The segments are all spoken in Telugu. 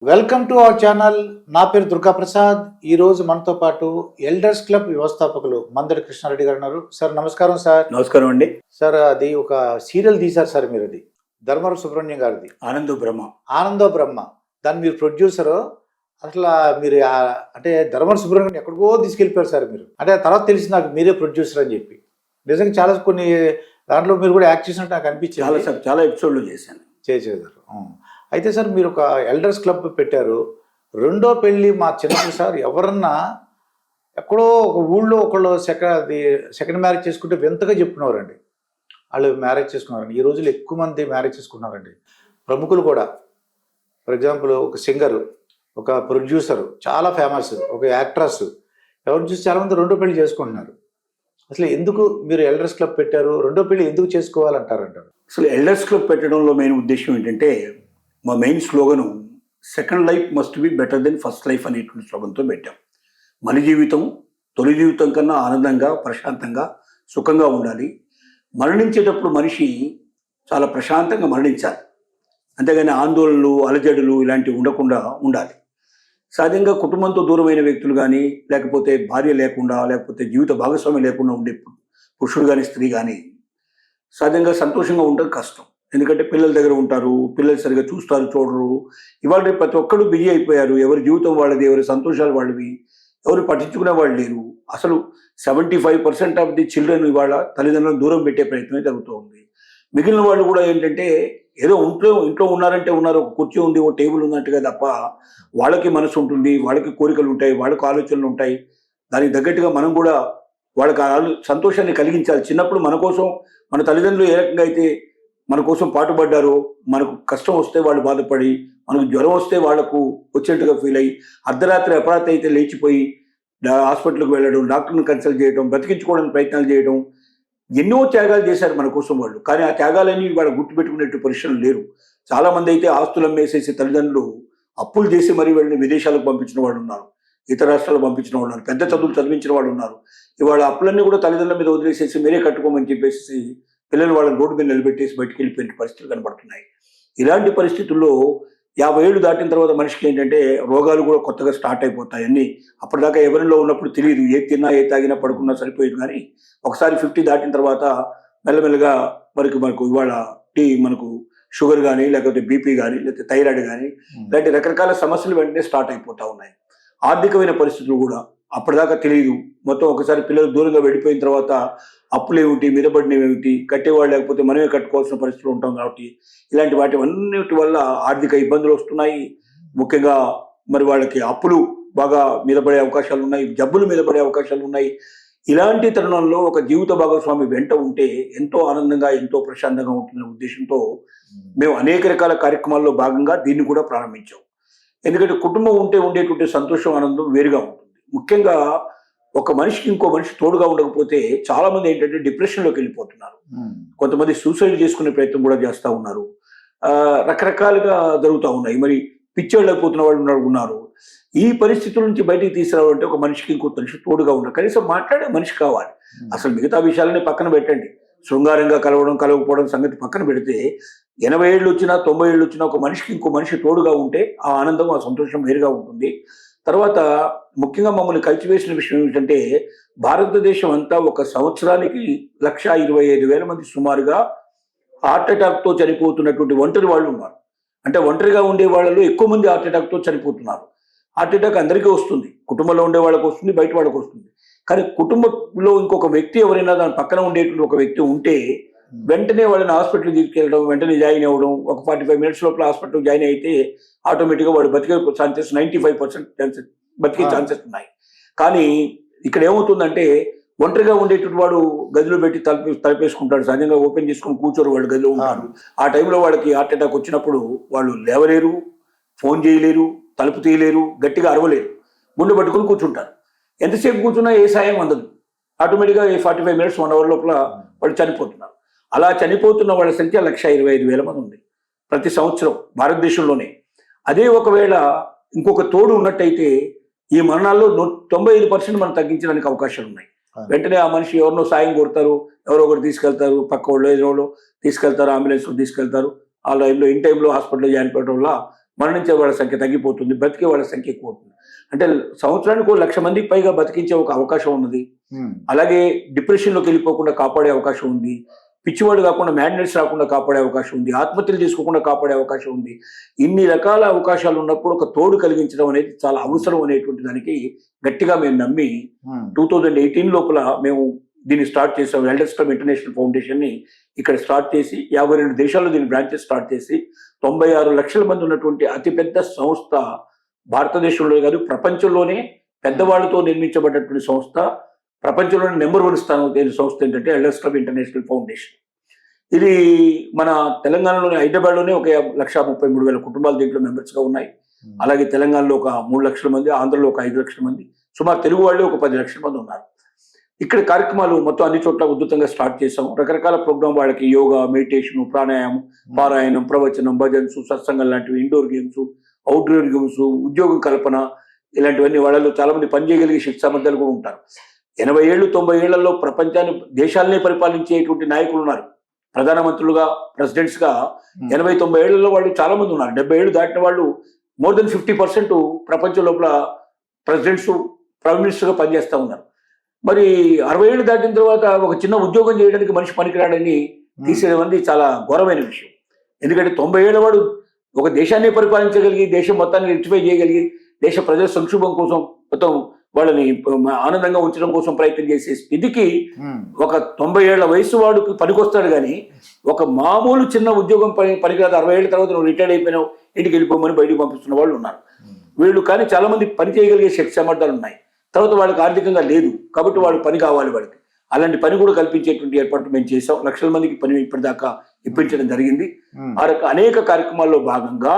Welcome to our channel. నా పేరు దుర్గా ప్రసాద్. ఈ రోజు మనతో పాటు ఎల్డర్స్ క్లబ్ వ్యవస్థాపకులు మందడి కృష్ణారెడ్డి గారు ఉన్నారు. సార్ నమస్కారం. సార్ నమస్కారం అండి. సార్ అది ఒక సీరియల్ తీశారు సార్ మీరు, అది ధర్మవరం సుబ్రహ్మణ్యం గారిది ఆనందో బ్రహ్మ. దాన్ని మీరు ప్రొడ్యూసరు. అసలు మీరు అంటే ధర్మవరం సుబ్రహ్మణ్యం ఎక్కడికో తీసుకెళ్ళిపోయారు సార్ మీరు. అంటే తర్వాత తెలిసి నాకు మీరే ప్రొడ్యూసర్ అని చెప్పి. నిజంగా చాలా కొన్ని దాంట్లో మీరు కూడా యాక్ట్ చేసినట్టు నాకు అనిపించింది. చాలా ఎపిసోడ్లు చేసేదారు. అయితే సార్ మీరు ఒక ఎల్డర్స్ క్లబ్ పెట్టారు. రెండో పెళ్ళి మా చిన్నప్పుడు సార్ ఎవరన్నా ఎక్కడో ఒక ఊళ్ళో ఒకళ్ళు సెకండ్ మ్యారేజ్ చేసుకుంటే వింతగా చెప్పుకున్నారండి. వాళ్ళు మ్యారేజ్ చేసుకున్నారండి. ఈ రోజుల్లో ఎక్కువ మంది మ్యారేజ్ చేసుకున్నారండి. ప్రముఖులు కూడా. ఫర్ ఎగ్జాంపుల్ ఒక సింగరు, ఒక ప్రొడ్యూసరు, చాలా ఫేమస్, ఒక యాక్ట్రస్, ఎవరిని చూసి చాలామంది రెండో పెళ్లి చేసుకుంటున్నారు. అసలు ఎందుకు మీరు ఎల్డర్స్ క్లబ్ పెట్టారు? రెండో పెళ్లి ఎందుకు చేసుకోవాలంటారు? అసలు ఎల్డర్స్ క్లబ్ పెట్టడంలో మెయిన్ ఉద్దేశం ఏంటంటే, మా main slogan second life must be better than first life అనేటువంటి స్లోగన్తో పెట్టాం. మన జీవితం తొలి జీవితం కన్నా ఆనందంగా, ప్రశాంతంగా, సుఖంగా ఉండాలి. మరణించేటప్పుడు మనిషి చాలా ప్రశాంతంగా మరణించాలి. అంతేగాని ఆందోళనలు, అలజడులు ఇలాంటివి ఉండకుండా ఉండాలి. సహజంగా కుటుంబంతో దూరమైన వ్యక్తులు కానీ, లేకపోతే భార్య లేకుండా, లేకపోతే జీవిత భాగస్వామి లేకుండా ఉండే పురుషుడు కానీ, స్త్రీ కానీ సహజంగా సంతోషంగా ఉండడం కష్టం. ఎందుకంటే పిల్లల దగ్గర ఉంటారు, పిల్లలు సరిగా చూస్తారు, చూడరు. ఇవాళ ప్రతి ఒక్కరు బిజీ అయిపోయారు. ఎవరి జీవితం వాళ్ళది, ఎవరి సంతోషాలు వాళ్ళవి, ఎవరు పట్టించుకునే వాళ్ళు లేరు. అసలు 75% ఆఫ్ ది చిల్డ్రన్ ఇవాళ తల్లిదండ్రులను దూరం పెట్టే ప్రయత్నమే జరుగుతూ ఉంది. మిగిలిన వాళ్ళు కూడా ఏంటంటే ఏదో ఇంట్లో ఉన్నారంటే ఉన్నారు, ఒక కుర్చీ ఉంది, ఒక టేబుల్ ఉన్నట్టుగా తప్ప వాళ్ళకి మనసు ఉంటుంది, వాళ్ళకి కోరికలు ఉంటాయి, వాళ్ళకి ఆలోచనలు ఉంటాయి. దానికి తగ్గట్టుగా మనం కూడా వాళ్ళకి సంతోషాన్ని కలిగించాలి. చిన్నప్పుడు మన కోసం మన తల్లిదండ్రులు ఏ రకంగా అయితే మన కోసం పాటుపడ్డారో, మనకు కష్టం వస్తే వాళ్ళు బాధపడి, మనకు జ్వరం వస్తే వాళ్లకు వచ్చేట్టుగా ఫీల్ అయ్యి, అర్ధరాత్రి అపరాత్రి అయితే లేచిపోయి హాస్పిటల్కి వెళ్ళడం, డాక్టర్ని కన్సల్ట్ చేయడం, బ్రతికించుకోవడానికి ప్రయత్నాలు చేయడం, ఎన్నో త్యాగాలు చేశారు మన కోసం వాళ్ళు. కానీ ఆ త్యాగాలన్నీ వాళ్ళు గుర్తుపెట్టుకునేట్టు పరిస్థితులు లేరు. చాలామంది అయితే ఆస్తులు అమ్మేసేసి తల్లిదండ్రులు అప్పులు చేసి మరీ వెళ్ళిన విదేశాలకు పంపించిన వాళ్ళు ఉన్నారు, ఇతర రాష్ట్రాలకు పంపించిన వాళ్ళు ఉన్నారు, పెద్ద చదువులు చదివించిన వాళ్ళు ఉన్నారు. ఇవాళ అప్పులన్నీ కూడా తల్లిదండ్రుల మీద వదిలేసేసి మీరే కట్టుకోమని చెప్పేసి పిల్లలు వాళ్ళని రోడ్డు మీద నిలబెట్టేసి బయటికి వెళ్ళిపోయిన పరిస్థితులు కనబడుతున్నాయి. ఇలాంటి పరిస్థితుల్లో 50 ఏళ్ళు దాటిన తర్వాత మనిషికి ఏంటంటే రోగాలు కూడా కొత్తగా స్టార్ట్ అయిపోతాయి. అన్నీ అప్పటిదాకా ఎవరిలో ఉన్నప్పుడు తెలియదు, ఏ తిన్నా ఏ తాగినా పడుకున్నా సరిపోయేది. కానీ ఒకసారి 50 దాటిన తర్వాత మెల్లమెల్లగా మనకు ఇవాళ మనకు షుగర్ కానీ, లేకపోతే బీపీ కానీ, లేకపోతే థైరాయిడ్ కానీ, ఇలాంటి రకరకాల సమస్యలు వెంటనే స్టార్ట్ అయిపోతూ ఉన్నాయి. ఆర్థికమైన పరిస్థితులు కూడా అప్పటిదాకా తెలియదు. మొత్తం ఒకసారి పిల్లలు దూరంగా వెళ్ళిపోయిన తర్వాత అప్పులు ఏమిటి, మీదపడినవి ఏమిటి, కట్టేవాళ్ళు లేకపోతే మనమే కట్టుకోవాల్సిన పరిస్థితులు ఉంటాం. కాబట్టి ఇలాంటి అన్నిటి వల్ల ఆర్థిక ఇబ్బందులు వస్తున్నాయి. ముఖ్యంగా మరి వాళ్ళకి అప్పులు బాగా మీదపడే అవకాశాలు ఉన్నాయి, జబ్బులు మీదపడే అవకాశాలు ఉన్నాయి. ఇలాంటి తరుణంలో ఒక జీవిత భాగస్వామి వెంట ఉంటే ఎంతో ఆనందంగా, ఎంతో ప్రశాంతంగా ఉంటున్న ఉద్దేశంతో మేము అనేక రకాల కార్యక్రమాల్లో భాగంగా దీన్ని కూడా ప్రారంభించాం. ఎందుకంటే కుటుంబం ఉంటే ఉండేటువంటి సంతోషం, ఆనందం వేరుగా ఉంటుంది. ముఖ్యంగా ఒక మనిషికి ఇంకో మనిషి తోడుగా ఉండకపోతే చాలా మంది ఏంటంటే డిప్రెషన్లోకి వెళ్ళిపోతున్నారు. కొంతమంది సూసైడ్ చేసుకునే ప్రయత్నం కూడా చేస్తూ ఉన్నారు. రకరకాలుగా జరుగుతూ ఉన్నాయి. మరి పిచ్చోళ్ళైపోతున్న వాళ్ళు ఉన్నారు. ఈ పరిస్థితుల నుంచి బయటికి తీసుకురావాలంటే ఒక మనిషికి ఇంకో మనిషి తోడుగా ఉండాలి. కనీసం మాట్లాడే మనిషి కావాలి. అసలు మిగతా విషయాలని పక్కన పెట్టండి. శృంగారంగా కలవకపోవడం సంగతి పక్కన పెడితే 80 ఏళ్ళు వచ్చినా 90 ఏళ్ళు వచ్చినా ఒక మనిషికి ఇంకో మనిషి తోడుగా ఉంటే ఆ ఆనందం, ఆ సంతోషం వేరుగా ఉంటుంది. తర్వాత ముఖ్యంగా మమ్మల్ని కలిసివేసిన విషయం ఏమిటంటే, భారతదేశం అంతా ఒక సంవత్సరానికి 1,25,000 మంది సుమారుగా హార్ట్ అటాక్తో చనిపోతున్నటువంటి ఒంటరి వాళ్ళు ఉన్నారు. అంటే ఒంటరిగా ఉండే వాళ్ళలో ఎక్కువ మంది హార్ట్ అటాక్తో చనిపోతున్నారు. హార్ట్ అటాక్ అందరికీ వస్తుంది, కుటుంబంలో ఉండే వాళ్ళకి వస్తుంది, బయట వాళ్ళకి వస్తుంది. కానీ కుటుంబంలో ఇంకొక వ్యక్తి ఎవరైనా దాని పక్కన ఉండేటువంటి ఒక వ్యక్తి ఉంటే వెంటనే వాళ్ళని హాస్పిటల్కి తీసుకెళ్ళడం, వెంటనే జాయిన్ అవ్వడం, ఒక 45 మినిట్స్ లోపల హాస్పిటల్ జాయిన్ అయితే ఆటోమేటిక్గా వాడు బతికే ఛాన్సెస్ 95% బతికే ఛాన్సెస్ ఉన్నాయి. కానీ ఇక్కడ ఏమవుతుందంటే ఒంటరిగా ఉండేటువంటి వాడు గదిలో పెట్టి తలపేసుకుంటాడు. సహజంగా ఓపెన్ చేసుకుని కూర్చోరు, వాళ్ళు గదిలో ఉంటారు. ఆ టైంలో వాళ్ళకి హార్ట్ అటాక్ వచ్చినప్పుడు వాళ్ళు లేవలేరు, ఫోన్ చేయలేరు, తలుపు తీయలేరు, గట్టిగా అరవలేరు, గుండె పట్టుకుని కూర్చుంటారు. ఎంతసేపు కూర్చున్నా ఏ సాయం అందదు. ఆటోమేటిక్గా 45 మినిట్స్ 1 అవర్ లోపల వాళ్ళు చనిపోతున్నారు. అలా చనిపోతున్న వాళ్ళ సంఖ్య 1,25,000 మంది ఉంది ప్రతి సంవత్సరం భారతదేశంలోనే. అదే ఒకవేళ ఇంకొక తోడు ఉన్నట్టయితే ఈ మరణాల్లో 95% మనం తగ్గించడానికి అవకాశాలు ఉన్నాయి. వెంటనే ఆ మనిషి ఎవరినో సాయం కోరుతారు, ఎవరో ఒకరు తీసుకెళ్తారు, పక్క వాళ్ళు ఏదో తీసుకెళ్తారు, అంబులెన్స్లో తీసుకెళ్తారు. ఆ లైన్లో ఇన్ టైంలో హాస్పిటల్లో జాయిన్ పెట్టడం వల్ల మరణించే వాళ్ళ సంఖ్య తగ్గిపోతుంది, బ్రతికే వాళ్ళ సంఖ్య ఎక్కువ అవుతుంది. అంటే సంవత్సరానికి 1,00,000 మందికి పైగా బతికించే ఒక అవకాశం ఉన్నది. అలాగే డిప్రెషన్లోకి వెళ్ళిపోకుండా కాపాడే అవకాశం ఉంది, పిచ్చివాడు కాకుండా మ్యాడ్నెస్ రాకుండా కాపాడే అవకాశం ఉంది, ఆత్మహత్యలు చేసుకోకుండా కాపాడే అవకాశం ఉంది. ఇన్ని రకాల అవకాశాలు ఉన్నప్పుడు ఒక తోడు కలిగించడం అనేది చాలా అవసరం అనేటువంటి దానికి గట్టిగా మేము నమ్మి 2018 లోపల మేము దీన్ని స్టార్ట్ చేసాం. ఎల్డర్స్ క్లబ్ ఇంటర్నేషనల్ ఫౌండేషన్ ని ఇక్కడ స్టార్ట్ చేసి 52 దేశాల్లో దీని బ్రాంచెస్ స్టార్ట్ చేసి 96 లక్షల మంది ఉన్నటువంటి అతిపెద్ద సంస్థ భారతదేశంలో కాదు ప్రపంచంలోనే పెద్దవాళ్ళతో నిర్మించబడినటువంటి సంస్థ, ప్రపంచంలోనే నెంబర్ 1 స్థానం సంస్థ ఏంటంటే ఎల్డర్స్ క్లబ్ ఇంటర్నేషనల్ ఫౌండేషన్. ఇది మన తెలంగాణలోని హైదరాబాద్లోనే ఒక 1,33,000 కుటుంబాలు దీంట్లో మెంబర్స్గా ఉన్నాయి. అలాగే తెలంగాణలో ఒక 3 లక్షల మంది, ఆంధ్రలో ఒక 5 లక్షల మంది, సుమారు తెలుగు వాళ్ళు ఒక 10 లక్షల మంది ఉన్నారు. ఇక్కడ కార్యక్రమాలు మొత్తం అన్ని చోట్ల ఉధృతంగా స్టార్ట్ చేసాం. రకరకాల ప్రోగ్రామ్ వాళ్ళకి యోగా, మెడిటేషన్, ప్రాణాయామం, పారాయణం, ప్రవచనం, భజన్స్, సత్సంగం లాంటివి, ఇండోర్ గేమ్స్, అవుట్డోర్ గేమ్స్, ఉద్యోగం కల్పన, ఇలాంటివన్నీ వాళ్ళలో చాలా మంది పనిచేయగలిగే శక్తి సామర్థ్యాలు కూడా ఉంటారు. 80 ఏళ్ళు 90 ఏళ్లలో ప్రపంచాన్ని, దేశాలనే పరిపాలించేటువంటి నాయకులు ఉన్నారు. ప్రధానమంత్రులుగా, ప్రెసిడెంట్స్ గా 80-90 ఏళ్లలో వాళ్ళు చాలా మంది ఉన్నారు. 70 ఏళ్ళు దాటిన వాళ్ళు మోర్ దెన్ 50% ప్రపంచం లోపల ప్రెసిడెంట్స్, ప్రైమ్ మినిస్టర్ గా పనిచేస్తూ ఉన్నారు. మరి 60 ఏళ్ళు దాటిన తర్వాత ఒక చిన్న ఉద్యోగం చేయడానికి మనిషి పనికిరాడని తీసేయడం అనేది చాలా ఘోరమైన విషయం. ఎందుకంటే 90 ఏళ్ళ వాడు ఒక దేశాన్ని పరిపాలించగలిగి, దేశం మొత్తాన్ని రెక్టిఫై చేయగలిగి, దేశ ప్రజల సంక్షేమం కోసం, మొత్తం వాళ్ళని ఆనందంగా ఉంచడం కోసం ప్రయత్నం చేసే స్థితికి ఒక 90 ఏళ్ల వయసు వాడికి పనికొస్తాడు. కానీ ఒక మామూలు చిన్న ఉద్యోగం పనికిరాదు. 60 ఏళ్ళ తర్వాత నువ్వు రిటైర్డ్ అయిపోయినావు, ఇంటికి వెళ్ళిపోమని బయటికి పంపిస్తున్న వాళ్ళు ఉన్నారు. వీళ్ళు కానీ చాలా మంది పని చేయగలిగే శక్తి సామర్థ్యాలు ఉన్నాయి. తర్వాత వాళ్ళకి ఆర్థికంగా లేదు కాబట్టి వాళ్ళు పని కావాలి వాళ్ళకి. అలాంటి పని కూడా కల్పించేటువంటి ఏర్పాట్లు మేము చేసాం. లక్షల మందికి పని ఇప్పటిదాకా ఇప్పించడం జరిగింది. అనేక కార్యక్రమాల్లో భాగంగా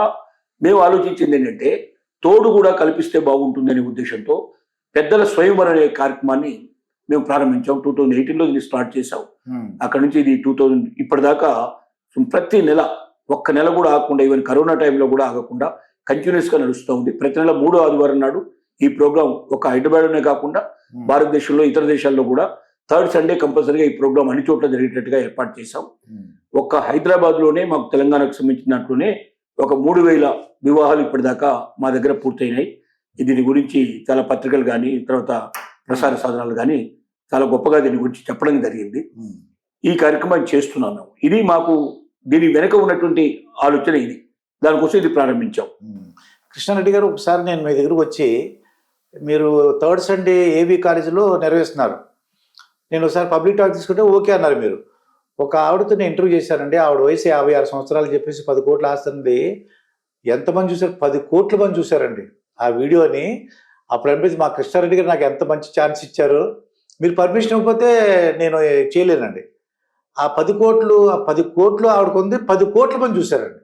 మేము ఆలోచించింది ఏంటంటే తోడు కూడా కల్పిస్తే బాగుంటుందనే ఉద్దేశంతో పెద్దల స్వయంవరం అనే కార్యక్రమాన్ని మేము ప్రారంభించాం. 2018లో దీన్ని స్టార్ట్ చేసాం. అక్కడ నుంచి ఇది 2000 ఇప్పటిదాకా ప్రతి నెల, ఒక్క నెల కూడా ఆగకుండా, ఈవెన్ కరోనా టైంలో కూడా ఆగకుండా కంటిన్యూస్ గా నడుస్తూ ఉంది. ప్రతి నెల 3వ ఆదివారం నాడు ఈ ప్రోగ్రాం ఒక హైదరాబాద్లోనే కాకుండా భారతదేశంలో ఇతర దేశాల్లో కూడా 3rd సండే కంపల్సరీగా ఈ ప్రోగ్రాం అన్ని చోట్ల జరిగేటట్టుగా ఏర్పాటు చేశాం. ఒక్క హైదరాబాద్ లోనే మాకు తెలంగాణకు సంబంధించినట్లునే ఒక 3,000 వివాహాలు ఇప్పటిదాకా మా దగ్గర పూర్తయినాయి. దీని గురించి చాలా పత్రికలు కానీ, తర్వాత ప్రసార సాధనాలు కానీ చాలా గొప్పగా దీని గురించి చెప్పడం జరిగింది. ఈ కార్యక్రమాన్ని చేస్తున్నాం మేము. ఇది మాకు దీని వెనక ఉన్నటువంటి ఆలోచన ఇది. దానికోసం ఇది ప్రారంభించాం. కృష్ణారెడ్డి గారు, ఒకసారి నేను మీ దగ్గరకు వచ్చి, మీరు 3rd సండే ఏవి కాలేజీలో నిర్వహిస్తున్నారు, నేను ఒకసారి పబ్లిక్ టాక్ తీసుకుంటే ఓకే అన్నారు. మీరు ఒక ఆవిడతో నేను ఇంటర్వ్యూ చేశానండి. ఆవిడ వయసు 56 సంవత్సరాలు చెప్పేసి 10 కోట్లు ఆస్తుంది. ఎంతమంది చూసారు? 10 కోట్ల మంది చూసారండి ఆ వీడియోని. అప్పుడు అనిపించింది, మా కృష్ణారెడ్డి గారు నాకు ఎంత మంచి ఛాన్స్ ఇచ్చారు, మీరు పర్మిషన్ ఇవ్వకపోతే నేను చేయలేనండి. ఆ 10 కోట్లు ఆవిడకుంది, 10 కోట్ల మంది చూసారండి.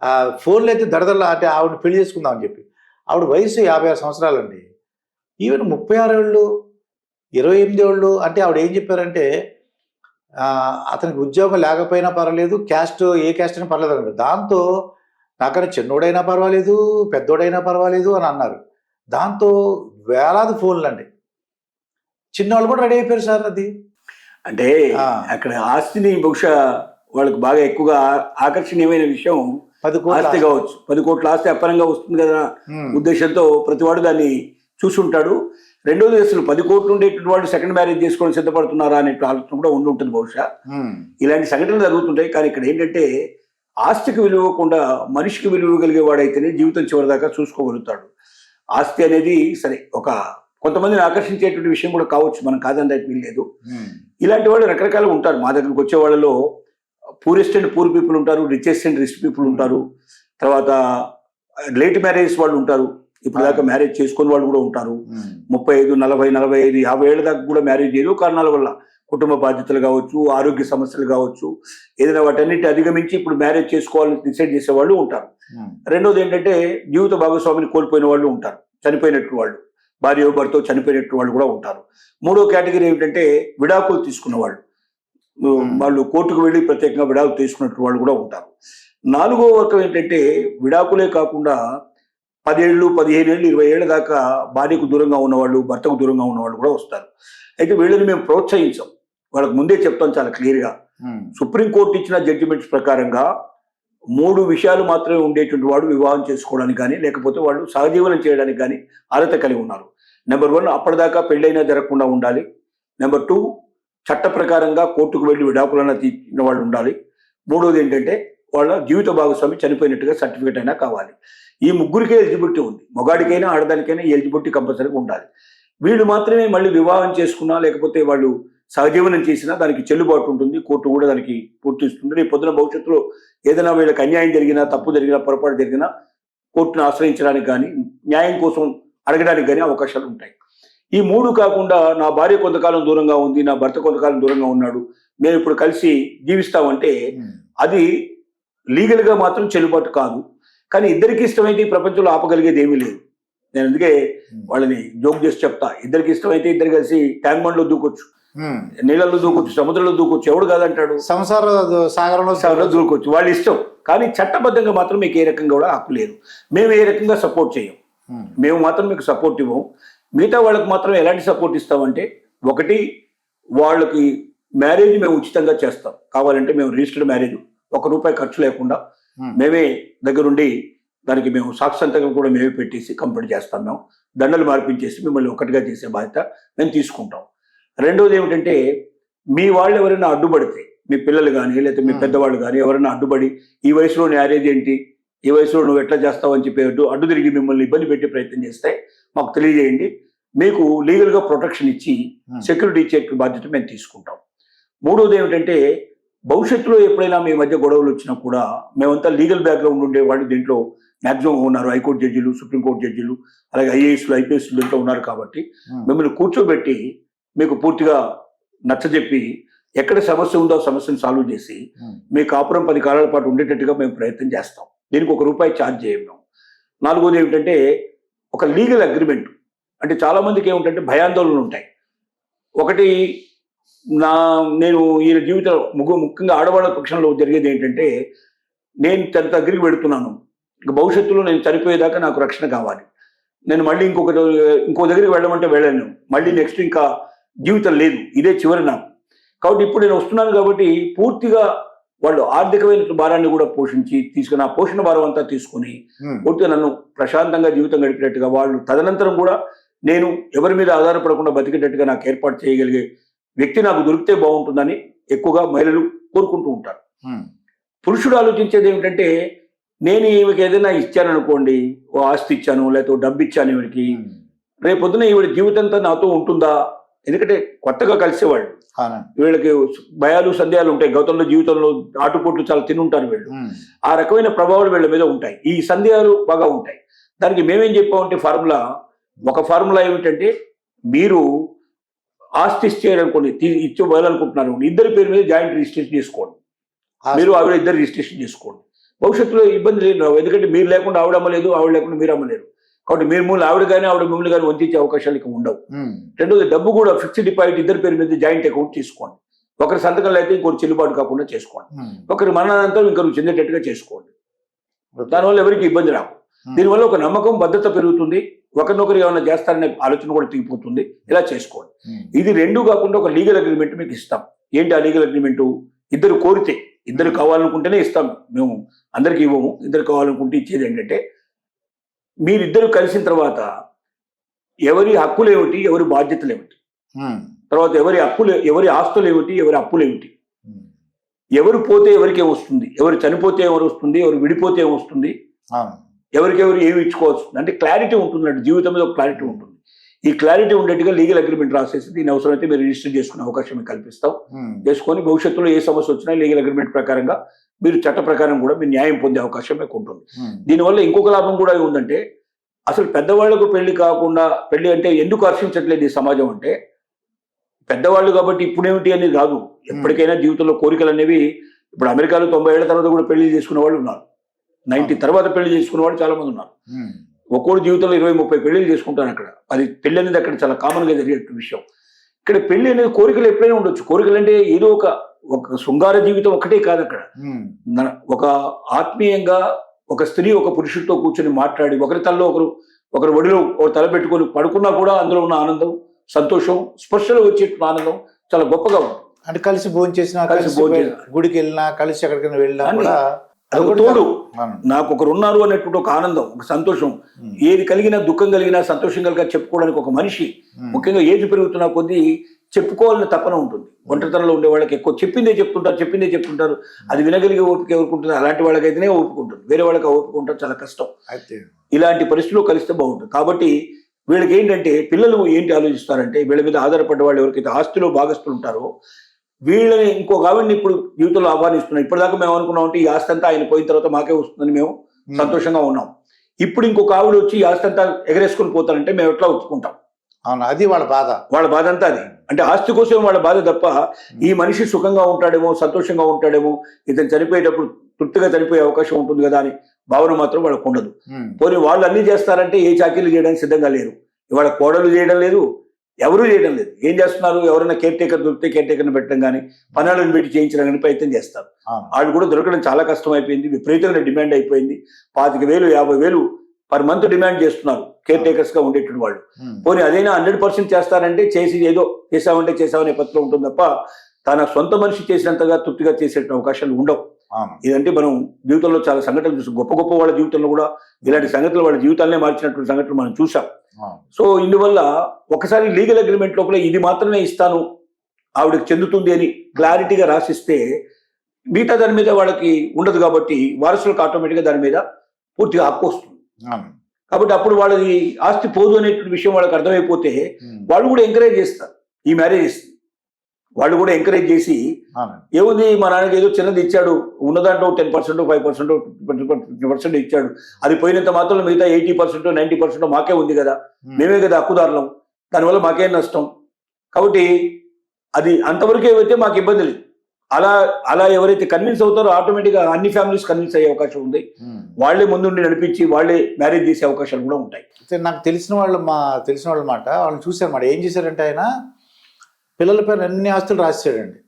ఆ ఫోన్లు అయితే దడదల్లా, అంటే ఆవిడ పెళ్లి చేసుకుందామని చెప్పి. ఆవిడ వయసు 56 సంవత్సరాలండి. ఈవెన్ 36 ఏళ్ళు, 28 ఏళ్ళు. అంటే ఆవిడ ఏం చెప్పారంటే, అతనికి ఉద్యోగం లేకపోయినా పర్వాలేదు, ఏ క్యాస్ట్ అయినా పర్లేదు అన్నాడు. దాంతో నాకన్నా చిన్నోడైనా పర్వాలేదు, పెద్దోడైనా పర్వాలేదు అని అన్నారు. దాంతో వేలాది ఫోన్లు అండి. చిన్నవాళ్ళు కూడా రెడీ అయిపోయారు సార్. అది అంటే అక్కడ ఆస్తిని బహుశా వాళ్ళకి బాగా ఎక్కువగా ఆకర్షణీయమైన విషయం 10 కోట్ల ఆస్తి కావచ్చు. 10 కోట్ల ఆస్తి అపరంగా వస్తుంది కదా ఉద్దేశంతో ప్రతివాడు దాన్ని చూసుంటాడు. రెండోది, అసలు 10 కోట్లు ఉండేటువంటి వాళ్ళు సెకండ్ మ్యారేజ్ చేసుకోవడం సిద్ధపడుతున్నారా అనే ఆలోచన కూడా ఉంటుంది బహుశా. ఇలాంటి సంఘటనలు జరుగుతుంటాయి. కానీ ఇక్కడ ఏంటంటే ఆస్తికి విలువకుండా మనిషికి విలువ కలిగేవాడైతేనే జీవితం చివరిదాకా చూసుకోగలుగుతాడు. ఆస్తి అనేది సరే ఒక కొంతమందిని ఆకర్షించేటువంటి విషయం కూడా కావచ్చు, మనం కాదని వీల్లేదు. ఇలాంటి వాళ్ళు రకరకాలుగా ఉంటారు. మా దగ్గరకు వచ్చే వాళ్ళలో పూరెస్ట్ అండ్ పూర్ పీపుల్ ఉంటారు, రిచెస్ట్ అండ్ రిచ్ పీపుల్ ఉంటారు, తర్వాత లేట్ మ్యారేజ్ వాళ్ళు ఉంటారు, ఇప్పుడు దాకా మ్యారేజ్ చేసుకుని వాళ్ళు కూడా ఉంటారు. 35, 40, 45, 50 ఏళ్ళ దాకా కూడా మ్యారేజ్ చేయరు. కారణాల వల్ల కుటుంబ బాధ్యతలు కావచ్చు, ఆరోగ్య సమస్యలు కావచ్చు, ఏదైనా వాటన్నిటి అధిగమించి ఇప్పుడు మ్యారేజ్ చేసుకోవాలని డిసైడ్ చేసే వాళ్ళు ఉంటారు. రెండోది ఏంటంటే జీవిత భాగస్వామిని కోల్పోయిన వాళ్ళు ఉంటారు, చనిపోయినట్టు వాళ్ళు, భార్య భర్త చనిపోయినట్టు వాళ్ళు కూడా ఉంటారు. మూడో కేటగిరీ ఏమిటంటే విడాకులు తీసుకున్న వాళ్ళు, వాళ్ళు కోర్టుకు వెళ్ళి ప్రత్యేకంగా విడాకులు తీసుకున్నట్టు వాళ్ళు కూడా ఉంటారు. నాలుగో వర్గం ఏంటంటే విడాకులే కాకుండా 10 ఏళ్ళు, 15 ఏళ్ళు, 20 ఏళ్ళ దాకా భార్యకు దూరంగా ఉన్నవాళ్ళు, భర్తకు దూరంగా ఉన్నవాళ్ళు కూడా వస్తారు. అయితే వీళ్ళని మేము ప్రోత్సహించాం. వాళ్ళకి ముందే చెప్తాం చాలా క్లియర్గా. సుప్రీంకోర్టు ఇచ్చిన జడ్జిమెంట్స్ ప్రకారంగా 3 విషయాలు మాత్రమే ఉండేటువంటి వాడు వివాహం చేసుకోవడానికి కానీ లేకపోతే వాళ్ళు సహజీవనం చేయడానికి కానీ అర్హత కలిగి ఉన్నారు. నెంబర్ 1, అప్పటిదాకా పెళ్ళైనా జరగకుండా ఉండాలి. నెంబర్ 2, చట్ట ప్రకారంగా కోర్టుకు వెళ్ళి విడాకులన్నా తీసిన వాళ్ళు ఉండాలి. 3వది ఏంటంటే వాళ్ళ జీవిత భాగస్వామి చనిపోయినట్టుగా సర్టిఫికేట్ అయినా కావాలి. ఈ ముగ్గురికే ఎలిజిబిలిటీ ఉంది. మగాడికైనా ఆడదానికైనా ఎలిజిబిలిటీ కంపల్సరీగా ఉండాలి. వీళ్ళు మాత్రమే మళ్ళీ వివాహం చేసుకున్నా లేకపోతే వాళ్ళు సహజీవనం చేసినా దానికి చెల్లుబాటు ఉంటుంది. కోర్టు కూడా దానికి పూర్తిస్తుంది. రేపు పొద్దున భవిష్యత్తులో ఏదైనా వీళ్ళకి అన్యాయం జరిగినా, తప్పు జరిగినా, పొరపాటు జరిగినా కోర్టును ఆశ్రయించడానికి కానీ న్యాయం కోసం అడగడానికి కానీ అవకాశాలు ఉంటాయి. ఈ 3 కాకుండా నా భార్య కొంతకాలం దూరంగా ఉంది, నా భర్త కొంతకాలం దూరంగా ఉన్నాడు, మేము ఇప్పుడు కలిసి జీవిస్తామంటే అది లీగల్గా మాత్రం చెల్లుబాటు కాదు. కానీ ఇద్దరికి ఇష్టమైతే ఈ ప్రపంచంలో ఆపగలిగేది ఏమీ లేదు. నేను అందుకే వాళ్ళని జోక్ చేసి చెప్తా, ఇద్దరికి ఇష్టమైతే ఇద్దరు కలిసి ట్యాంక్ బండ్లో దూకొచ్చు, నీళ్ళల్లో దూకొచ్చు, సముద్రంలో దూకొచ్చు, ఎవడు కాదంటాడు? సంసార సాగరంలో దూకొచ్చు, వాళ్ళ ఇష్టం. కానీ చట్టబద్ధంగా మాత్రం మీకు ఏ రకంగా కూడా హక్కు లేదు. మేము ఏ రకంగా సపోర్ట్ చేయం. మేము మాత్రం మీకు సపోర్ట్ ఇవ్వం. మిగతా వాళ్ళకి మాత్రం ఎలాంటి సపోర్ట్ ఇస్తామంటే, 1, వాళ్ళకి మ్యారేజ్ మేము ఉచితంగా చేస్తాం. కావాలంటే మేము రిజిస్టర్డ్ మ్యారేజ్ ₹1 ఖర్చు లేకుండా మేమే దగ్గరుండి దానికి మేము సాక్షి సంతకం కూడా మేమే పెట్టేసి కంప్లీట్ చేస్తాం. మేము దండలు మార్పించేసి మిమ్మల్ని ఒకటిగా చేసే బాధ్యత మేము తీసుకుంటాం. 2వది ఏమిటంటే, మీ వాళ్ళు ఎవరైనా అడ్డుపడితే, మీ పిల్లలు కానీ లేకపోతే మీ పెద్దవాళ్ళు కానీ ఎవరైనా అడ్డుపడి ఈ వయసులో మ్యారేజ్ ఏంటి, ఈ వయసులో నువ్వు ఎట్లా చేస్తావు అని చెప్పి అడ్డు తిరిగి మిమ్మల్ని ఇబ్బంది పెట్టే ప్రయత్నం చేస్తే మాకు తెలియజేయండి. మీకు లీగల్గా ప్రొటెక్షన్ ఇచ్చి సెక్యూరిటీ ఇచ్చే బాధ్యత మేము తీసుకుంటాం. 3వది ఏమిటంటే, భవిష్యత్తులో ఎప్పుడైనా మీ మధ్య గొడవలు వచ్చినా కూడా మేమంతా లీగల్ బ్యాక్గ్రౌండ్ ఉండేవాళ్ళు దీంట్లో మ్యాక్సిమం ఉన్నారు. హైకోర్టు జడ్జిలు, సుప్రీంకోర్టు జడ్జిలు, అలాగే ఐఏఎస్లు, ఐపీఎస్లు దీంట్లో ఉన్నారు. కాబట్టి మిమ్మల్ని కూర్చోబెట్టి మీకు పూర్తిగా నచ్చజెప్పి ఎక్కడ సమస్య ఉందో ఆ సమస్యను సాల్వ్ చేసి మీ కాపురం 10 కాలాల పాటు ఉండేటట్టుగా మేము ప్రయత్నం చేస్తాం. దీనికి ₹1 ఛార్జ్ చేయం మేము. 4వది ఏమిటంటే, ఒక లీగల్ అగ్రిమెంట్. అంటే చాలా మందికి ఏమిటంటే భయాందోళనలు ఉంటాయి. ఒకటి, నేను ఈ జీవితం ముఖ్యంగా ఆడవాళ్ళ పక్షంలో జరిగేది ఏంటంటే, నేను తన దగ్గరికి వెళుతున్నాను, భవిష్యత్తులో నేను చనిపోయేదాకా నాకు రక్షణ కావాలి, నేను మళ్ళీ ఇంకో దగ్గరికి వెళ్ళమంటే వెళ్ళను, మళ్ళీ నెక్స్ట్ ఇంకా జీవితం లేదు, ఇదే చివరి నాకు. కాబట్టి ఇప్పుడు నేను వస్తున్నాను కాబట్టి పూర్తిగా వాళ్ళు ఆర్థికమైన భారాన్ని కూడా తీసుకుని ఆ పోషణ భారం అంతా తీసుకుని పూర్తిగా నన్ను ప్రశాంతంగా జీవితం గడిపేటట్టుగా, వాళ్ళు తదనంతరం కూడా నేను ఎవరి మీద ఆధారపడకుండా బతికేటట్టుగా నాకు ఏర్పాటు చేయగలిగే వ్యక్తి నాకు దొరికితే బాగుంటుందని ఎక్కువగా మహిళలు కోరుకుంటూ ఉంటారు. పురుషుడు ఆలోచించేది ఏమిటంటే, నేను ఈమెకి ఏదైనా ఇచ్చాను అనుకోండి, ఓ ఆస్తి ఇచ్చాను లేకపోతే డబ్బు ఇచ్చాను ఈవిడికి, రేపొద్దున ఈవిడ జీవితంతో నాతో ఉంటుందా? ఎందుకంటే కొత్తగా కలిసేవాళ్ళు, వీళ్ళకి భయాలు సందేహాలు ఉంటాయి. గతంలో జీవితంలో ఆటుపోట్లు చాలా తిని ఉంటారు వీళ్ళు. ఆ రకమైన ప్రభావాలు వీళ్ళ మీద ఉంటాయి. ఈ సందేహాలు బాగా ఉంటాయి. దానికి మేమేం చెప్పామంటే ఒక ఫార్ములా ఏమిటంటే, మీరు ఆస్తి ఇచ్చేయాలనుకోండి, ఇచ్చేయాలనుకుంటున్నారు, ఇద్దరి పేరు మీద జాయింట్ రిజిస్ట్రేషన్ చేసుకోండి. మీరు ఆవిడ ఇద్దరు రిజిస్ట్రేషన్ చేసుకోండి. భవిష్యత్తులో ఇబ్బంది లేదు. ఎందుకంటే మీరు లేకుండా ఆవిడ అమ్మలేదు, ఆవిడ లేకుండా మీరు అమ్మలేరు. కాబట్టి మీరు మూలు ఆవిడ కానీ ఆవిడ మిమ్మల్ని కానీ వంచే అవకాశాలు ఇక ఉండవు. 2వది, డబ్బు కూడా ఫిక్స్డ్ డిపాజిట్ ఇద్దరి పేరు మీద జాయింట్ అకౌంట్ తీసుకోండి. ఒకరి సంతకాలు అయితే ఇంకొకటి చెల్లుబాటు కాకుండా చేసుకోండి. ఒకరి మరణానంతరం ఇంకొకరు చెందేటట్టుగా చేసుకోండి. దానివల్ల ఎవరికి ఇబ్బంది రావు. దీనివల్ల ఒక నమ్మకం, భద్రత పెరుగుతుంది. ఒకరినొకరు ఏమైనా చేస్తారనే ఆలోచన కూడా తెగిపోతుంది. ఇలా చేసుకోండి. ఇది 2 కాకుండా ఒక లీగల్ అగ్రిమెంట్ మీకు ఇస్తాం. ఏంటి ఆ లీగల్ అగ్రిమెంట్? ఇద్దరు కోరితే, ఇద్దరు కావాలనుకుంటేనే ఇస్తాం, మేము అందరికి ఇవ్వము. ఇద్దరు కావాలనుకుంటే ఇచ్చేది ఏంటంటే, మీరిద్దరు కలిసిన తర్వాత ఎవరి హక్కులు ఏమిటి, ఎవరి బాధ్యతలు ఏమిటి, తర్వాత ఎవరి ఆస్తులు ఏమిటి, ఎవరి అప్పులు ఏమిటి, ఎవరు పోతే ఎవరికి ఏమొస్తుంది, ఎవరు చనిపోతే ఎవరు వస్తుంది, ఎవరు విడిపోతే ఏమొస్తుంది, ఎవరికెవరు ఏమి ఇచ్చుకోవచ్చు అంటే క్లారిటీ ఉంటుందండి. జీవితం మీద ఒక క్లారిటీ ఉంటుంది. ఈ క్లారిటీ ఉండేట్టుగా లీగల్ అగ్రిమెంట్ రాసేసి దీని అవసరమైతే మీరు రిజిస్టర్ చేసుకునే అవకాశం మీకు కల్పిస్తాం. చేసుకొని భవిష్యత్తులో ఏ సమస్య వచ్చినా లీగల్ అగ్రిమెంట్ ప్రకారంగా మీరు చట్ట ప్రకారం కూడా మీరు న్యాయం పొందే అవకాశం మీకు ఉంటుంది. దీనివల్ల ఇంకొక లాభం కూడా ఉందంటే, అసలు పెద్దవాళ్లకు పెళ్లి కాకుండా, పెళ్లి అంటే ఎందుకు హర్షించట్లేదు ఈ సమాజం అంటే, పెద్దవాళ్ళు కాబట్టి ఇప్పుడేమిటి అని కాదు, ఎప్పటికైనా జీవితంలో కోరికలు అనేవి. ఇప్పుడు అమెరికాలో 90 ఏళ్ల తర్వాత కూడా పెళ్లి చేసుకునే వాళ్ళు ఉన్నారు. 90 తర్వాత పెళ్లి చేసుకునే వాళ్ళు చాలా మంది ఉన్నారు. ఒక్కోడు జీవితంలో 20-30 పెళ్లిళ్ళు చేసుకుంటారు. అక్కడ అది పెళ్లి అనేది అక్కడ చాలా కామన్గా జరిగే విషయం. ఇక్కడ పెళ్లి అనేది కోరికలు ఎప్పుడైనా ఉండొచ్చు. కోరికలు అంటే ఏదో ఒక శృంగార జీవితం ఒకటే కాదు. అక్కడ ఒక ఆత్మీయంగా ఒక స్త్రీ ఒక పురుషుడితో కూర్చొని మాట్లాడి, ఒకరి తలలో ఒకరి ఒడిలో తల పెట్టుకొని పడుకున్నా కూడా అందులో ఉన్న ఆనందం, సంతోషం, స్పర్శలో వచ్చే ఆనందం చాలా గొప్పగా ఉంటుంది. అంటే కలిసి భోజనం చేసినా, కలిసి గుడికి వెళ్ళినా, కలిసి ఎక్కడికైనా వెళ్ళినా కూడా అదొక తోడు. అవును. నాకు ఒకరు ఉన్నారు అనేటువంటి ఒక ఆనందం, ఒక సంతోషం, ఏది కలిగినా దుఃఖం కలిగినా సంతోషం కలిగినా చెప్పుకోవడానికి ఒక మనిషి, ముఖ్యంగా ఏజ్ పెరుగుతున్న కొద్దీ చెప్పుకోవాలని తపన ఉంటుంది. ఒంటరితనంలో ఉండే వాళ్ళకి ఎక్కువ చెప్పిందే చెప్తుంటారు. అది వినగలిగే ఓపిక ఎవరుకుంటుంది, అలాంటి వాళ్ళకైతేనే ఓపిక ఉంటుంది, వేరే వాళ్ళకి ఓపిక ఉంటుంది చాలా కష్టం. అయితే ఇలాంటి పరిస్థితుల్లో కలిస్తే బాగుంటుంది. కాబట్టి వీళ్ళకి ఏంటంటే పిల్లలు ఏంటి ఆలోచిస్తారంటే, వీళ్ళ మీద ఆధారపడ్డ వాళ్ళు ఎవరికైతే ఆస్తిలో భాగస్తులు ఉంటారో వీళ్ళని ఇంకొక ఆవిడని ఇప్పుడు జీవితంలో ఆహ్వానిస్తున్నాం. ఇప్పటిదాకా మేము అనుకున్నాం ఈ ఆస్తి అంతా ఆయన పోయిన తర్వాత మాకే వస్తుందని మేము సంతోషంగా ఉన్నాం. ఇప్పుడు ఇంకొక ఆవిడ వచ్చి ఈ ఆస్తి అంతా ఎగరేసుకుని పోతారంటే మేము ఎట్లా ఒప్పుకుంటాం? అవును, అది వాళ్ళ బాధ అంతా అది. అంటే ఆస్తి కోసం వాళ్ళ బాధ తప్ప ఈ మనిషి సుఖంగా ఉంటాడేమో, సంతోషంగా ఉంటాడేమో, ఇతను చనిపోయేటప్పుడు తృప్తిగా చనిపోయే అవకాశం ఉంటుంది కదా అని భావన మాత్రం వాళ్ళకు ఉండదు. పోనీ వాళ్ళు అన్ని చేస్తారంటే ఏ చాకరీలు చేయడానికి సిద్ధంగా లేరు. ఇవాళ కోడలు చేయడం లేదు, ఎవరూ చేయడం లేదు. ఏం చేస్తున్నారు? ఎవరైనా కేర్ టేకర్ దొరికితే కేర్ టేకర్ని పెట్టడం కానీ, పనులను పెట్టి చేయించడం కానీ ప్రయత్నం చేస్తారు. వాళ్ళు కూడా దొరకడం చాలా కష్టం అయిపోయింది, విపరీతమైన డిమాండ్ అయిపోయింది. 25,000 50,000 పర్ మంత్ డిమాండ్ చేస్తున్నారు కేర్ టేకర్స్ గా ఉండేటువంటి వాళ్ళు. పోనీ అదైనా 100% చేస్తారంటే చేసి ఏదో చేసామనే పత్రం ఉంటుంది తప్ప తన సొంత మనిషి చేసినంతగా తృప్తిగా చేసే అవకాశాలు ఉండవు. ఇదంటే మనం జీవితంలో చాలా సంఘటనలు చూసాం. గొప్ప గొప్ప వాళ్ళ జీవితంలో కూడా ఇలాంటి సంఘటనలు వాళ్ళ జీవితాలనే మార్చినటువంటి సంఘటనలు మనం చూసాం. సో ఇందువల్ల ఒకసారి లీగల్ అగ్రిమెంట్ లోపల ఇది మాత్రమే ఇస్తాను, ఆవిడకి చెందుతుంది అని క్లారిటీగా రాసిస్తే మిగతా దాని మీద వాళ్ళకి ఉండదు. కాబట్టి వారసులకు ఆటోమేటిక్గా దాని మీద పూర్తిగా హక్కు వస్తుంది. కాబట్టి అప్పుడు వాళ్ళది ఆస్తి పోదు అనేటువంటి విషయం వాళ్ళకి అర్థమైపోతే వాళ్ళు కూడా ఎంకరేజ్ చేస్తారు ఈ మ్యారేజెస్. వాళ్ళు కూడా ఎంకరేజ్ చేసి ఏముంది మా నాన్నకి ఏదో చిన్నది ఇచ్చాడు, ఉన్నదాంట్లో 10% 5% 20% ఇచ్చాడు, అది పోయినంత మాత్రం మిగతా 80% 90% మాకే ఉంది కదా, మేమే కదా హక్కుదారులం, దానివల్ల మాకేం నష్టం. కాబట్టి అది అంతవరకే అయితే మాకు ఇబ్బంది లేదు. అలా ఎవరైతే కన్విన్స్ అవుతారో ఆటోమేటిక్గా అన్ని ఫ్యామిలీస్ కన్విన్స్ అయ్యే అవకాశం ఉంది. వాళ్ళే ముందుండి నడిపించి వాళ్ళే మ్యారేజ్ చేసే అవకాశాలు కూడా ఉంటాయి. నాకు తెలిసిన వాళ్ళ మాట వాళ్ళని చూశారన్నమాట. ఏం చేశారంటే ఆయన పిల్లల పేరు అన్ని ఆస్తులు రాసేసాడండి.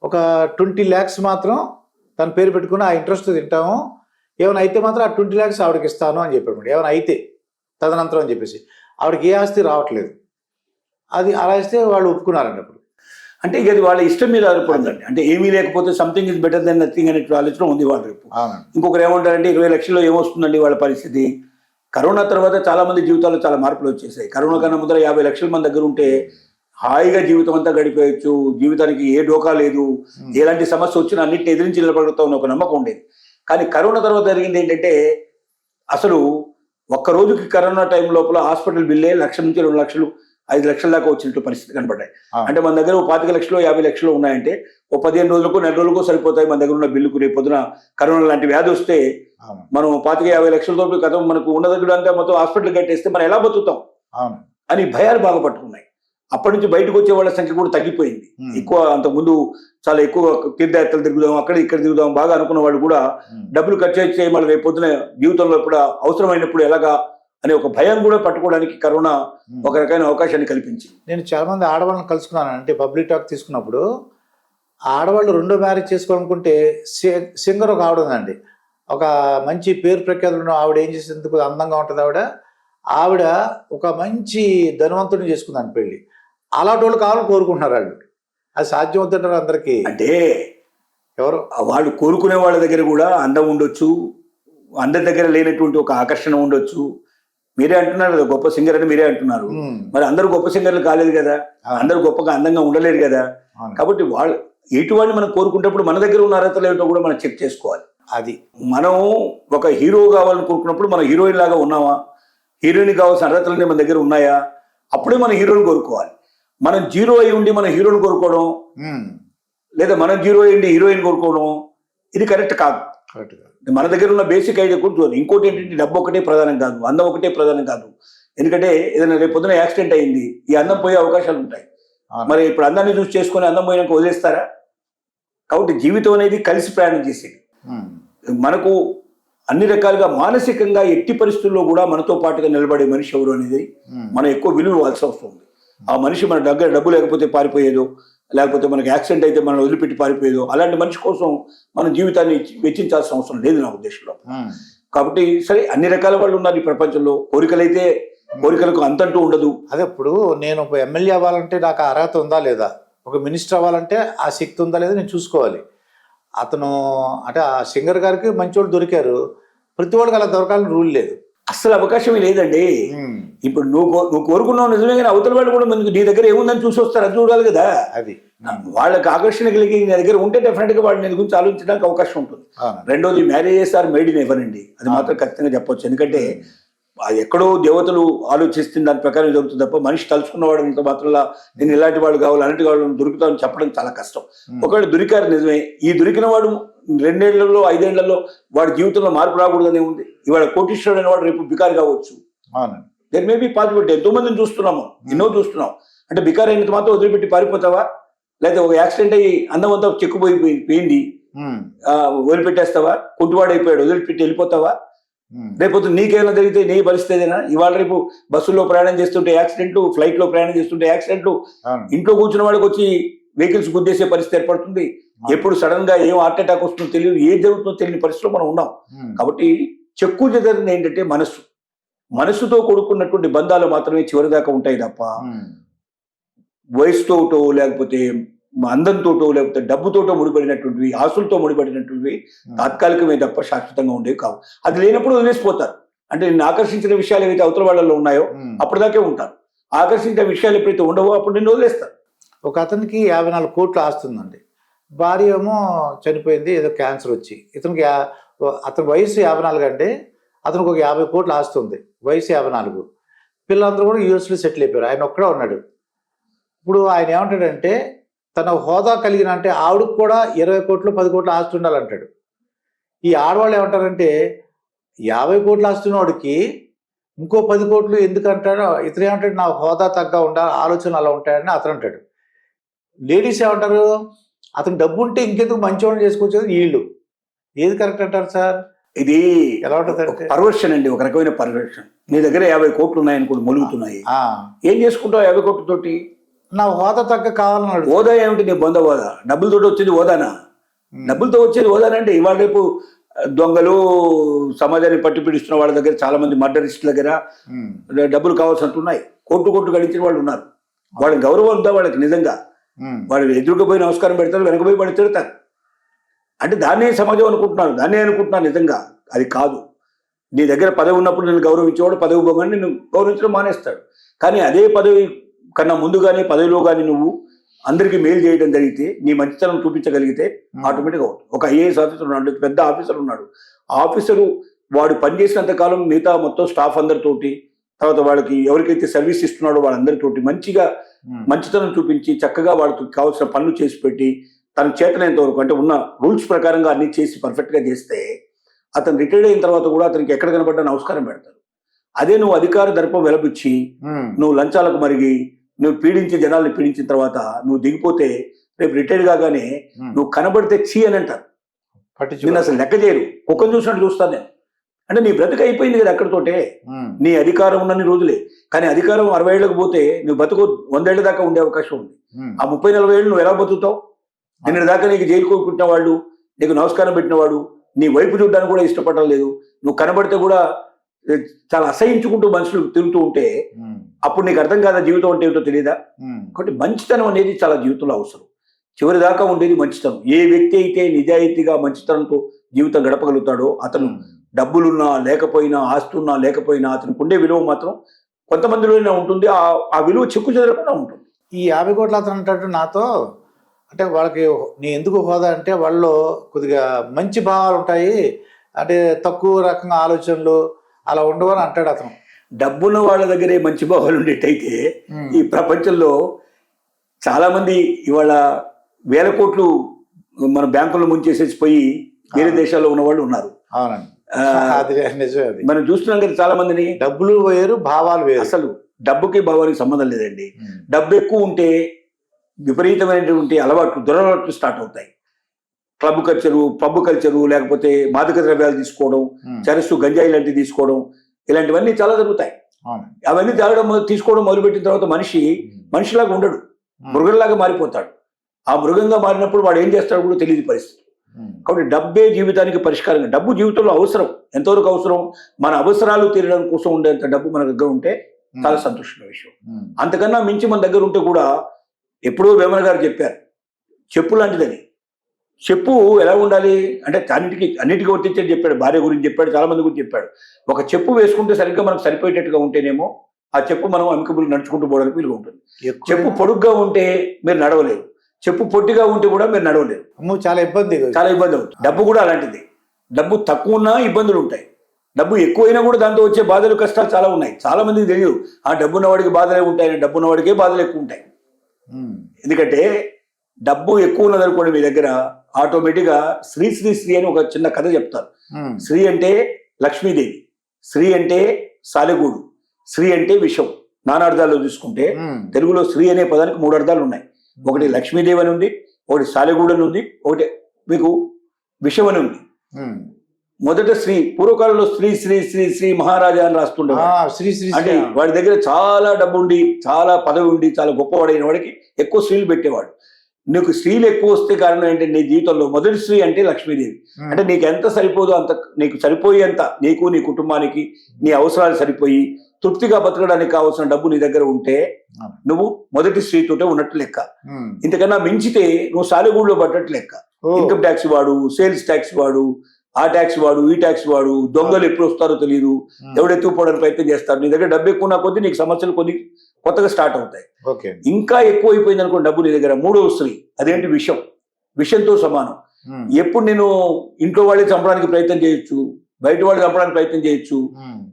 ఒక 20 lakhs మాత్రం తన పేరు పెట్టుకుని ఆ ఇంట్రెస్ట్ తింటాము, ఏమైనా అయితే మాత్రం ఆ 20 lakhs ఆవిడకి ఇస్తాను అని చెప్పాడు. ఏమైనా అయితే తదనంతరం అని చెప్పేసి ఆవిడకి ఏ ఆస్తి రావట్లేదు. అది అలా ఇస్తే వాళ్ళు ఒప్పుకున్నారండి. అప్పుడు అంటే ఇక అది వాళ్ళ ఇష్టం మీద ఆధారపడిందండి. అంటే ఏమీ లేకపోతే something is better than nothing అనే ఆలోచన ఉంది వాళ్ళు. రేపు ఇంకొకరు ఏమంటారంటే 20 లక్షల్లో ఏమొస్తుందండి వాళ్ళ పరిస్థితి. కరోనా తర్వాత చాలా మంది జీవితాల్లో చాలా మార్పులు వచ్చేసాయి. కరోనా కన్నా ముందర 50 లక్షల మంది దగ్గర ఉంటే హాయిగా జీవితం అంతా గడిపేయచ్చు, జీవితానికి ఏ డోకా లేదు, ఎలాంటి సమస్య వచ్చినా అన్నింటిని ఎదిరించి నిలబడుతూ ఉన్న ఒక నమ్మకం ఉండేది. కానీ కరోనా తర్వాత జరిగింది ఏంటంటే అసలు ఒక్క రోజుకి కరోనా టైం లోపల హాస్పిటల్ బిల్లే 1 నుంచి 2 లక్షలు 5 లక్షల దాకా వచ్చినట్టు పరిస్థితి కనపడ్డాయి. అంటే మన దగ్గర 25 లక్షలు 50 లక్షలు ఉన్నాయంటే 15 రోజులకు 4 రోజులకు సరిపోతాయి మన దగ్గర ఉన్న బిల్లుకు. రేపు పొద్దున కరోనా లాంటి వ్యాధి వస్తే మనం 25-50 లక్షలతో కథ మనకు ఉన్న దగ్గర అంతా మొత్తం హాస్పిటల్ కట్టేస్తే మనం ఎలా బతుకుతాం అని భయాలు బాగా పట్టుకున్నాయి. అప్పటి నుంచి బయటకు వచ్చే వాళ్ళ సంఖ్య కూడా తగ్గిపోయింది. ఎక్కువ అంతకుముందు చాలా ఎక్కువ తీర్థయాత్రలు తిరుగుదాం, అక్కడ ఇక్కడ తిరుగుదాం బాగా అనుకున్న వాళ్ళు కూడా డబ్బులు ఖర్చు చేసి మళ్ళీ రేపు పొద్దున జీవితంలో ఇప్పుడు అవసరమైనప్పుడు ఎలాగా అనే ఒక భయం కూడా పట్టుకోవడానికి కరోనా ఒక రకమైన అవకాశాన్ని కల్పించింది. నేను చాలా మంది ఆడవాళ్ళని కలుసుకున్నాను. అంటే పబ్లిక్ టాక్ తీసుకున్నప్పుడు ఆడవాళ్ళు రెండో మ్యారేజ్ చేసుకోవాలనుకుంటే సింగర్ ఒక ఆవిడ ఉందండి, ఒక మంచి పేరు ప్రఖ్యాతులు ఉన్న ఆవిడ. ఏం చేసేందుకు అందంగా ఉంటుంది ఆవిడ ఒక మంచి ధనవంతుడిని చేసుకుందాన్ని పెళ్ళి. అలాంటి వాళ్ళు కావాలని కోరుకుంటున్నారు వాళ్ళు. అది సాధ్యం అవుతుంటారు అందరికీ. అంటే ఎవరు వాళ్ళు కోరుకునే వాళ్ళ దగ్గర కూడా అందం ఉండొచ్చు, అందరి దగ్గర లేనటువంటి ఒక ఆకర్షణ ఉండొచ్చు. మీరే అంటున్నారు కదా గొప్ప సింగర్ అని మీరే అంటున్నారు. మరి అందరూ గొప్ప సింగర్లు కాలేదు కదా, అందరూ గొప్పగా అందంగా ఉండలేరు కదా. కాబట్టి వాళ్ళు ఎటువంటి మనం కోరుకునేటప్పుడు మన దగ్గర ఉన్న అర్హతలు ఏమిటో కూడా మనం చెక్ చేసుకోవాలి. అది మనం ఒక హీరో కావాలని కోరుకున్నప్పుడు మనం హీరోయిన్ లాగా ఉన్నామా, హీరోయిన్ కావాల్సిన అర్హతలన్నీ మన దగ్గర ఉన్నాయా, అప్పుడే మనం హీరోని కోరుకోవాలి. మనం జీరో అయి ఉండి మనం హీరోని కోరుకోవడం, లేదా మనం జీరో అయ్యి హీరోయిన్ కోరుకోవడం ఇది కరెక్ట్ కాదు. మన దగ్గర ఉన్న బేసిక్ ఐడియా కూడా. ఇంకోటి ఏంటంటే డబ్బు ఒకటే ప్రధానం కాదు, అందం ఒకటే ప్రధానం కాదు. ఎందుకంటే ఏదైనా రేపు పొద్దున యాక్సిడెంట్ అయింది, ఈ అందం పోయే అవకాశాలు ఉంటాయి. మరి ఇప్పుడు అందాన్ని చూసి చేసుకుని అందం పోయినాక వదిలేస్తారా? కాబట్టి జీవితం అనేది కలిసి ప్రయాణం చేసేది. మనకు అన్ని రకాలుగా మానసికంగా ఎట్టి పరిస్థితుల్లో కూడా మనతో పాటుగా నిలబడే మనిషి ఎవరు అనేది మనం ఎక్కువ విలువ ఇవ్వాల్సి వస్తుంది. ఆ మనిషి మన దగ్గర డబ్బు లేకపోతే పారిపోయేదో, లేకపోతే మనకి యాక్సిడెంట్ అయితే మనం వదిలిపెట్టి పారిపోయేదో, అలాంటి మనిషి కోసం మన జీవితాన్ని వెచ్చించాల్సిన అవసరం లేదు నా ఉద్దేశంలో. కాబట్టి సరే అన్ని రకాల వాళ్ళు ఉన్నారు ఈ ప్రపంచంలో. కోరికలైతే కోరికలకు అంతంటూ ఉండదు. అదే ఇప్పుడు నేను ఒక ఎమ్మెల్యే అవ్వాలంటే నాకు అర్హత ఉందా లేదా, ఒక మినిస్టర్ అవ్వాలంటే ఆ శక్తి ఉందా లేదా నేను చూసుకోవాలి. అతను అంటే ఆ సింగర్ గారికి మంచి వాళ్ళు దొరికారు, ప్రతి వాళ్ళకి అలా దొరకాలని రూల్ లేదు. అస్సలు అవకాశమే లేదండి. ఇప్పుడు నువ్వు కోరుకున్నావు నిజమే, కానీ అవతల వాళ్ళు కూడా మనకి నీ దగ్గర ఏముందని చూసి వస్తారు, అది చూడాలి కదా. అది వాళ్ళకి ఆకర్షణ కలిగి నీ దగ్గర ఉంటే డెఫినెట్ గా వాళ్ళు నీ గురించి ఆలోచించడానికి అవకాశం ఉంటుంది. రెండోది, marriages are made in heaven అండి, అది మాత్రం ఖచ్చితంగా చెప్పొచ్చు. ఎందుకంటే అది ఎక్కడో దేవతలు ఆలోచిస్తుంది దాని ప్రకారం జరుగుతుంది తప్ప మనిషి తలుచుకున్నవాడు ఇంత మాత్రంలా నేను ఇలాంటి వాడు కావాలి అలాంటి వాడు దొరుకుతామని చెప్పడం చాలా కష్టం. ఒకవేళ దొరికారు నిజమే, ఈ దొరికిన వాడు 2 ఏళ్లలో 5 ఏళ్లలో వాడి జీవితంలో మార్పు రాకూడదనే ఉంది. ఇవాళ కోటీశ్వరుడు అనేవాడు రేపు బికారి కావచ్చు. There may be possibility. ఎంతో మందిని చూస్తున్నాము, ఎన్నో చూస్తున్నాం. అంటే బికారి అయినంత మాత్రం వదిలిపెట్టి పారిపోతావా? లేకపోతే ఒక యాక్సిడెంట్ అయ్యి అందం అంతా చెక్కుపోయింది వదిలిపెట్టేస్తావా? కుంటువాడు అయిపోయాడు వదిలిపెట్టి వెళ్ళిపోతావా? రేపు నీకేమైనా జరిగితే నీ పరిస్థితి ఏదైనా? ఇవాళ రేపు బస్సుల్లో ప్రయాణం చేస్తుంటే యాక్సిడెంట్లు, ఫ్లైట్ లో ప్రయాణం చేస్తుంటే యాక్సిడెంట్లు, ఇంట్లో కూర్చున్న వాడికి వచ్చి వెహికల్స్ గుద్దేసే పరిస్థితి ఏర్పడుతుంది. ఎప్పుడు సడన్ గా ఏం హార్ట్ అటాక్ వస్తుందో తెలియదు, ఏం జరుగుతుందో తెలియని పరిస్థితిలో మనం ఉన్నాం. కాబట్టి చెక్కు చెదరింది ఏంటంటే మనస్సుతో కూడుకున్నటువంటి బంధాలు మాత్రమే చివరిదాకా ఉంటాయి తప్ప వయసుతోటో లేకపోతే అందంతోటో లేకపోతే డబ్బుతోటో ముడిపడినటువంటివి, ఆశలతో ముడిపడినటువంటివి తాత్కాలికమే తప్ప శాశ్వతంగా ఉండేవి కావు. అది లేనప్పుడు వదిలేసిపోతారు. అంటే నిన్ను ఆకర్షించిన విషయాలు ఏవైతే అవతల వాళ్ళలో ఉన్నాయో అప్పటిదాకే ఉంటారు. ఆకర్షించిన విషయాలు ఎప్పుడైతే ఉండవో అప్పుడు నిన్ను వదిలేస్తారు. ఒక అతనికి 54 కోట్లు ఆస్తుందండి. భార్య ఏమో చనిపోయింది, ఏదో క్యాన్సర్ వచ్చి. ఇతనికి అతని వయసు 54 అంటే అతనికి ఒక 50 కోట్లు ఆస్తుంది, వయసు 54. పిల్లలందరూ కూడా యూఎస్లో సెటిల్ అయిపోయారు, ఆయన ఒక్కడే ఉన్నాడు. ఇప్పుడు ఆయన ఏమంటాడంటే తన హోదా కలిగిన, అంటే ఆవిడకు కూడా 20 కోట్లు 10 కోట్లు ఆస్తి ఉండాలంటాడు. ఈ ఆడవాళ్ళు ఏమంటారంటే 50 కోట్లు ఆస్తున్న వాడికి ఇంకో 10 కోట్లు ఎందుకంటాడు? ఇతను ఏమంటాడు, నా హోదా తగ్గ ఉండాలి, ఆలోచన అలా ఉంటాయని అతను అంటాడు. లేడీస్ ఏమంటారు, అతను డబ్బు ఉంటే ఇంకెందుకు మంచివాడిని చేసుకొచ్చేది వీళ్ళు. ఏది కరెక్ట్ అంటారు సార్? ఇది ఎలా ఉంటుంది అంటే పర్వర్షన్ అండి, ఒక రకమైన పర్వర్షన్. నీ దగ్గర 50 కోట్లు ఉన్నాయనుకోండి, మొలుగుతున్నాయి, ఏం చేసుకుంటావు 50 కోట్లతోటి? నా హోదా తగ్గ కావాలన్నాడు. హోదా ఏమిటి? నీ బొంద హోదా? డబ్బులతో వచ్చేది హోదానా? డబ్బులతో వచ్చేది హోదానంటే ఇవాళ రేపు దొంగలు, సమాజాన్ని పట్టి పిడుస్తున్న వాళ్ళ దగ్గర, చాలా మంది మర్డరిస్టుల దగ్గర డబ్బులు కావాల్సినట్టు ఉన్నాయి. కోట్లు గడించిన వాళ్ళు ఉన్నారు. వాళ్ళకి గౌరవం ఉందా వాళ్ళకి? నిజంగా వాళ్ళు ఎదురుగా పోయి నమస్కారం పెడతారు, వెనకపోయి వాళ్ళు తిడతారు. అంటే దాన్నే సమాజం అనుకుంటున్నారు, దాన్నే అనుకుంటున్నారు. నిజంగా అది కాదు. నీ దగ్గర పదవి ఉన్నప్పుడు నేను గౌరవించేవాడు పదవి పోగానే నేను గౌరవించడం మానేస్తాడు. కానీ అదే పదవి కన్నా ముందుగానే పదవిలో కానీ నువ్వు అందరికీ మేలు చేయడం జరిగితే, నీ మంచితనం చూపించగలిగితే ఆటోమేటిక్గా అవుతుంది. ఒక ఐఏఎస్ ఆఫీసర్ ఉన్నాడు, పెద్ద ఆఫీసర్ ఉన్నాడు. ఆ ఆఫీసరు వాడు పనిచేసినంత కాలం మిగతా మొత్తం స్టాఫ్ అందరితోటి, తర్వాత వాళ్ళకి ఎవరికైతే సర్వీస్ ఇస్తున్నాడో వాళ్ళందరితోటి మంచిగా మంచితనం చూపించి చక్కగా వాళ్ళకి కావాల్సిన పనులు చేసి పెట్టి తన చేతనైనంత వరకు, అంటే ఉన్న రూల్స్ ప్రకారంగా అన్ని చేసి పర్ఫెక్ట్గా చేస్తే అతను రిటైర్డ్ అయిన తర్వాత కూడా అతనికి ఎక్కడ కనబడ్డా నమస్కారం పెడతారు. అదే నువ్వు అధికార దర్పం వెలపిచ్చి నువ్వు లంచాలకు మరిగి నువ్వు పీడించి జనాల్ని పీడించిన తర్వాత నువ్వు దిగిపోతే రేపు రిటైర్డ్ కాగానే నువ్వు కనబడితే చీ అని అంటారు. నేను అసలు లెక్క చేయరు, కుక్కను చూసినట్టు చూస్తాను నేను. అంటే నీ బ్రతుకు అయిపోయింది కదా అక్కడితోటే. నీ అధికారం ఉన్నన్ని రోజులే, కానీ అధికారం 60 ఏళ్ళకి పోతే నువ్వు బతుకు 100 ఏళ్ళ దాకా ఉండే అవకాశం ఉంది. ఆ 30-40 ఏళ్ళు నువ్వు ఎలా బతుకుతావు? నిన్న దాకా నీకు జైలు కోరుకుంటున్న వాళ్ళు, నీకు నమస్కారం పెట్టిన వాడు నీ వైపు చూడడానికి కూడా ఇష్టపడడం లేదు. నువ్వు కనబడితే కూడా చాలా అసహించుకుంటూ మనుషులు తిరుగుతూ ఉంటే అప్పుడు నీకు అర్థం కాదా జీవితం అంటే ఏమిటో తెలియదా? కాబట్టి మంచితనం అనేది చాలా జీవితంలో అవసరం. చివరి దాకా ఉండేది మంచితనం. ఏ వ్యక్తి అయితే నిజాయితీగా మంచితనంతో జీవితం గడపగలుగుతాడో అతను డబ్బులున్నా లేకపోయినా, ఆస్తి ఉన్నా లేకపోయినా, అతనికి ఉండే విలువ మాత్రం కొంతమందిలోనే ఉంటుంది. ఆ విలువ చెక్కు చెదరకుండా ఉంటుంది. ఈ 50 కోట్ల అతను అంటాడు నాతో, అంటే వాళ్ళకి నీ ఎందుకు హోదా అంటే వాళ్ళు కొద్దిగా మంచి భావాలు ఉంటాయి, అంటే తక్కువ రకంగా ఆలోచనలు అలా ఉండవు అని అంటాడు అతను. డబ్బున్న వాళ్ళ దగ్గరే మంచి భావాలు ఉండేటైతే ఈ ప్రపంచంలో చాలా మంది ఇవాళ 1000 కోట్లు మన బ్యాంకుల్లో ముంచేసేసి పోయి వేరే దేశాల్లో ఉన్న వాళ్ళు ఉన్నారు. అవునండి, అది నిజమే. అది మనం చూస్తున్నాం కదా చాలా మందిని. డబ్బులు వేరు, భావాలు వేరు. అసలు డబ్బుకి భావానికి సంబంధం లేదండి. డబ్బు ఎక్కువ ఉంటే విపరీతమైనటువంటి అలవాట్లు, దురలవాట్లు స్టార్ట్ అవుతాయి. క్లబ్ కల్చరు, పబ్ కల్చరు, లేకపోతే మాదక ద్రవ్యాలు తీసుకోవడం, చరస్సు, గంజాయి లాంటివి తీసుకోవడం, ఇలాంటివన్నీ చాలా జరుగుతాయి. అవన్నీ తీసుకోవడం మొదలుపెట్టిన తర్వాత మనిషిలాగా ఉండడు, మృగంలాగా మారిపోతాడు. ఆ మృగంగా మారినప్పుడు వాడు ఏం చేస్తాడో కూడా తెలియదు పరిస్థితి. కాబట్టి డబ్బే జీవితానికి పరిష్కారం. డబ్బు జీవితంలో అవసరం, ఎంతవరకు అవసరం? మన అవసరాలు తీరడం కోసం ఉండేంత డబ్బు మన దగ్గర ఉంటే చాలా సంతోషమైన విషయం. అంతకన్నా మించి మన దగ్గర ఉంటే కూడా, ఎప్పుడో వేమన గారు చెప్పారు, చెప్పు లాంటిదని. చెప్పు ఎలా ఉండాలి అంటే అన్నిటికీ వర్తించని చెప్పాడు. భార్య గురించి చెప్పాడు, చాలా మంది గురించి చెప్పాడు. ఒక చెప్పు వేసుకుంటే సరిగ్గా మనకు సరిపోయేటట్టుగా ఉంటేనేమో ఆ చెప్పు మనం అమికబుల్ నడుచుకుంటూ పోవడానికి వీలుగా ఉంటుంది. చెప్పు పొడుగ్గా ఉంటే మీరు నడవలేరు, చెప్పు పొట్టిగా ఉంటే కూడా మీరు నడవలేరు. చాలా ఇబ్బంది అవుతుంది. డబ్బు కూడా అలాంటిది. డబ్బు తక్కువ ఉన్నా ఇబ్బందులు ఉంటాయి, డబ్బు ఎక్కువైనా కూడా దాంతో వచ్చే బాధలు కష్టాలు చాలా ఉన్నాయి. చాలా మందికి తెలియదు ఆ డబ్బున్నవాడికి బాధలే ఉంటాయని. డబ్బున్నవాడికే బాధలు ఎక్కువ ఉంటాయి. ఎందుకంటే డబ్బు ఎక్కువ ఉన్నదనుకోండి మీ దగ్గర, ఆటోమేటిక్గా శ్రీ శ్రీ శ్రీ అని ఒక చిన్న కథ చెప్తారు. శ్రీ అంటే లక్ష్మీదేవి, శ్రీ అంటే సాలెగూడు, శ్రీ అంటే విషం. నానార్థాల్లో చూసుకుంటే తెలుగులో శ్రీ అనే పదానికి 3 అర్థాలు ఉన్నాయి. ఒకటి లక్ష్మీదేవి అని ఉంది, ఒకటి సాలెగూడు అని ఉంది, ఒకటి మీకు విషం అని ఉంది. మొదట శ్రీ, పూర్వకాలంలో శ్రీ శ్రీ శ్రీ శ్రీ మహారాజా అని రాస్తుండేవాడు. అంటే వాడి దగ్గర చాలా డబ్బు ఉండి, చాలా పదవి ఉండి, చాలా గొప్పవాడైన వాడికి ఎక్కువ స్త్రీలు పెట్టేవాడు. నీకు స్త్రీలు ఎక్కువ వస్తే కారణం ఏంటంటే నీ జీవితంలో మొదటి స్త్రీ అంటే లక్ష్మీదేవి. అంటే నీకు ఎంత సరిపోదో అంత, నీకు సరిపోయేంత, నీకు నీ కుటుంబానికి నీ అవసరాలు సరిపోయి తృప్తిగా బతకడానికి కావాల్సిన డబ్బు నీ దగ్గర ఉంటే నువ్వు మొదటి స్త్రీతోటే ఉన్నట్టు లెక్క. ఇంతకన్నా మించితే నువ్వు సాలెగూడులో పడ్డట్టు లెక్క. ఇన్కమ్ ట్యాక్స్ వాడు, సేల్స్ ట్యాక్స్ వాడు, ఆ ట్యాక్స్ వాడు, ఈ ట్యాక్స్ వాడు, దొంగలు ఎప్పుడు వస్తారో తెలియదు, ఎవడెత్తుకుపోవడానికి ప్రయత్నం చేస్తారు. నీ దగ్గర డబ్బు ఎక్కువ కొద్దీ నీకు సమస్యలు కొత్తగా స్టార్ట్ అవుతాయి. ఇంకా ఎక్కువ అయిపోయింది అనుకో డబ్బు నీ దగ్గర, 3వ స్త్రీ అదేంటి విషం. విషంతో సమానం. ఎప్పుడు నేను ఇంట్లో వాళ్ళే చంపడానికి ప్రయత్నం చేయొచ్చు, బయట వాళ్ళు చంపడానికి ప్రయత్నం చేయొచ్చు.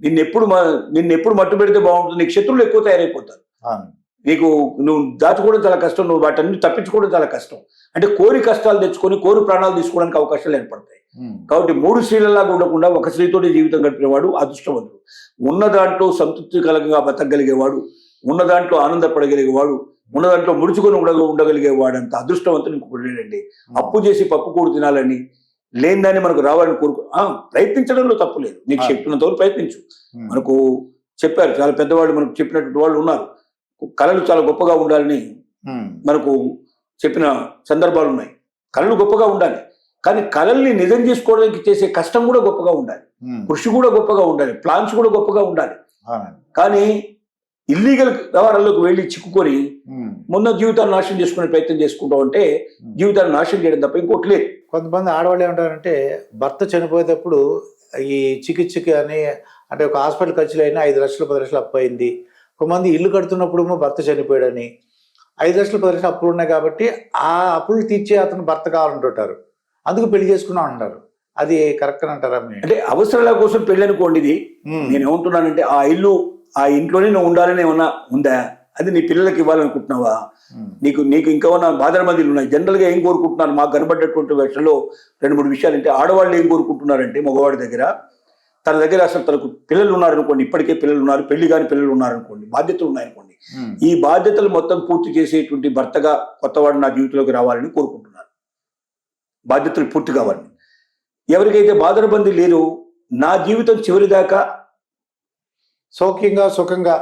నిన్నెప్పుడు మట్టు పెడితే బాగుంటుంది. నీకు శత్రువులు ఎక్కువ తయారైపోతారు. నీకు నువ్వు దాచుకోవడం చాలా కష్టం, నువ్వు వాటన్ని తప్పించుకోవడం చాలా కష్టం. అంటే కోరి కష్టాలు తెచ్చుకొని కోరి ప్రాణాలు తీసుకోవడానికి అవకాశాలు ఏర్పడతాయి. కాబట్టి 3 స్త్రీలలాగా ఉండకుండా ఒక స్త్రీతోటి జీవితం గడిపేవాడు అదృష్టవంతుడు. ఉన్న దాంట్లో సంతృప్తికరంగా బతకగలిగేవాడు, ఉన్న దాంట్లో ఆనందపడగలిగేవాడు, ఉన్న దాంట్లో ముడుచుకొని ఉండగలిగేవాడు అంత అదృష్టవంతుడు ఇంకొకటి. అప్పు చేసి పప్పు కూడు తినాలని, లేని దాన్ని మనకు రావాలని ప్రయత్నించడంలో తప్పు లేదు. నీకు శక్తున్నంత వరకు ప్రయత్నించు. మనకు చెప్పారు చాలా పెద్దవాళ్ళు, మనకు చెప్పినటువంటి వాళ్ళు ఉన్నారు. కళలు చాలా గొప్పగా ఉండాలని మనకు చెప్పిన సందర్భాలు ఉన్నాయి. కళలు గొప్పగా ఉండాలి, కానీ కళల్ని నిజం చేసుకోవడానికి చేసే కష్టం కూడా గొప్పగా ఉండాలి, కృషి కూడా గొప్పగా ఉండాలి, ప్లాన్స్ కూడా గొప్పగా ఉండాలి. కానీ ఇల్లీగల్ వ్యవహారాల్లోకి వెళ్ళి చిక్కుకొని మొన్న జీవితాన్ని నాశనం చేసుకునే ప్రయత్నం చేసుకుంటాం అంటే జీవితాన్ని నాశనం చేయడం తప్ప ఇంకోటి లేదు. కొంతమంది ఆడవాళ్ళు ఏమంటారంటే భర్త చనిపోయేటప్పుడు ఈ చికిత్సకి అని, అంటే ఒక హాస్పిటల్ ఖర్చులు అయినా 5 లక్షలు 10 లక్షలు అప్పు అయింది. కొంతమంది ఇల్లు కడుతున్నప్పుడు భర్త చనిపోయాడని 5 లక్షలు 10 లక్షలు అప్పులు ఉన్నాయి కాబట్టి ఆ అప్పులు తీర్చే అతను భర్త కావాలంటుంటారు, అందుకు పెళ్లి చేసుకున్నాం అంటారు. అది కరెక్ట్ అని అంటారా? అంటే అవసరాల కోసం పెళ్లి అనుకోండి. ఇది నేను ఏమంటున్నానంటే ఆ ఇంట్లోనే నువ్వు ఉండాలని ఏమన్నా ఉందా? అది నీ పిల్లలకి ఇవ్వాలనుకుంటున్నావా? నీకు ఇంకా ఉన్న బాధల మందిలు ఉన్నాయి. జనరల్గా ఏం కోరుకుంటున్నారు? మాకు కనబడ్డటువంటి విషయంలో 2-3 విషయాలు. అంటే ఆడవాళ్ళు ఏం కోరుకుంటున్నారంటే మగవాడి దగ్గర, తన దగ్గర అసలు తనకు పిల్లలు ఉన్నారనుకోండి, ఇప్పటికే పిల్లలు ఉన్నారు, పెళ్లి కాని పిల్లలు ఉన్నారనుకోండి, బాధ్యతలు ఉన్నాయనుకోండి, ఈ బాధ్యతలు మొత్తం పూర్తి చేసేటువంటి భర్తగా కొత్తవాడు నా జీవితంలోకి రావాలని కోరుకుంటున్నారు. బాధ్యతలు పూర్తి కావాలని. ఎవరికైతే బాధల బంది లేదో, నా జీవితం చివరి దాకా సౌఖ్యంగా సుఖంగా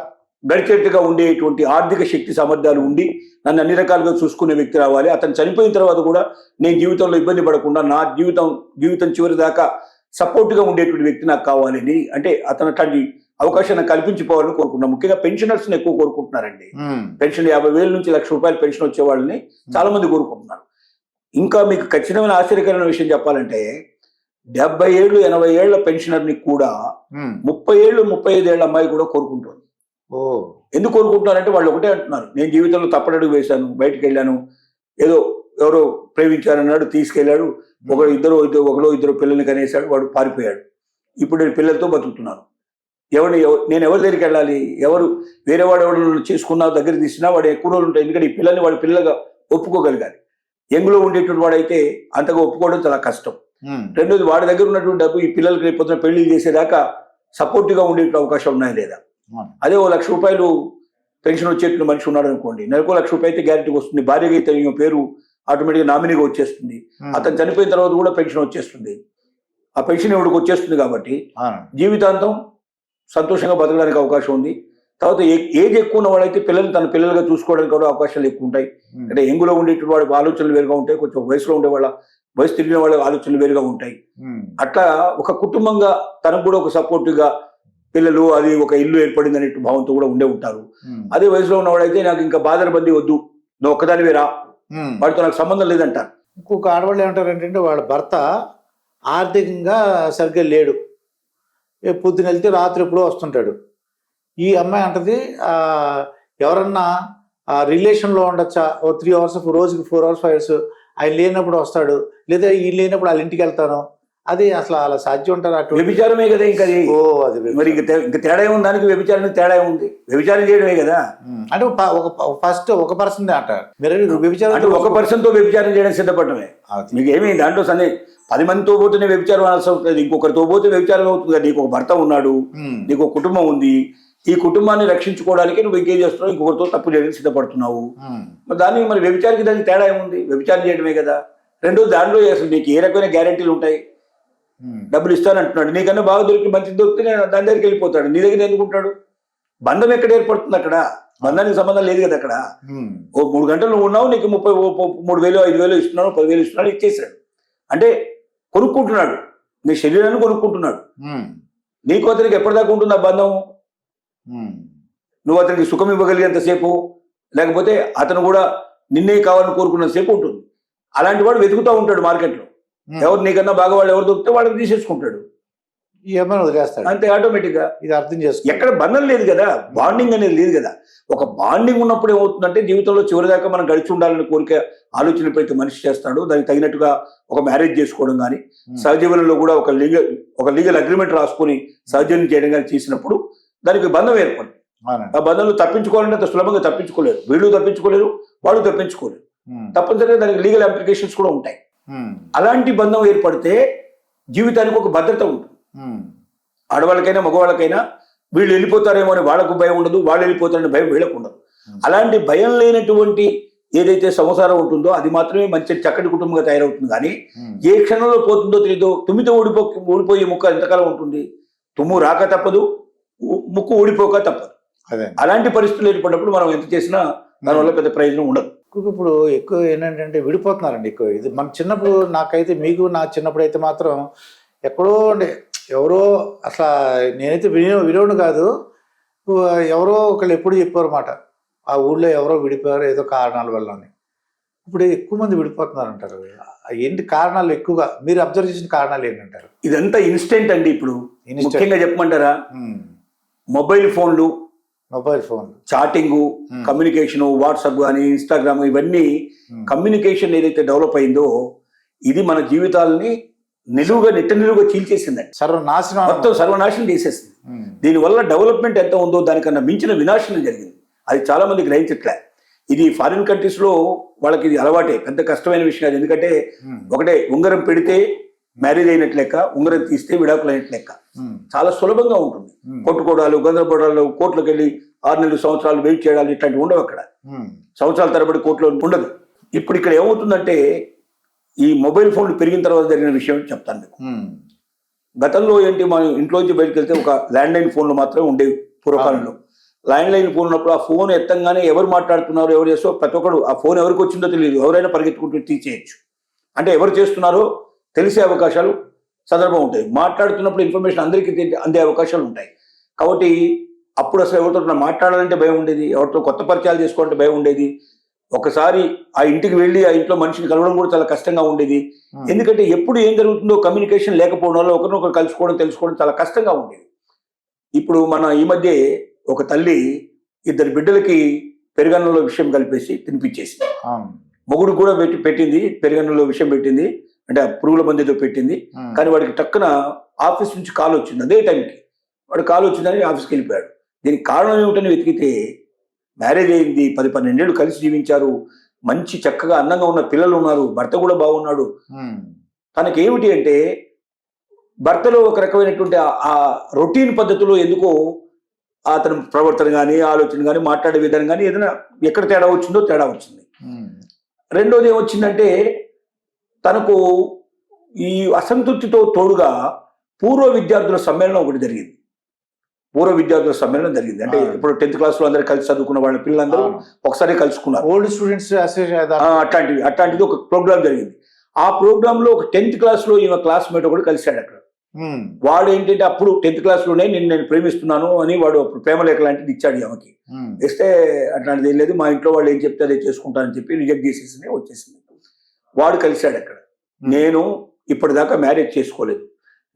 గడిచేట్టుగా ఉండేటువంటి ఆర్థిక శక్తి సామర్థ్యాలు ఉండి నన్ను అన్ని రకాలుగా చూసుకునే వ్యక్తి రావాలి. అతను చనిపోయిన తర్వాత కూడా నేను జీవితంలో ఇబ్బంది పడకుండా నా జీవితం చివరి దాకా సపోర్ట్గా ఉండేటువంటి వ్యక్తి నాకు కావాలని, అంటే అతను అట్లాంటి అవకాశాన్ని కల్పించిపోవాలని కోరుకుంటున్నాను. ముఖ్యంగా పెన్షనర్స్ ఎక్కువ కోరుకుంటున్నారండి. పెన్షన్ 50,000 నుంచి 1,00,000 రూపాయలు పెన్షన్ వచ్చే వాళ్ళని చాలా మంది కోరుకుంటున్నారు. ఇంకా మీకు ఖచ్చితమైన ఆశ్చర్యకరమైన విషయం చెప్పాలంటే 70 ఏళ్ళు 80 ఏళ్ల పెన్షనర్ని కూడా 30 ఏళ్ళు 35 ఏళ్ల అమ్మాయి కూడా కోరుకుంటుంది. ఎందుకు కోరుకుంటున్నారంటే వాళ్ళు ఒకటే అంటున్నారు, నేను జీవితంలో తప్పడడుగు వేశాను, బయటకు వెళ్ళాను, ఏదో ఎవరో ప్రేమించారన్నాడు, తీసుకెళ్ళాడు, ఒకడో ఇద్దరు పిల్లల్ని కనేశాడు, వాడు పారిపోయాడు, ఇప్పుడు నేను పిల్లలతో బతుకుతున్నాను, నేను ఎవరి దగ్గరికి వెళ్ళాలి? వేరే వాడు ఎవరు చేసుకున్నా దగ్గర తీసినా వాడు ఎక్కువ రోజులు ఉంటాయి. ఎందుకంటే ఈ పిల్లల్ని వాడు పిల్లలుగా ఒప్పుకోగలగాలి. యంగ్లో ఉండేటువంటి వాడైతే అంతగా ఒప్పుకోవడం చాలా కష్టం. రెండోది, వాడి దగ్గర ఉన్నటువంటి డబ్బు ఈ పిల్లలకి రేపు పెళ్లి చేసేదాకా సపోర్ట్గా ఉండే అవకాశం ఉన్నాయా లేదా? అదే 1,00,000 రూపాయలు పెన్షన్ వచ్చేట్లు మనిషి ఉన్నాడు అనుకోండి, నెలకు 1,00,000 రూపాయలు అయితే గ్యారెంటీగా వస్తుంది. భార్యగా అయితే పేరు ఆటోమేటిక్గా నామినీగా వచ్చేస్తుంది. అతను చనిపోయిన తర్వాత కూడా పెన్షన్ వచ్చేస్తుంది. ఆ పెన్షన్ ఎవరికి వచ్చేస్తుంది కాబట్టి జీవితాంతం సంతోషంగా బతకడానికి అవకాశం ఉంది. తర్వాత ఏజ్ ఎక్కువ ఉన్న వాడైతే తన పిల్లలుగా చూసుకోవడానికి కూడా అవకాశాలు ఎక్కువ ఉంటాయి. అంటే యంగులో ఉండేటువంటి వాడి ఆలోచనలు వేరుగా ఉంటాయి, కొంచెం వయసులో ఉండే వయసు తిరిగిన వాళ్ళ ఆలోచనలు వేరుగా ఉంటాయి. అట్లా ఒక కుటుంబంగా తనకు కూడా ఒక సపోర్టివ్గా పిల్లలు, అది ఒక ఇల్లు ఏర్పడింది అనే భావంతో కూడా ఉండే ఉంటారు. అదే వయసులో ఉన్నవాడైతే నాకు ఇంకా బాధల బంది వద్దు, నువ్వు ఒక్కదానివే రా, వాడితో నాకు సంబంధం లేదంటారు. ఇంకొక ఆడవాళ్ళు ఏమంటారు ఏంటంటే వాళ్ళ భర్త ఆర్థికంగా సరిగ్గా లేడు, పొద్దున వెళ్తే రాత్రి ఎప్పుడో వస్తుంటాడు. ఈ అమ్మాయి అంటది ఎవరన్నా రిలేషన్లో ఉండొచ్చా, ఓ 3 hours రోజుకి 4 hours 5 hours ఆయన లేనప్పుడు వస్తాడు, లేదా ఈ లేనప్పుడు వాళ్ళ ఇంటికి వెళ్తాను. అది అసలు అలా సాధ్యం ఉంటారు? అటు వ్యభిచారమే కదా ఇంకా అది. అది మరి ఇంకా తేడా ఏముంది దానికి, వ్యభిచారానికి తేడా ఉంది, వ్యభిచారం చేయడమే కదా. అంటే ఫస్ట్ ఒక పర్సన్ అంటారు మీరు వ్యభిచారం అంటే ఒక పర్సన్ తో వ్యభిచారం చేయడం సిద్ధపడమే. మీకు ఏమి దాంట్లో 10 మందితో పోతేనే వ్యభిచారం అనాల్సి అవుతుంది, ఇంకొకరితో పోతే వ్యభిచారం అవుతుంది కదా. నీకు ఒక భర్త ఉన్నాడు, నీకు ఒక కుటుంబం ఉంది, ఈ కుటుంబాన్ని రక్షించుకోవడానికి నువ్వు ఇంకేం చేస్తున్నావు, ఇంకొకరితో తప్పు చేయడానికి సిద్ధపడుతున్నావు. మరి దాన్ని మరి వ్యభిచారికి దానికి తేడా ఏముంది, వ్యభిచారం చేయడమే కదా. రెండోది దాంట్లో అసలు నీకు ఏ రకమైన గ్యారెంటీలు ఉంటాయి? డబ్బులు ఇస్తానంటున్నాడు, నీకన్నా బాగా దొరికి మంచిది దొరికితే దాని దగ్గరికి వెళ్ళిపోతాడు, నీ దగ్గర ఎందుకుంటాడు? బంధం ఎక్కడ ఏర్పడుతుంది అక్కడ? బంధానికి సంబంధం లేదు కదా అక్కడ. ఓ 3 గంటలు నువ్వు ఉన్నావు, నీకు 3,000 5,000 ఇస్తున్నాను, 10,000 ఇస్తున్నాను, ఇచ్చేసాడు. అంటే కొనుక్కుంటున్నాడు, నీ శరీరాన్ని కొనుక్కుంటున్నాడు. నీకు అతనికి ఎప్పటిదాకా ఉంటుంది ఆ బంధం? నువ్వు అతనికి సుఖం ఇవ్వగలిగేంతసేపు, లేకపోతే అతను కూడా నిన్నే కావాలని కోరుకున్నంతసేపు ఉంటుంది. అలాంటి వాడు వెతుకుతూ ఉంటాడు మార్కెట్లో. ఎవరు నీకన్నా బాగా వాళ్ళు ఎవరు దొరికితే వాళ్ళకి తీసేసుకుంటాడు, ఏమైనా వదిలేస్తాడు అంతే ఆటోమేటిక్ గా. ఇది అర్థం చేసుకో, ఎక్కడ బంధం లేదు కదా, బాండింగ్ అనేది లేదు కదా. ఒక బాండింగ్ ఉన్నప్పుడు ఏమవుతుందంటే జీవితంలో చివరిదాకా మనం గడిచి ఉండాలని కోరిక ఆలోచన ప్రతి మనిషి చేస్తాడు. దానికి తగినట్టుగా ఒక మ్యారేజ్ చేసుకోవడం కానీ, సహజీవనంలో కూడా ఒక లీగల్ అగ్రిమెంట్ రాసుకొని సహజీవనం చేయడం కానీ చేసినప్పుడు దానికి బంధం ఏర్పడుతుంది. ఆ బంధంలో తప్పించుకోవాలంటే అంత సులభంగా తప్పించుకోలేరు, వీళ్ళు తప్పించుకోలేరు, వాళ్ళు తప్పించుకోలేరు. తప్పనిసరిగా దానికి లీగల్ అప్లికేషన్స్ కూడా ఉంటాయి. అలాంటి బంధం ఏర్పడితే జీవితానికి ఒక భద్రత ఉంటుంది. ఆడవాళ్ళకైనా మగవాళ్ళకైనా వీళ్ళు వెళ్ళిపోతారేమో అని వాళ్ళకు భయం ఉండదు, వాళ్ళు వెళ్ళిపోతారని భయం వీళ్ళకు ఉండదు. అలాంటి భయం లేనటువంటి ఏదైతే సంసారం ఉంటుందో అది మాత్రమే మంచి చక్కటి కుటుంబంగా తయారవుతుంది. కానీ ఏ క్షణంలో పోతుందో తెలియదు. తుమ్మితో ఊడిపోయే ముక్క ఎంతకాలం ఉంటుంది? తుమ్ము రాక తప్పదు, ముక్కు ఊడిపోక తప్పదు. అలాంటి పరిస్థితులు ఏర్పడినప్పుడు మనం ఎంత చేసినా దానివల్ల పెద్ద ప్రయోజనం ఉండదు. ఇప్పుడు ఎక్కువ ఏంటంటే విడిపోతున్నారండి ఎక్కువ. ఇది మన చిన్నప్పుడు నాకైతే, మీకు నా చిన్నప్పుడు అయితే మాత్రం ఎక్కడో ఎవరో అసలు నేనైతే వినోడు కాదు, ఎవరో ఒకళ్ళు ఎప్పుడు చెప్పారు మాట, ఆ ఊళ్ళో ఎవరో విడిపోయారు ఏదో కారణాల వల్ల అని. ఇప్పుడు ఎక్కువ మంది విడిపోతున్నారు అంటారు. ఏంటి కారణాలు? ఎక్కువగా మీరు అబ్జర్వ్ చేసిన కారణాలు ఏంటంటారు? ఇదంతా ఇన్స్టెంట్ అండి. ఇప్పుడు ముఖ్యంగా చెప్పమంటారా, మొబైల్ ఫోన్లు, చాటింగ్, కమ్యూనికేషన్, వాట్సాప్ కానీ ఇన్స్టాగ్రామ్, ఇవన్నీ కమ్యూనికేషన్ ఏదైతే డెవలప్ అయిందో ఇది మన జీవితాలని నిలువుగా చీల్చేసిందండి. మొత్తం సర్వనాశనం చేసేసింది. దీనివల్ల డెవలప్మెంట్ ఎంత ఉందో దానికన్నా మించిన వినాశనం జరిగింది. అది చాలా మంది గ్రహించట్లే. ఇది ఫారిన్ కంట్రీస్ లో వాళ్ళకి ఇది అలవాటే, పెద్ద కష్టమైన విషయం కాదు. ఎందుకంటే ఒకటే ఉంగరం పెడితే మ్యారేజ్ అయినట్లు లెక్క, ఉంగరం తీస్తే విడాకులు అయినట్లు లెక్క. చాలా సులభంగా ఉంటుంది. కొట్టుకోవడాలు, గందరపడాలు, కోర్టులకు వెళ్ళి 6 నెలలు సంవత్సరాలు వెయిట్ చేయడాలు ఇట్లాంటివి ఉండవు అక్కడ. సంవత్సరాల తరబడి కోర్టులో ఉండదు. ఇప్పుడు ఇక్కడ ఏమవుతుందంటే ఈ మొబైల్ ఫోన్లు పెరిగిన తర్వాత జరిగిన విషయం చెప్తాను మీకు. గతంలో ఏంటి, మనం ఇంట్లోంచి బయటకు వెళ్తే ఒక ల్యాండ్లైన్ ఫోన్లు మాత్రమే ఉండేవి పూర్వకాలంలో. ల్యాండ్లైన్ ఫోన్ ఉన్నప్పుడు ఆ ఫోన్ ఎత్తంగానే ఎవరు మాట్లాడుతున్నారు, ఎవరు చేస్తూ ప్రతి ఒక్కరు, ఆ ఫోన్ ఎవరికి వచ్చిందో తెలియదు, ఎవరైనా పరిగెత్తుకుంటూ తీసేయచ్చు. అంటే ఎవరు చేస్తున్నారో తెలిసే అవకాశాలు సందర్భం ఉంటాయి. మాట్లాడుతున్నప్పుడు ఇన్ఫర్మేషన్ అందరికీ అందే అవకాశాలు ఉంటాయి. కాబట్టి అప్పుడు అసలు ఎవరితో మాట్లాడాలంటే భయం ఉండేది, ఎవరితో కొత్త పరిచయాలు చేసుకోవాలంటే భయం ఉండేది. ఒకసారి ఆ ఇంటికి వెళ్ళి ఆ ఇంట్లో మనిషిని కలవడం కూడా చాలా కష్టంగా ఉండేది. ఎందుకంటే ఎప్పుడు ఏం జరుగుతుందో కమ్యూనికేషన్ లేకపోవడం వల్ల ఒకరినొకరు కలుసుకోవడం, తెలుసుకోవడం చాలా కష్టంగా ఉండేది. ఇప్పుడు మన ఈ మధ్య ఒక తల్లి 2 బిడ్డలకి పెరుగన్నంలో విషయం కలిపేసి తినిపించేసింది. మొగుడు కూడా పెట్టింది, పెరుగన్నంలో విషయం పెట్టింది, అంటే పురుగుల మందితో పెట్టింది. కానీ వాడికి టక్కున ఆఫీస్ నుంచి కాల్ వచ్చింది. అదే టైంకి వాడు కాల్ వచ్చిందని ఆఫీస్కి వెళ్ళిపోయాడు. దీనికి కారణం ఏమిటని వెతికితే మ్యారేజ్ అయింది, 10-12 ఏళ్ళు కలిసి జీవించారు, మంచి చక్కగా అందంగా ఉన్న పిల్లలు ఉన్నారు, భర్త కూడా బాగున్నాడు. తనకి ఏమిటి అంటే భర్తలో ఒక రకమైనటువంటి ఆ రొటీన్ పద్ధతిలో ఎందుకో అతని ప్రవర్తన కానీ, ఆలోచన కానీ, మాట్లాడే విధానం కానీ ఏదైనా ఎక్కడ తేడా వచ్చింది. రెండోది ఏమొచ్చిందంటే తనకు ఈ అసంతృప్తితో తోడుగా పూర్వ విద్యార్థుల సమ్మేళనం ఒకటి జరిగింది. అంటే ఇప్పుడు 10th క్లాస్ లో అందరూ కలిసి చదువుకున్న వాళ్ళ పిల్లలందరూ ఒకసారి కలుసుకున్నారు. ఓల్డ్ స్టూడెంట్స్ అట్లాంటిది ఒక ప్రోగ్రామ్ జరిగింది. ఆ ప్రోగ్రామ్ లో ఒక 10th క్లాస్ లో ఈమె క్లాస్మేట్ ఒకటి కలిశాడు అక్కడ. వాడు ఏంటంటే అప్పుడు 10th క్లాస్ లోనే నేను ప్రేమిస్తున్నాను అని వాడు ప్రేమలేఖ లాంటిది ఇచ్చాడు ఆమెకి. ఇస్తే అట్లాంటిది ఏం లేదు, మా ఇంట్లో వాళ్ళు ఏం చెప్తే అదే చేసుకుంటానని చెప్పి రిజెక్ట్ చేసేసి వచ్చేసింది. వాడు కలిశాడు అక్కడ. నేను ఇప్పటిదాకా మ్యారేజ్ చేసుకోలేదు,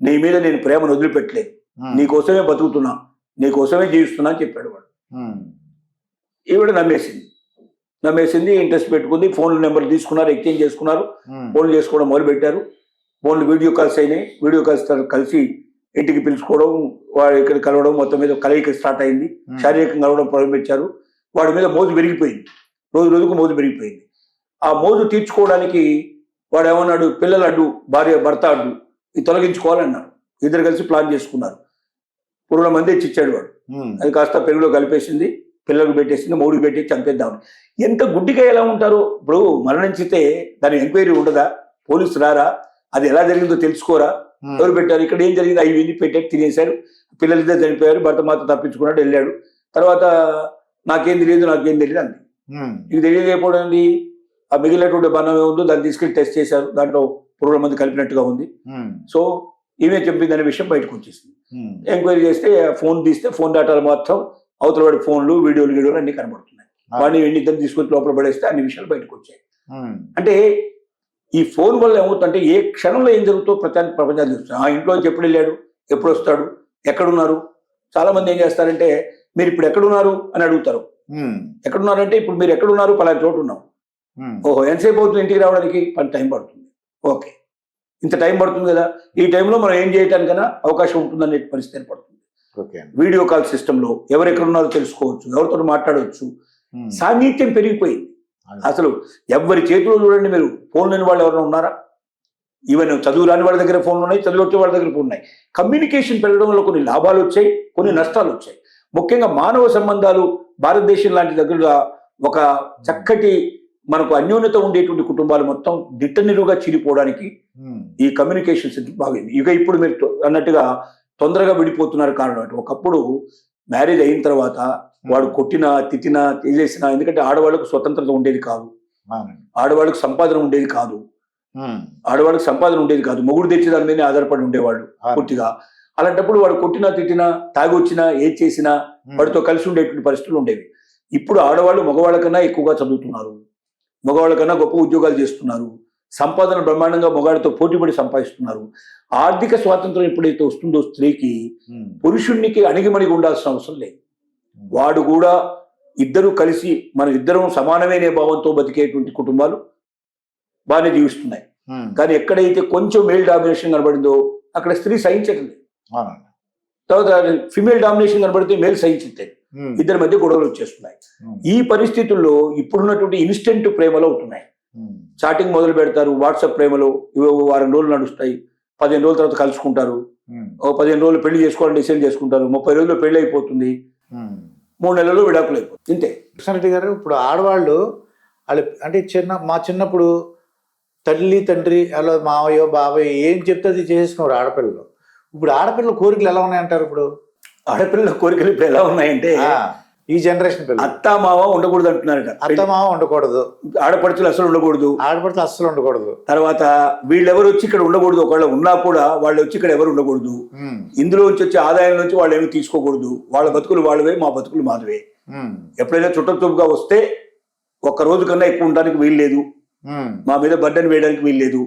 నీ మీద నేను ప్రేమను వదిలిపెట్టలేదు, నీకోసమే బతుకుతున్నా, నీకోసమే జీవిస్తున్నా అని చెప్పాడు వాడు. ఈవిడ నమ్మేసింది, ఇంట్రెస్ట్ పెట్టుకుంది. ఫోన్ నెంబర్ తీసుకున్నారు, ఎక్స్చేంజ్ చేసుకున్నారు, ఫోన్లు చేసుకోవడం మొదలు పెట్టారు. ఫోన్లు వీడియో కాల్స్ అయినాయి. వీడియో కాల్స్ కలిసి ఇంటికి పిలుచుకోవడం, వాడు ఇక్కడ కలవడం, మొత్తం మీద కలయిక స్టార్ట్ అయింది. శారీరకంగా కలవడం ప్రారంభించారు. వాడి మీద మోజు పెరిగిపోయింది, రోజు రోజుకు మోజు పెరిగిపోయింది. ఆ మోజు తీర్చుకోవడానికి వాడు ఏమన్నాడు, పిల్లలు అడ్డు, భార్య భర్త అడ్డు, ఇది తొలగించుకోవాలన్నారు. ఇద్దరు కలిసి ప్లాన్ చేసుకున్నారు. పురుగుల మంది ఇచ్చాడు వాడు. అది కాస్త పెరుగులో కలిపేసింది, పిల్లలకు పెట్టేసింది, మౌడికి పెట్టి చంపేద్దామని. ఎంత గుడ్డిగా ఎలా ఉంటారు. ఇప్పుడు మరణించితే దాని ఎంక్వైరీ ఉండదా, పోలీసు రారా, అది ఎలా జరిగిందో తెలుసుకోరా, ఎవరు పెట్టారు, ఇక్కడ ఏం జరిగింది, అవి పెట్టారు, తినేశారు, పిల్లలిద్దరు చనిపోయారు, భర్త మాత్రం తప్పించుకున్నాడు, వెళ్ళాడు. తర్వాత నాకేం తెలియదు అంది. ఇది తెలియకపోవడం, ఆ మిగిలినటువంటి బన్నం ఏముందో దాన్ని తీసుకెళ్లి టెస్ట్ చేశారు, దాంట్లో పురుగుల మంది కలిపినట్టుగా ఉంది. సో ఈమె చెప్పింది అనే విషయం బయటకు వచ్చేసింది. ఎంక్వైరీ చేస్తే ఫోన్ తీస్తే ఫోన్ డేటాలు మొత్తం అవతల వాడి ఫోన్లు, వీడియోలు అన్ని కనబడుతున్నాయి. వాడిని ఇద్దరు తీసుకొచ్చి లోపల పడేస్తే అన్ని విషయాలు బయటకు వచ్చాయి. అంటే ఈ ఫోన్ వల్ల ఏమవుతుందంటే ఏ క్షణంలో ఏం జరుగుతుందో ప్రపంచాలు చూస్తాం. ఆ ఇంట్లో ఎప్పుడు వెళ్ళాడు, ఎప్పుడు వస్తాడు, ఎక్కడున్నారు. చాలా మంది ఏం చేస్తారంటే, మీరు ఇప్పుడు ఎక్కడున్నారు అని అడుగుతారు. ఎక్కడున్నారంటే, ఇప్పుడు మీరు ఎక్కడున్నారు, పలానా చోటు ఉన్నాం. ఓహో, ఎంతసేపు అవుతుంది ఇంటికి రావడానికి, టైం పడుతుంది. ఓకే, ఇంత టైం పడుతుంది కదా, ఈ టైంలో మనం ఏం చేయడానికైనా అవకాశం ఉంటుందనే పరిస్థితి ఏర్పడుతుంది. వీడియో కాల్ సిస్టంలో ఎవరు ఎక్కడున్నారో తెలుసుకోవచ్చు, ఎవరితో మాట్లాడవచ్చు. సాన్నిహిత్యం పెరిగిపోయింది. అసలు ఎవరి చేతిలో చూడండి మీరు, ఫోన్ లేని వాళ్ళు ఎవరైనా ఉన్నారా? ఈవెన్ చదువు రాని వాళ్ళ దగ్గర ఫోన్లు ఉన్నాయి, చదువు వచ్చే వాళ్ళ దగ్గర ఫోన్ ఉన్నాయి. కమ్యూనికేషన్ పెరగడం వల్ల కొన్ని లాభాలు వచ్చాయి, కొన్ని నష్టాలు వచ్చాయి. ముఖ్యంగా మానవ సంబంధాలు భారతదేశం లాంటి దగ్గరగా ఒక చక్కటి మనకు అన్యోన్యత ఉండేటువంటి కుటుంబాలు మొత్తం దిట్టనిరుగా చీలిపోవడానికి ఈ కమ్యూనికేషన్ సిస్టమ్ బాగుంది. ఇక ఇప్పుడు మీరు అన్నట్టుగా తొందరగా విడిపోతున్నారు కారణం అంటే, ఒకప్పుడు మ్యారేజ్ అయిన తర్వాత వాడు కొట్టినా, తిట్టినా, చేసేసినా, ఎందుకంటే ఆడవాళ్ళకు స్వతంత్రత ఉండేది కాదు, ఆడవాళ్ళకు సంపాదన ఉండేది కాదు, మొగుడు తెచ్చి దాని మీదనే ఆధారపడి ఉండేవాళ్ళు పూర్తిగా. అలాంటప్పుడు వాడు కొట్టినా, తిట్టినా, తాగొచ్చినా, ఏది చేసినా వాడితో కలిసి ఉండేటువంటి పరిస్థితులు ఉండేవి. ఇప్పుడు ఆడవాళ్ళు మగవాళ్ళ కన్నా ఎక్కువగా చదువుతున్నారు, మగవాళ్ళ కన్నా గొప్ప ఉద్యోగాలు చేస్తున్నారు, సంపాదన బ్రహ్మాండంగా మగవాడితో పోటీపడి సంపాదిస్తున్నారు. ఆర్థిక స్వాతంత్రం ఎప్పుడైతే వస్తుందో స్త్రీకి, పురుషునికి అణిగిమణిగి ఉండాల్సిన అవసరం లేదు. వాడు కూడా ఇద్దరు కలిసి మన ఇద్దరం సమానమైన భావంతో బతికేటువంటి కుటుంబాలు బాగానే జీవిస్తున్నాయి. కానీ ఎక్కడైతే కొంచెం మేల్ డామినేషన్ కనబడిందో అక్కడ స్త్రీ సహించట్లేదు. తర్వాత ఫిమేల్ డామినేషన్ కనబడితే మేల్ సహించట్లేదు. ఇద్దరి మధ్య గొడవలు వచ్చేస్తున్నాయి. ఈ పరిస్థితుల్లో ఇప్పుడున్నటువంటి ఇన్స్టెంట్ ప్రేమలు అవుతున్నాయి. చాటింగ్ మొదలు పెడతారు, వాట్సాప్ ప్రేమలో వారం రోజులు నడుస్తాయి, 15 రోజుల తర్వాత కలుసుకుంటారు, 15 రోజులు పెళ్లి చేసుకోవాలని డిసైడ్ చేసుకుంటారు, 30 రోజుల్లో పెళ్లి అయిపోతుంది, 3 నెలల్లో విడాకులు అయిపోతుంది. ఇంతే. కృష్ణారెడ్డి గారు, ఇప్పుడు ఆడవాళ్ళు వాళ్ళు అంటే మా చిన్నప్పుడు తల్లి తండ్రి అలా మావయ్యో బాబాయ్ ఏం చెప్తే అది చేసేసుకున్నారు ఆడపిల్లలు. ఇప్పుడు ఆడపిల్లల కోరికలు ఎలా ఉన్నాయంటారు? ఇప్పుడు ఆడపిల్లల కోరికలు ఇప్పుడు ఎలా ఉన్నాయంటే, ఈ జనరేషన్ పిల్లలు అత్తా మావ ఉండకూడదు అంటున్నారట. అత్త మావ ఉండకూడదు, ఆడపడుచులు అసలు ఉండకూడదు. తర్వాత వీళ్ళెవరు వచ్చి ఇక్కడ ఉండకూడదు, ఒకవేళ ఉన్నా కూడా వాళ్ళు వచ్చి ఇక్కడ ఎవరు ఉండకూడదు. ఇందులో నుంచి వచ్చే ఆదాయం నుంచి వాళ్ళు ఏమి తీసుకోకూడదు. వాళ్ళ బతుకులు వాళ్ళవే, మా బతుకులు మాధవే. ఎప్పుడైనా చుట్టచూపుగా వస్తే ఒక్క రోజు కన్నా ఎక్కువ ఉండడానికి వీల్లేదు, మా మీద బడ్డని వేయడానికి వీల్లేదు,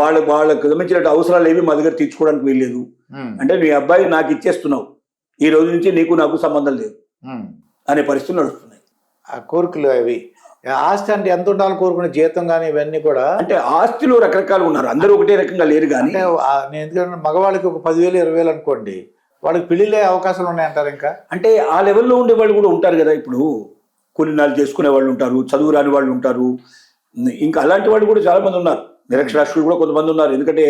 వాళ్ళకు గమనించినట్టు అవసరాలు ఏవి మా దగ్గర తీర్చుకోవడానికి వీల్లేదు. అంటే నీ అబ్బాయి నాకు ఇచ్చేస్తున్నావు, ఈ రోజు నుంచి నీకు నాకు సంబంధం లేదు అనే పరిస్థితులు నడుస్తున్నాయి. ఆ కోరికలు అవి ఆస్తి అంటే ఎంత ఉండాలి కోరుకునే జీతం కానీ ఇవన్నీ కూడా, అంటే ఆస్తిలో రకరకాలు ఉన్నారు, అందరూ ఒకటే రకంగా లేరు. కానీ నేను ఎందుకంటే మగవాళ్ళకి ఒక 10,000 20,000 అనుకోండి, వాళ్ళకి పెళ్లిళ్ళే అవకాశాలు ఉన్నాయంటారు. ఇంకా అంటే ఆ లెవెల్లో ఉండే వాళ్ళు కూడా ఉంటారు కదా. ఇప్పుడు కొన్ని నాళ్ళు చేసుకునే వాళ్ళు ఉంటారు, చదువు రాని వాళ్ళు ఉంటారు, ఇంకా అలాంటి వాళ్ళు కూడా చాలా మంది ఉన్నారు. నిరక్షరాస్యులు కూడా కొంతమంది ఉన్నారు. ఎందుకంటే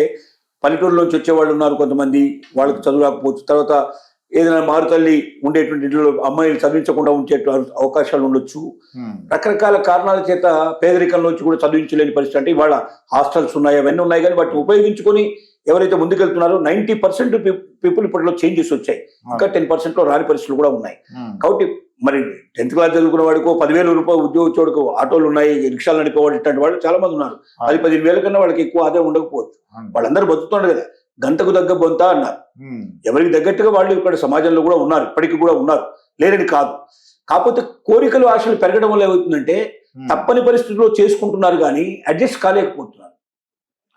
పల్లెటూరులోంచి వచ్చేవాళ్ళు ఉన్నారు కొంతమంది, వాళ్ళకి చదువు రాకపోవచ్చు. తర్వాత ఏదైనా మారుతల్లి ఉండేటువంటి ఇంట్లో అమ్మాయిలు చదివించకుండా ఉంచే అవకాశాలు ఉండొచ్చు. రకరకాల కారణాల చేత పేదరికంలోంచి కూడా చదివించలేని పరిస్థితి. అంటే ఇవాళ హాస్టల్స్ ఉన్నాయి, అవన్నీ ఉన్నాయి, కానీ వాటిని ఉపయోగించుకొని ఎవరైతే ముందుకెళ్తున్నారో 90% పీపుల్ ఇప్పట్లో చేంజెస్ వచ్చాయి. ఇంకా 10% రాని పరిస్థితులు కూడా ఉన్నాయి. కాబట్టి మరి 10th క్లాస్ చదువుకున్న వాడికో 10,000 రూపాయలు ఉద్యోగ చోడుకు ఆటోలు ఉన్నాయి, రిక్షాలు నడిపేవాళ్ళు, ఇట్లాంటి వాళ్ళు చాలా మంది ఉన్నారు. 10,000 కన్నా వాళ్ళకి ఎక్కువ ఆదాయం ఉండకపోవచ్చు. వాళ్ళందరూ బతుకుతున్నారు కదా, గంటకు తగ్గ బొంత అన్నారు. ఎవరికి తగ్గట్టుగా వాళ్ళు ఇక్కడ సమాజంలో కూడా ఉన్నారు, ఇప్పటికీ కూడా ఉన్నారు, లేరని కాదు. కాకపోతే కోరికలు ఆశలు పెరగడం వల్ల ఏమవుతుందంటే తప్పని పరిస్థితుల్లో చేసుకుంటున్నారు కానీ అడ్జస్ట్ కాలేకపోతున్నారు.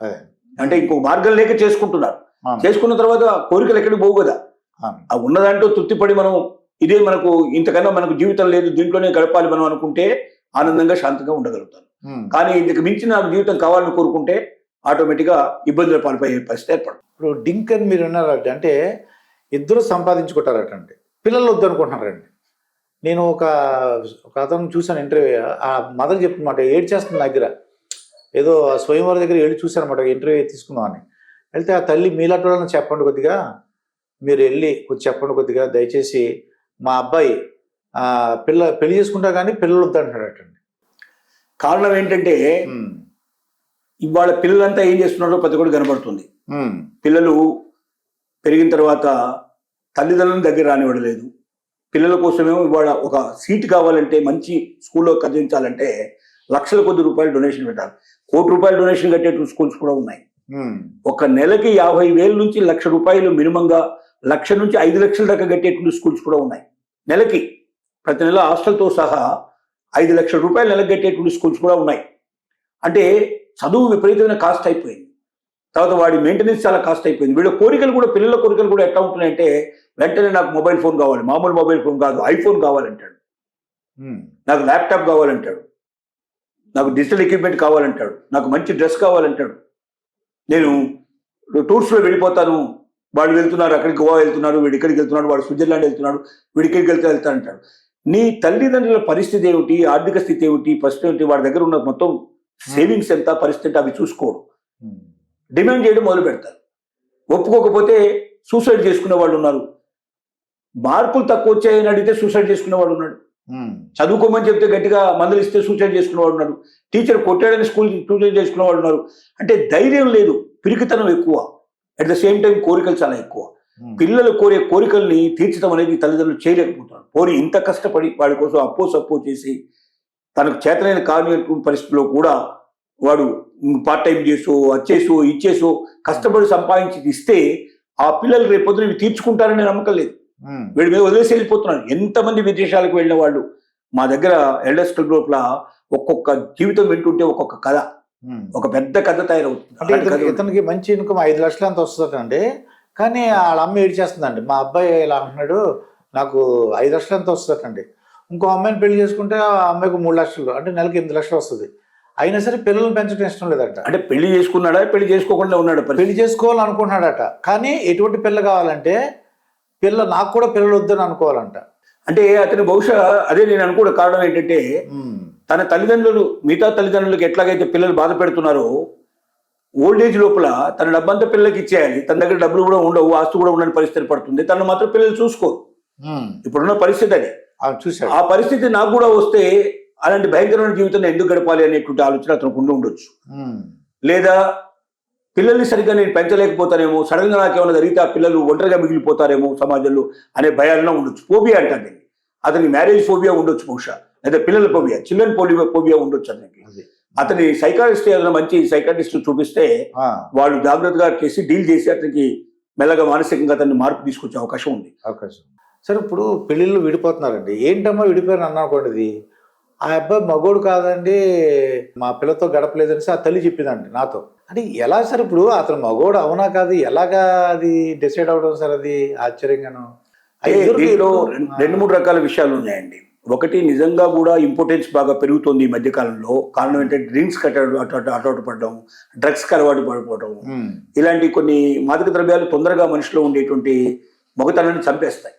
అదే. అంటే ఇంకో మార్గం లేక చేసుకుంటున్నారు. అవును. చేసుకున్న తర్వాత కోరికలు ఎక్కడికి పోవు కదా. అవును. ఆ ఉన్నదాంట్లో తృప్తిపడి మనం ఇదే మనకు ఇంతకన్నా మనకు జీవితం లేదు, దీంట్లోనే గడపాలి మనం అనుకుంటే ఆనందంగా శాంతంగా ఉండగలుగుతాను. కానీ ఇందుకు మించి నాకు జీవితం కావాలని కోరుకుంటే ఆటోమేటిక్గా ఇబ్బందుల పాల్పోయే పరిస్థితి ఏర్పడదు. ఇప్పుడు డింక్ అని మీరు విన్నారంటే అంటే ఇద్దరు సంపాదించుకుంటారటండి, పిల్లలు వద్దనుకుంటున్నారండి. నేను ఒక అతను చూసాను ఇంటర్వ్యూ, ఆ మదర్ చెప్తున్నమాట ఏడ్చేస్తుంది దగ్గర, ఏదో స్వయంవరం దగ్గర వెళ్ళి చూశాను అనమాట ఇంటర్వ్యూ తీసుకుందామని. వెళ్తే ఆ తల్లి మీలాంటి వాళ్ళని చెప్పండి కొద్దిగా, మీరు వెళ్ళి కొంచెం చెప్పండి కొద్దిగా దయచేసి, మా అబ్బాయి పెళ్లి చేసుకుంటా కానీ పిల్లలు వద్దంటున్నాడటండి. కారణం ఏంటంటే ఇవాళ పిల్లలంతా ఏం చేస్తున్నారో ప్రతి ఒక్కటి కనబడుతుంది. పిల్లలు పెరిగిన తర్వాత తల్లిదండ్రులను దగ్గర రానివ్వడలేదు. పిల్లల కోసమేమో ఇవాళ ఒక సీట్ కావాలంటే, మంచి స్కూల్లో చదివించాలంటే లక్షల కొద్ది రూపాయలు డొనేషన్ పెట్టాలి. ₹1,00,00,000 డొనేషన్ కట్టేటువంటి స్కూల్స్ కూడా ఉన్నాయి. ఒక నెలకి 50,000 నుంచి ₹1,00,000 మినిమంగా, 1,00,000 నుంచి 5,00,000 దాకా కట్టేటువంటి స్కూల్స్ కూడా ఉన్నాయి. నెలకి ప్రతి నెల హాస్టల్తో సహా ₹5,00,000 నెలకు కట్టేటువంటి స్కూల్స్ కూడా ఉన్నాయి. అంటే చదువు విపరీతమైన కాస్ట్ అయిపోయింది. తర్వాత వాడి మెయింటెనెన్స్ చాలా కాస్ట్ అయిపోయింది. వీళ్ళ కోరికలు కూడా, పిల్లల కోరికలు కూడా ఎట్లా ఉంటున్నాయంటే వెంటనే నాకు మొబైల్ ఫోన్ కావాలి, మామూలు మొబైల్ ఫోన్ కాదు, ఐఫోన్ కావాలంటాడు, నాకు ల్యాప్టాప్ కావాలంటాడు, నాకు డిజిటల్ ఎక్విప్మెంట్ కావాలంటాడు, నాకు మంచి డ్రెస్ కావాలంటాడు, నేను టూర్స్లో వెళ్ళిపోతాను, వాళ్ళు వెళ్తున్నారు అక్కడికి, గోవా వెళ్తున్నారు, వీడు ఇక్కడికి వెళ్తున్నాడు, వాడు స్విట్జర్లాండ్ వెళ్తున్నాడు, వీడి ఇక్కడికి వెళ్తానంటాడు. నీ తల్లిదండ్రుల పరిస్థితి ఏమిటి, ఆర్థిక స్థితి ఏమిటి, పరిస్థితి ఏమిటి, వాడి దగ్గర ఉన్న మొత్తం సేవింగ్స్ ఎంత, పరిస్థితి అవి చూసుకోవడం, డిమాండ్ చేయడం మొదలు పెడతారు. ఒప్పుకోకపోతే సూసైడ్ చేసుకునే వాళ్ళు ఉన్నారు. మార్కులు తక్కువ వచ్చాయని అడిగితే సూసైడ్ చేసుకునేవాడు ఉన్నాడు. చదువుకోమని చెప్తే గట్టిగా మందులు ఇస్తే సూసైడ్ చేసుకునేవాడు ఉన్నాడు. టీచర్ కొట్టాడని స్కూల్ సూసైడ్ చేసుకునేవాడు ఉన్నారు. అంటే ధైర్యం లేదు, పిరికితనం ఎక్కువ, అట్ ద సేమ్ టైం కోరికలు చాలా ఎక్కువ. పిల్లలు కోరే కోరికల్ని తీర్చడం అనేది తల్లిదండ్రులు చేయలేకపోతున్నారు. పోనీ ఇంత కష్టపడి వాడి కోసం సప్పో చేసి తనకు చేతనైన కాని పరిస్థితుల్లో కూడా వాడు పార్ట్ టైం చేసో, వచ్చేసో, ఇచ్చేసో కష్టపడి సంపాదించి ఇస్తే ఆ పిల్లలు రేపొద్దున ఇవి తీర్చుకుంటారనే నమ్మకం లేదు. వీడి మీద వదిలేసి వెళ్ళిపోతున్నారు. ఎంతమంది విదేశాలకు వెళ్ళిన వాళ్ళు మా దగ్గర ఎల్డర్స్ క్లబ్ లోపల ఒక్కొక్క జీవితం వింటుంటే ఒక్కొక్క కథ, ఒక పెద్ద కథ తయారవుతుంది. ఇతనికి మంచి ఇన్కమ్ 5 లక్షలు అంత వస్తుందండి, కానీ వాళ్ళ అమ్మ ఏడ్చేస్తుందండి, మా అబ్బాయి ఇలా అంటున్నాడు, నాకు 5 లక్షలు ఎంత వస్తుందండి. ఇంకో అమ్మాయిని పెళ్లి చేసుకుంటే ఆ అమ్మాయికి 3 లక్షలు, అంటే నెలకి 8 లక్షలు వస్తుంది. అయినా సరే పిల్లల్ని పెంచడం ఇష్టం లేదట. అంటే పెళ్లి చేసుకున్నాడా, పెళ్లి చేసుకోకుండా ఉన్నాడు, పెళ్లి చేసుకోవాలనుకుంటున్నాడట. కానీ ఎటువంటి పిల్ల కావాలంటే నాకు కూడా పిల్లలు వద్దని అనుకోవాలంట. అంటే అతను బహుశా అదే నేను అనుకోవడం కారణం ఏంటంటే తన తల్లిదండ్రులు మిగతా తల్లిదండ్రులకు ఎట్లాగైతే పిల్లలు బాధ పెడుతున్నారో, ఓల్డ్ ఏజ్ లోపల తన డబ్బంతా పిల్లలకి ఇచ్చేయాలి, తన దగ్గర డబ్బులు కూడా ఉండవు, ఆస్తు కూడా ఉండని పరిస్థితి పడుతుంది, తను మాత్రం పిల్లలు చూసుకోరు. ఇప్పుడున్న పరిస్థితి అది. చూసాడు. ఆ పరిస్థితి నాకు కూడా వస్తే అలాంటి భయంకరమైన జీవితాన్ని ఎందుకు గడపాలి అనేటువంటి ఆలోచన అతనికి ఉండి ఉండొచ్చు. లేదా పిల్లల్ని సరిగ్గా నేను పెంచలేకపోతానేమో, సడన్ గా నాకేమైనా జరిగితే ఆ పిల్లలు ఒంటరిగా మిగిలిపోతారేమో సమాజంలో అనే భయాలను ఉండొచ్చు. ఫోబియా అంటారు అతనికి, మ్యారేజ్ ఫోబియా ఉండొచ్చు బహుశా, లేదా పిల్లల ఫోబియా, చిల్డ్రన్ ఫోబియా ఉండొచ్చు అతనికి. అతని సైకాట్రిస్ట్ ఏదైనా మంచి సైకాట్రిస్ట్ చూపిస్తే వాళ్ళు జాగ్రత్తగా చేసి డీల్ చేసి అతనికి మెల్లగా మానసికంగా అతన్ని మార్పు తీసుకొచ్చే అవకాశం ఉంది. సరే, ఇప్పుడు పెళ్ళిళ్ళు విడిపోతున్నారండి, ఏంటమ్మా విడిపోయారు అన్నది, ఆ అబ్బాయి మగోడు కాదండి, మా పిల్లతో గడపలేదనేసి ఆ తల్లి చెప్పిందండి నాతో. అంటే ఎలా సార్, ఇప్పుడు అతను మగోడు అవునా కాదు, ఎలాగా అది డిసైడ్ అవడం సార్? అది ఆశ్చర్యంగాను. దీనిలో 2-3 రకాల విషయాలు ఉన్నాయండి. ఒకటి, నిజంగా కూడా ఇంపార్టెన్స్ బాగా పెరుగుతుంది ఈ మధ్యకాలంలో. కారణం ఏంటంటే డ్రింక్స్ అటు పడడం, డ్రగ్స్కి అలవాటు పడిపోవడం, ఇలాంటి కొన్ని మాదక ద్రవ్యాలు తొందరగా మనిషిలో ఉండేటువంటి మగతనాన్ని చంపేస్తాయి.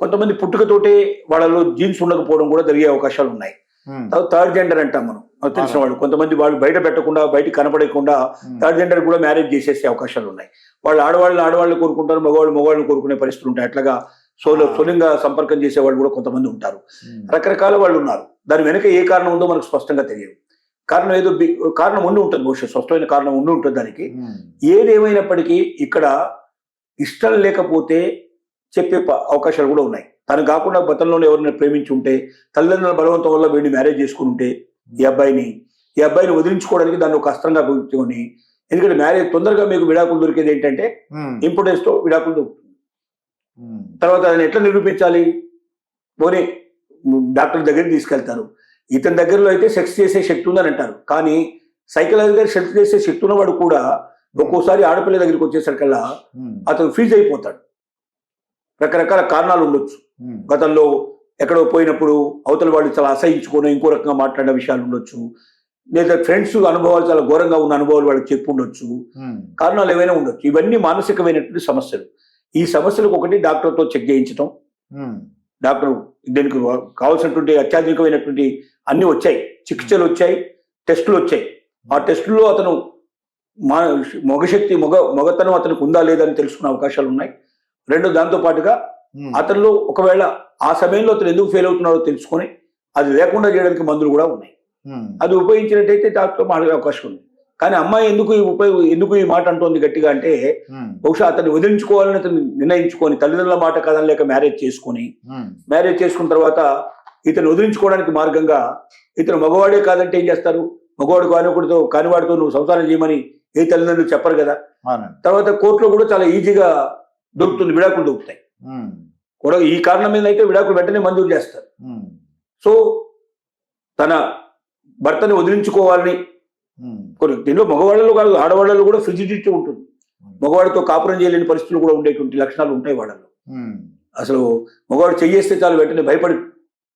కొంతమంది పుట్టుకతోటే వాళ్ళలో జీన్స్ ఉండకపోవడం కూడా జరిగే అవకాశాలు ఉన్నాయి. థర్డ్ జెండర్ అంటాం మనం, తెలిసిన వాళ్ళు కొంతమంది వాళ్ళు బయట పెట్టకుండా, బయట కనపడకుండా థర్డ్ జెండర్ కూడా మ్యారేజ్ చేసేసే అవకాశాలు ఉన్నాయి. వాళ్ళు ఆడవాళ్ళు కోరుకుంటారు, మగవాళ్ళని కోరుకునే పరిస్థితులు ఉంటాయి. అట్లాగా సోలింగా సంపర్కం చేసేవాళ్ళు కూడా కొంతమంది ఉంటారు. రకరకాల వాళ్ళు ఉన్నారు. దాని వెనక ఏ కారణం ఉందో మనకు స్పష్టంగా తెలియదు. కారణం ఏదో కారణం ఉండి ఉంటుంది, బహుశా స్పష్టమైన కారణం ఉండి ఉంటుంది దానికి. ఏదేమైనప్పటికీ ఇక్కడ ఇష్టం లేకపోతే చెప్పే అవకాశాలు కూడా ఉన్నాయి. తను కాకుండా గతంలోనే ఎవరైనా ప్రేమించి ఉంటే, తల్లిదండ్రుల బలవంతం వల్ల వీడిని మ్యారేజ్ చేసుకుని ఉంటే ఈ అబ్బాయిని వదిలించుకోవడానికి దాన్ని ఒక అస్త్రంగా గుర్తుకొని, ఎందుకంటే మ్యారేజ్ తొందరగా మీకు విడాకులు దొరికేది ఏంటంటే ఇంపార్టెన్స్ తో విడాకులు దొరుకుతుంది. తర్వాత దాన్ని ఎట్లా నిరూపించాలి? పోనీ డాక్టర్ దగ్గరికి తీసుకెళ్తారు, ఇతని దగ్గరలో అయితే సెక్స్ చేసే శక్తి ఉందని అంటారు, కానీ సైకలాజికల్ సెక్స్ చేసే శక్తి ఉన్నవాడు కూడా ఒక్కోసారి ఆడపిల్ల దగ్గరికి వచ్చేసరికల్లా అతను ఫ్రీజ్ అయిపోతాడు. రకరకాల కారణాలు ఉండొచ్చు. గతంలో ఎక్కడో పోయినప్పుడు అవతల వాళ్ళు చాలా అసహించుకొని ఇంకో రకంగా మాట్లాడిన విషయాలు ఉండొచ్చు, లేదా ఫ్రెండ్స్ అనుభవాలు చాలా ఘోరంగా ఉన్న అనుభవాలు వాళ్ళకి చెప్పు ఉండొచ్చు, కారణాలు ఏవైనా ఉండొచ్చు. ఇవన్నీ మానసికమైనటువంటి సమస్యలు. ఈ సమస్యలకు ఒకటి డాక్టర్తో చెక్ చేయించడం. డాక్టర్ దీనికి కావాల్సినటువంటి అత్యాధునికమైనటువంటి అన్ని వచ్చాయి, చికిత్సలు వచ్చాయి, టెస్టులు వచ్చాయి. ఆ టెస్టుల్లో అతను మగశక్తి మగతనం అతనికి ఉందా లేదా అని తెలుసుకునే అవకాశాలు ఉన్నాయి. రెండు, దాంతో పాటుగా అతనిలో ఒకవేళ ఆ సమయంలో అతను ఎందుకు ఫెయిల్ అవుతున్నాడో తెలుసుకొని అది లేకుండా చేయడానికి మందులు కూడా ఉన్నాయి. అది ఉపయోగించినట్టయితే డాక్టర్ మాట్లాడే అవకాశం ఉంది. కానీ అమ్మాయి ఎందుకు ఈ మాట అంటోంది గట్టిగా అంటే, బహుశా అతన్ని వదిలించుకోవాలని అతను నిర్ణయించుకొని తల్లిదండ్రుల మాట కదనలేక మ్యారేజ్ చేసుకున్న తర్వాత ఇతను వదిలించుకోవడానికి మార్గంగా ఇతను మగవాడే కాదంటే ఏం చేస్తారు, మగవాడు కానివాడితో నువ్వు సంసారం చేయమని ఏ తల్లిదండ్రులు చెప్పరు కదా. తర్వాత కోర్టులో కూడా చాలా ఈజీగా దొరుకుతుంది, విడాకులు దొరుకుతాయి కూడా. ఈ కారణం మీద అయితే విడాకులు వెంటనే మంజూరు చేస్తారు. సో తన భర్తని వదిలించుకోవాలని కొన్ని దీనిలో మగవాళ్ళలో కాదు ఆడవాళ్ళలో కూడా ఫ్రిజిడిటీ ఉంటుంది. మగవాడితో కాపురం చేయలేని పరిస్థితులు కూడా ఉండేటువంటి లక్షణాలు ఉంటాయి వాళ్ళలో. అసలు మగవాడు చెయ్యేస్తే చాలు వెంటనే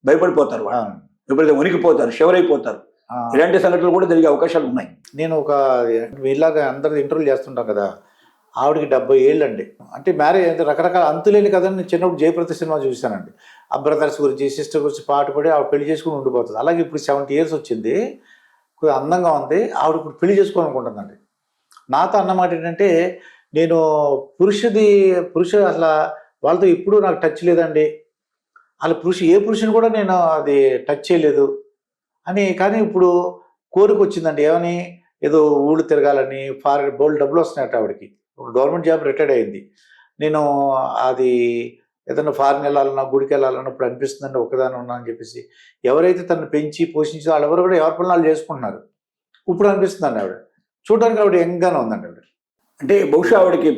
భయపడిపోతారు, వాళ్ళు ఎప్పుడైతే వణికిపోతారు, షివరైపోతారు. ఇలాంటి సంఘటనలు కూడా జరిగే అవకాశాలు ఉన్నాయి. నేను ఇలాగా అందరు ఇంటర్వ్యూ చేస్తుంటాం కదా, ఆవిడకి 70 ఏళ్ళు అండి. అంటే మ్యారేజ్ రకరకాల అంతులేని కథని నేను చిన్నప్పుడు జయప్రద సినిమా చూశానండి. ఆ బ్రదర్స్ గురించి సిస్టర్ గురించి పాటు పడి ఆవిడ పెళ్లి చేసుకుని ఉండిపోతుంది. అలాగే ఇప్పుడు 70 years వచ్చింది, కొద్దిగా అందంగా ఉంది, ఆవిడ ఇప్పుడు పెళ్లి చేసుకోవాలనుకుంటుందండి. నాతో అన్నమాట ఏంటంటే, నేను పురుష అసలు వాళ్ళతో ఎప్పుడూ నాకు టచ్ లేదండి, వాళ్ళ ఏ పురుషుని కూడా నేను అది టచ్ చేయలేదు అని. కానీ ఇప్పుడు కోరిక వచ్చిందండి, ఏమని, ఏదో ఊళ్ళు తిరగాలని, బోల్డ్ డబ్బులు వస్తున్నాయట ఆవిడకి. ఒక గవర్నమెంట్ జాబ్ రిటైర్డ్ అయింది. నేను అది ఏదైనా ఫారిన్ వెళ్ళాలన్నా, గుడికి వెళ్ళాలన్నా ఇప్పుడు అనిపిస్తుందండి ఒకదాని ఉన్నా అని చెప్పేసి. ఎవరైతే తను పెంచి పోషించి వాళ్ళెవరు కూడా ఎవరి పనులు వాళ్ళు చేసుకుంటున్నారు. ఇప్పుడు అనిపిస్తుందండి ఆవిడ చూడడానికి ఆవిడ యంగ్గానే ఉందండి ఆవిడ. అంటే బహుశా ఆవిడకి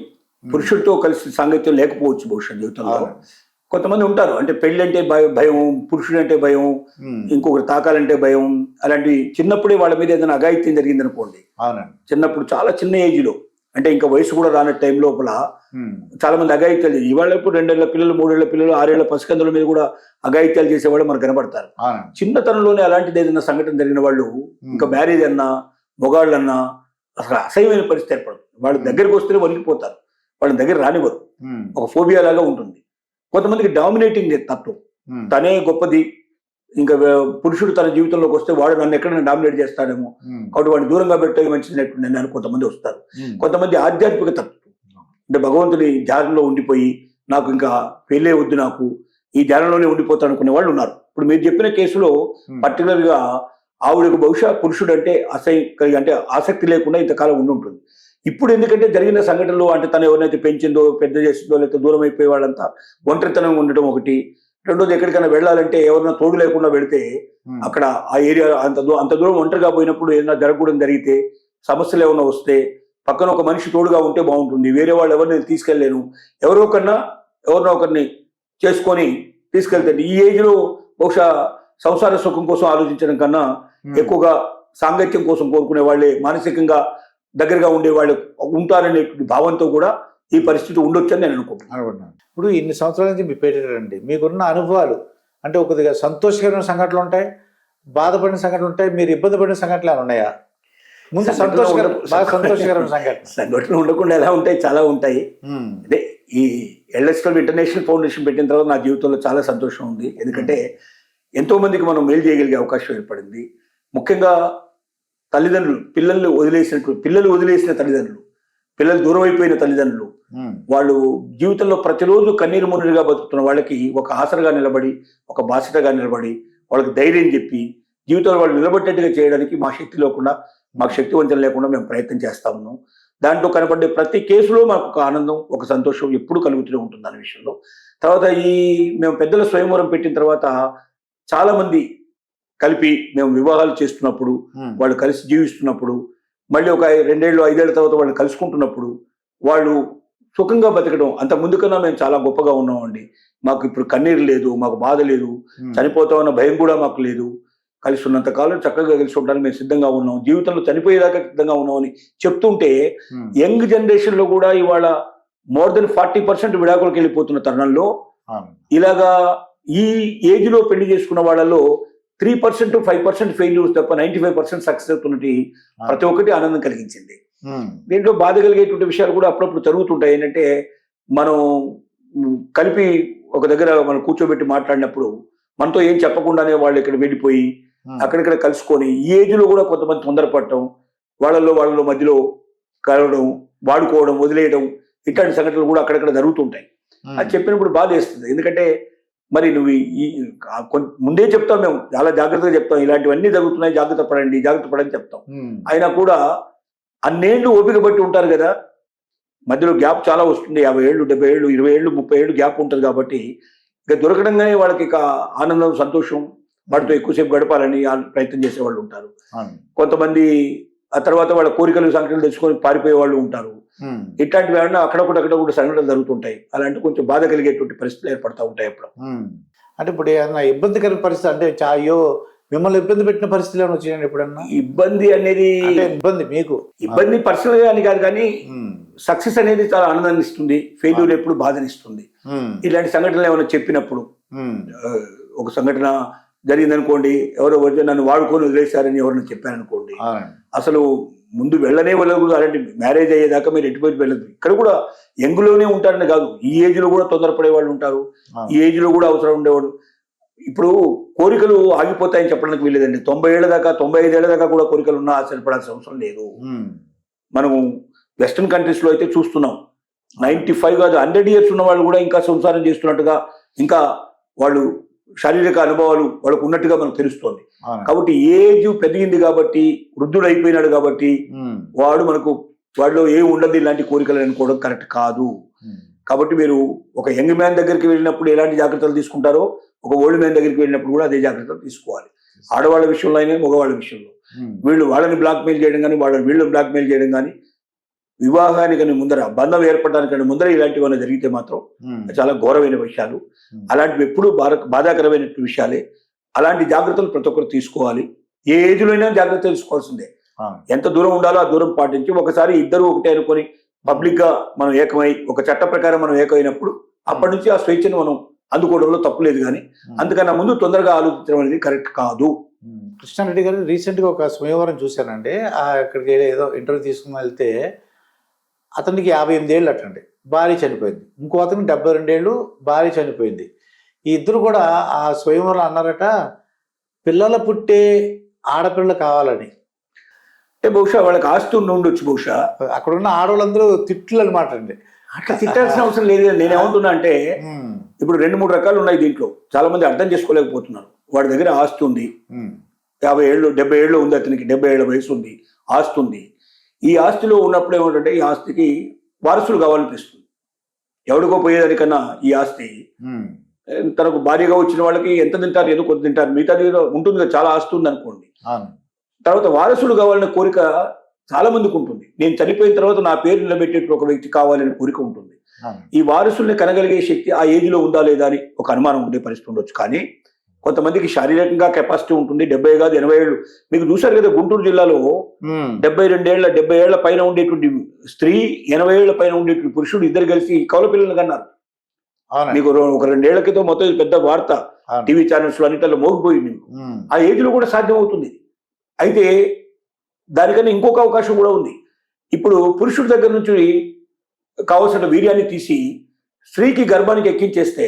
పురుషుడితో కలిసి సాంగత్యం లేకపోవచ్చు బహుశా జీవితంలో. కొంతమంది ఉంటారు, అంటే పెళ్ళి అంటే భయం, పురుషుడు అంటే భయం, ఇంకొకరు తాకాలంటే భయం. అలాంటి చిన్నప్పుడే వాళ్ళ మీద ఏదైనా అఘాయిత్యం జరిగింది అనుకోండి, చిన్నప్పుడు చాలా చిన్న ఏజ్లో, అంటే ఇంకా వయసు కూడా రాని టైం లోపల చాలా మంది అఘాయిత్యాలు, ఇవాళ ఇప్పుడు 2 ఏళ్ల పిల్లలు, 3 ఏళ్ల పిల్లలు, 6 ఏళ్ల పసికందుల మీద కూడా అఘాయిత్యాలు చేసేవాళ్ళు మనకు కనబడతారు. చిన్నతనంలోనే అలాంటిది ఏదైనా సంఘటన జరిగిన వాళ్ళు ఇంకా మ్యారేజ్ అన్నా, మొగాళ్ళన్నా అసలు అసహ్యమైన పరిస్థితి ఏర్పడుతుంది. వాళ్ళ దగ్గరికి వస్తేనే వణికిపోతారు, వాళ్ళ దగ్గర రానివ్వరు, ఒక ఫోబియా లాగా ఉంటుంది. కొంతమందికి డామినేటింగ్ తత్వం, తనే గొప్పది, ఇంకా పురుషుడు తన జీవితంలోకి వస్తే వాడు నన్ను ఎక్కడైనా డామినేట్ చేస్తాడేమో, కాబట్టి వాడిని దూరంగా పెట్టే మంచిది అని కొంతమంది వస్తారు. కొంతమంది ఆధ్యాత్మిక తత్వం, అంటే భగవంతుని ధ్యానంలో ఉండిపోయి నాకు ఇంకా పెళ్ళే వద్దు, నాకు ఈ ధ్యానంలోనే ఉండిపోతాను అనుకునే వాళ్ళు ఉన్నారు. ఇప్పుడు మీరు చెప్పిన కేసులో పర్టికులర్ గా ఆవిడకు బహుశా పురుషుడు అంటే అంటే ఆసక్తి లేకుండా ఇంతకాలం ఉంటుంది. ఇప్పుడు ఎందుకంటే జరిగిన సంఘటనలు, అంటే తను ఎవరినైతే పెంచిందో, పెద్ద చేసిందో, లేకపోతే దూరం అయిపోయే వాళ్ళంతా ఒంటరితనంగా ఉండటం ఒకటి. రెండోది, ఎక్కడికైనా వెళ్ళాలంటే ఎవరైనా తోడు లేకుండా వెళితే అక్కడ ఆ ఏరియా అంత దూరం ఒంటరిగా పోయినప్పుడు ఏదైనా జరగకూడదు జరిగితే, సమస్యలు ఏమైనా వస్తే పక్కన ఒక మనిషి తోడుగా ఉంటే బాగుంటుంది. వేరే వాళ్ళు ఎవరిని తీసుకెళ్ళలేను, ఎవరో ఒకరిని చేసుకొని తీసుకెళ్తే. ఈ ఏజ్లో బహుశా సంసార సుఖం కోసం ఆలోచించడం కన్నా ఎక్కువగా సాంగత్యం కోసం కోరుకునే వాళ్ళే, మానసికంగా దగ్గరగా ఉండే వాళ్ళు ఉంటారనే భావంతో కూడా ఈ పరిస్థితి ఉండొచ్చు అని నేను అనుకుంటున్నాను. ఇప్పుడు ఇన్ని సంవత్సరాల నుంచి మీరు పెట్టారండి, మీకున్న అనుభవాలు అంటే కొద్దిగా సంతోషకరమైన సంఘటనలు ఉంటాయి, బాధపడిన సంఘటనలు ఉంటాయి, మీరు ఇబ్బంది పడిన సంఘటనలు ఏమైనా ఉన్నాయా? ముందు సంతోషకరమైన సంఘటనలు ఉండకుండా ఎలా ఉంటాయి, చాలా ఉంటాయి. అదే ఈ ఎల్ఎస్ఎల్ ఇంటర్నేషనల్ ఫౌండేషన్ పెట్టిన తర్వాత నా జీవితంలో చాలా సంతోషం ఉంది. ఎందుకంటే ఎంతో మందికి మనం మేలు చేయగలిగే అవకాశం ఏర్పడింది. ముఖ్యంగా తల్లిదండ్రులు పిల్లలు వదిలేసిన తల్లిదండ్రులు, పిల్లలు దూరం అయిపోయిన తల్లిదండ్రులు, వాళ్ళు జీవితంలో ప్రతిరోజు కన్నీరు మున్నీరుగా బతుకుతున్న వాళ్ళకి ఒక ఆసరగా నిలబడి, ఒక బాధ్యతగా నిలబడి, వాళ్ళకి ధైర్యం చెప్పి జీవితంలో వాళ్ళు నిలబట్టేట్టుగా చేయడానికి మాకు శక్తి వంచన లేకుండా మేము ప్రయత్నం చేస్తా ఉన్నాం. దాంట్లో కనపడే ప్రతి కేసులో మాకు ఒక ఆనందం, ఒక సంతోషం ఎప్పుడు కలుగుతూనే ఉంటుంది అనే విషయంలో. తర్వాత మేము పెద్దల స్వయంవరం పెట్టిన తర్వాత చాలా మంది కలిపి మేము వివాహాలు చేస్తున్నప్పుడు, వాళ్ళు కలిసి జీవిస్తున్నప్పుడు, మళ్ళీ ఒక 2 ఏళ్ళు 5 ఏళ్ల తర్వాత వాళ్ళు కలుసుకుంటున్నప్పుడు వాళ్ళు సుఖంగా బతకడం, అంత ముందు కన్నా మేము చాలా గొప్పగా ఉన్నామండి, మాకు ఇప్పుడు కన్నీరు లేదు, మాకు బాధ లేదు, చనిపోతామన్న భయం కూడా మాకు లేదు, కలిసి ఉన్నంత కాలం చక్కగా కలిసి ఉండడానికి మేము సిద్ధంగా ఉన్నాం, జీవితంలో చనిపోయేదాకా సిద్ధంగా ఉన్నామని చెప్తుంటే యంగ్ జనరేషన్ లో కూడా ఇవాళ మోర్ దెన్ 40% విడాకులకు వెళ్ళిపోతున్న తరుణంలో ఇలాగా ఈ ఏజ్ లో పెళ్లి చేసుకున్న వాళ్ళలో 3% 5% ఫెయిల్యూర్స్ తప్ప 95% సక్సెస్ అవుతున్నది ప్రతి ఒక్కటి ఆనందం కలిగించింది. దీంట్లో బాధ కలిగేటువంటి విషయాలు కూడా అప్పుడప్పుడు జరుగుతుంటాయి. ఏంటంటే మనం కలిపి ఒక దగ్గర మనం కూర్చోబెట్టి మాట్లాడినప్పుడు మనతో ఏం చెప్పకుండానే వాళ్ళు ఇక్కడ వెళ్ళిపోయి అక్కడిక్కడ కలుసుకొని ఈ ఏజ్ లో కూడా కొంతమంది తొందరపడటం, వాళ్ళలో మధ్యలో కలవడం, వాడుకోవడం, వదిలేయడం, ఇట్లాంటి సంఘటనలు కూడా అక్కడక్కడ జరుగుతుంటాయి. అది చెప్పినప్పుడు బాధ వేస్తుంది. ఎందుకంటే మరి నువ్వు ముందే చెప్తాం, మేము చాలా జాగ్రత్తగా చెప్తాం, ఇలాంటివన్నీ జరుగుతున్నాయి, జాగ్రత్త పడని చెప్తాం. అయినా కూడా అన్నేళ్ళు ఓపిక బట్టి ఉంటారు కదా, మధ్యలో గ్యాప్ చాలా వస్తుంది, 50 ఏళ్ళు 70 ఏళ్ళు 20 ఏళ్ళు 30 ఏళ్ళు గ్యాప్ ఉంటుంది. కాబట్టి ఇక దొరకడంగానే వాళ్ళకి ఇక ఆనందం, సంతోషం, వాటితో ఎక్కువసేపు గడపాలని ప్రయత్నం చేసే వాళ్ళు ఉంటారు. కొంతమంది ఆ తర్వాత వాళ్ళ కోరికలు సంఖ్యలు తెచ్చుకొని పారిపోయే వాళ్ళు ఉంటారు. ఇట్లాంటివి ఏమన్నా అక్కడ కూడా సంఘటనలు జరుగుతుంటాయి. అలాంటి కొంచెం బాధ కలిగేటువంటి పరిస్థితులు ఏర్పడతా ఉంటాయి అప్పుడు. అంటే ఇప్పుడు ఏమన్నా ఇబ్బందికర పరిస్థితి అంటే అయ్యో మిమ్మల్ని ఇబ్బంది పెట్టిన పరిస్థితులు ఏమైనా వచ్చాయండి ఎప్పుడన్నా? ఇబ్బంది అనేది ఇబ్బంది మీకు ఇబ్బంది పర్సనల్ గా అని కాదు, కానీ సక్సెస్ అనేది చాలా ఆనందాన్ని ఇస్తుంది, ఫెయిల్యూర్ ఎప్పుడు బాధనిస్తుంది. ఇలాంటి సంఘటనలు ఏమైనా చెప్పినప్పుడు, ఒక సంఘటన జరిగిందనుకోండి, ఎవరో వచ్చి నన్ను వాడుకొని వదిలేశారని ఎవరైనా చెప్పారనుకోండి, అసలు ముందు వెళ్ళకూడదు. అలాంటి మ్యారేజ్ అయ్యేదాకా మీరు ఎటుపోయి వెళ్ళదు. ఇక్కడ కూడా యంగ్లోనే ఉంటారని కాదు, ఈ ఏజ్ లో కూడా తొందరపడే వాళ్ళు ఉంటారు, ఈ ఏజ్ లో కూడా అవసరం ఉండేవాడు. ఇప్పుడు కోరికలు ఆగిపోతాయని చెప్పడానికి వీలేదండి. 90 ఏళ్ల దాకా 95 ఏళ్ల దాకా కూడా కోరికలు ఉన్నా ఆశ్చర్యపడాల్సిన అవసరం లేదు. మనము వెస్టర్న్ కంట్రీస్ లో అయితే చూస్తున్నాం, 95 కాదు 100 ఇయర్స్ ఉన్న వాళ్ళు కూడా ఇంకా సంసారం చేస్తున్నట్టుగా, ఇంకా వాళ్ళు శారీరక అనుభవాలు వాళ్ళకు ఉన్నట్టుగా మనకు తెలుస్తోంది. కాబట్టి ఏజ్ పెరిగింది కాబట్టి, వృద్ధుడు అయిపోయినాడు కాబట్టి వాడిలో ఏ ఉండదు ఇలాంటి కోరికలు అనుకోవడం కరెక్ట్ కాదు. కాబట్టి మీరు ఒక యంగ్ మ్యాన్ దగ్గరికి వెళ్ళినప్పుడు ఎలాంటి జాగ్రత్తలు తీసుకుంటారో, ఒక ఓల్డ్ మ్యాన్ దగ్గరికి వెళ్ళినప్పుడు కూడా అదే జాగ్రత్తలు తీసుకోవాలి. ఆడవాళ్ళ విషయంలో అయినా మగవాళ్ళ విషయంలో వాళ్ళని బ్లాక్మెయిల్ చేయడం కానీ, వీళ్ళని బ్లాక్మెయిల్ చేయడం కానీ, వివాహానికని ముందర, బంధం ఏర్పడడానికని ముందర ఇలాంటివన్నీ జరిగితే మాత్రం చాలా ఘోరమైన విషయాలు. అలాంటివి ఎప్పుడూ బాధాకరమైన విషయాలే. అలాంటి జాగ్రత్తలు ప్రతి ఒక్కరు తీసుకోవాలి. ఏ ఏజ్ లో అయినా జాగ్రత్త తీసుకోవాల్సిందే. ఎంత దూరం ఉండాలో ఆ దూరం పాటించి, ఒకసారి ఇద్దరు ఒకటే అనుకొని పబ్లిక్ గా మనం ఏకమై, ఒక చట్ట ప్రకారం మనం ఏకమైనప్పుడు అప్పటి నుంచి ఆ స్వేచ్ఛను మనం అందుకోవడంలో తప్పు లేదు. కానీ అందుకన్నా ముందు తొందరగా ఆలోచించడం అనేది కరెక్ట్ కాదు. కృష్ణారెడ్డి గారు, రీసెంట్గా ఒక స్వయంవరం చూశానండి. అక్కడికి ఏదో ఇంటర్వ్యూ తీసుకుని వెళ్తే అతనికి 58 ఏళ్ళు అటండి, భార్య చనిపోయింది. ఇంకో అతనికి 72 ఏళ్ళు, భార్య చనిపోయింది. ఈ ఇద్దరు కూడా ఆ స్వయంవరం అన్నారట, పిల్లలు పుట్టే ఆడపిల్లలు కావాలని. అంటే బహుశా వాళ్ళకి ఆస్తి ఉండొచ్చు. బహుశా అక్కడ ఉన్న ఆడవాళ్ళందరూ తిట్లు అనమాట అండి. అట్లా తిట్టాల్సిన అవసరం లేదు. నేనేమంటున్నా అంటే, ఇప్పుడు 2-3 రకాలు ఉన్నాయి దీంట్లో. చాలా మంది అర్థం చేసుకోలేకపోతున్నారు. వాడి దగ్గర ఆస్తి ఉంది, 50 ఏళ్ళు 70 ఏళ్ళు ఉంది, అతనికి 70 ఏళ్ళ వయసు ఉంది, ఆస్తి ఉంది. ఈ ఆస్తిలో ఉన్నప్పుడు ఏమిటంటే, ఈ ఆస్తికి వారసులు కావాలనిపిస్తుంది. ఎవడికో పోయేదానికన్నా ఈ ఆస్తి తనకు భార్యగా వచ్చిన వాళ్ళకి ఎంత తింటారు, ఏదో కొద్ది తింటారు, మిగతాది ఉంటుంది కదా, చాలా ఆస్తి ఉంది అనుకోండి. తర్వాత వారసులు కావాలనే కోరిక చాలా మందికి ఉంటుంది. నేను చనిపోయిన తర్వాత నా పేరు నిలబెట్టే ఒక వ్యక్తి కావాలనే కోరిక ఉంటుంది. ఈ వారసుల్ని కనగలిగే శక్తి ఆ ఏజ్ లో ఉందా లేదా అని ఒక అనుమానం ఉండే పరిస్థితి ఉండొచ్చు. కానీ కొంతమందికి శారీరకంగా కెపాసిటీ ఉంటుంది. 70 కాదు 80 ఏళ్ళు. మీకు చూసారు కదా, గుంటూరు జిల్లాలో 70 ఏళ్ల పైన ఉండేటువంటి స్త్రీ, 80 ఏళ్ల పైన ఉండేటువంటి పురుషుడు ఇద్దరు కలిసి కౌల పిల్లలు కన్నారు. మీకు ఒక 2 ఏళ్ల క్రితం మొత్తం పెద్ద వార్త టీవీ ఛానల్స్ లో అన్నిటిలో మోగిపోయింది. ఆ ఏజ్ లో కూడా సాధ్యం అవుతుంది. అయితే దానికన్నా ఇంకొక అవకాశం కూడా ఉంది. ఇప్పుడు పురుషుడి దగ్గర నుంచి కావలసిన వీర్యాన్ని తీసి స్త్రీకి గర్భానికి ఎక్కించేస్తే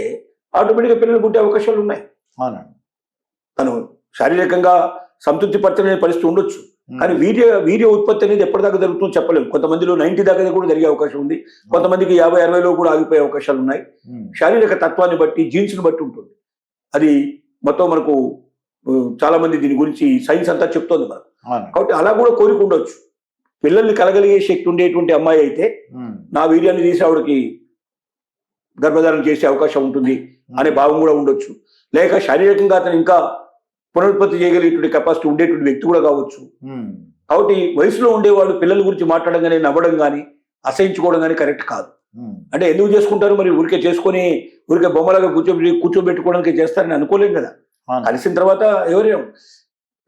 ఆటోమేటిక్గా పిల్లలు పుట్టే అవకాశాలు ఉన్నాయి. తను శారీరకంగా సంతృప్తి పరచలేని పరిస్థితి ఉండొచ్చు, కానీ వీర్య ఉత్పత్తి అనేది ఎప్పటిదాకా జరుగుతుందో చెప్పలేము. కొంతమందిలో 90 దాకా కూడా జరిగే అవకాశం ఉంది. కొంతమందికి 50-60లో కూడా ఆగిపోయే అవకాశాలు ఉన్నాయి. శారీరక తత్వాన్ని బట్టి, జీన్స్ని బట్టి ఉంటుంది. అది మొత్తం మనకు చాలా మంది దీని గురించి సైన్స్ అంతా చెప్తోంది మనకు. కాబట్టి అలా కూడా కోరిక ఉండొచ్చు. పిల్లల్ని కలగలిగే శక్తి ఉండేటువంటి అమ్మాయి అయితే నా వీర్యాన్ని తీసి ఆవిడకి గర్భధారణ చేసే అవకాశం ఉంటుంది అనే భావం కూడా ఉండొచ్చు. లేక శారీరకంగా అతను ఇంకా పునరుత్పత్తి చేయగలిగేటువంటి కెపాసిటీ ఉండేటువంటి వ్యక్తి కూడా కావచ్చు. కాబట్టి వయసులో ఉండేవాళ్ళు పిల్లల గురించి మాట్లాడడం కానీ, నవ్వడం కానీ, అసహించుకోవడం కానీ కరెక్ట్ కాదు. అంటే ఎందుకు చేసుకుంటారు మరి? ఊరికే బొమ్మలాగా కూర్చోబెట్టుకోవడానికి చేస్తారని అనుకోలేం కదా. కలిసిన తర్వాత ఎవరైనా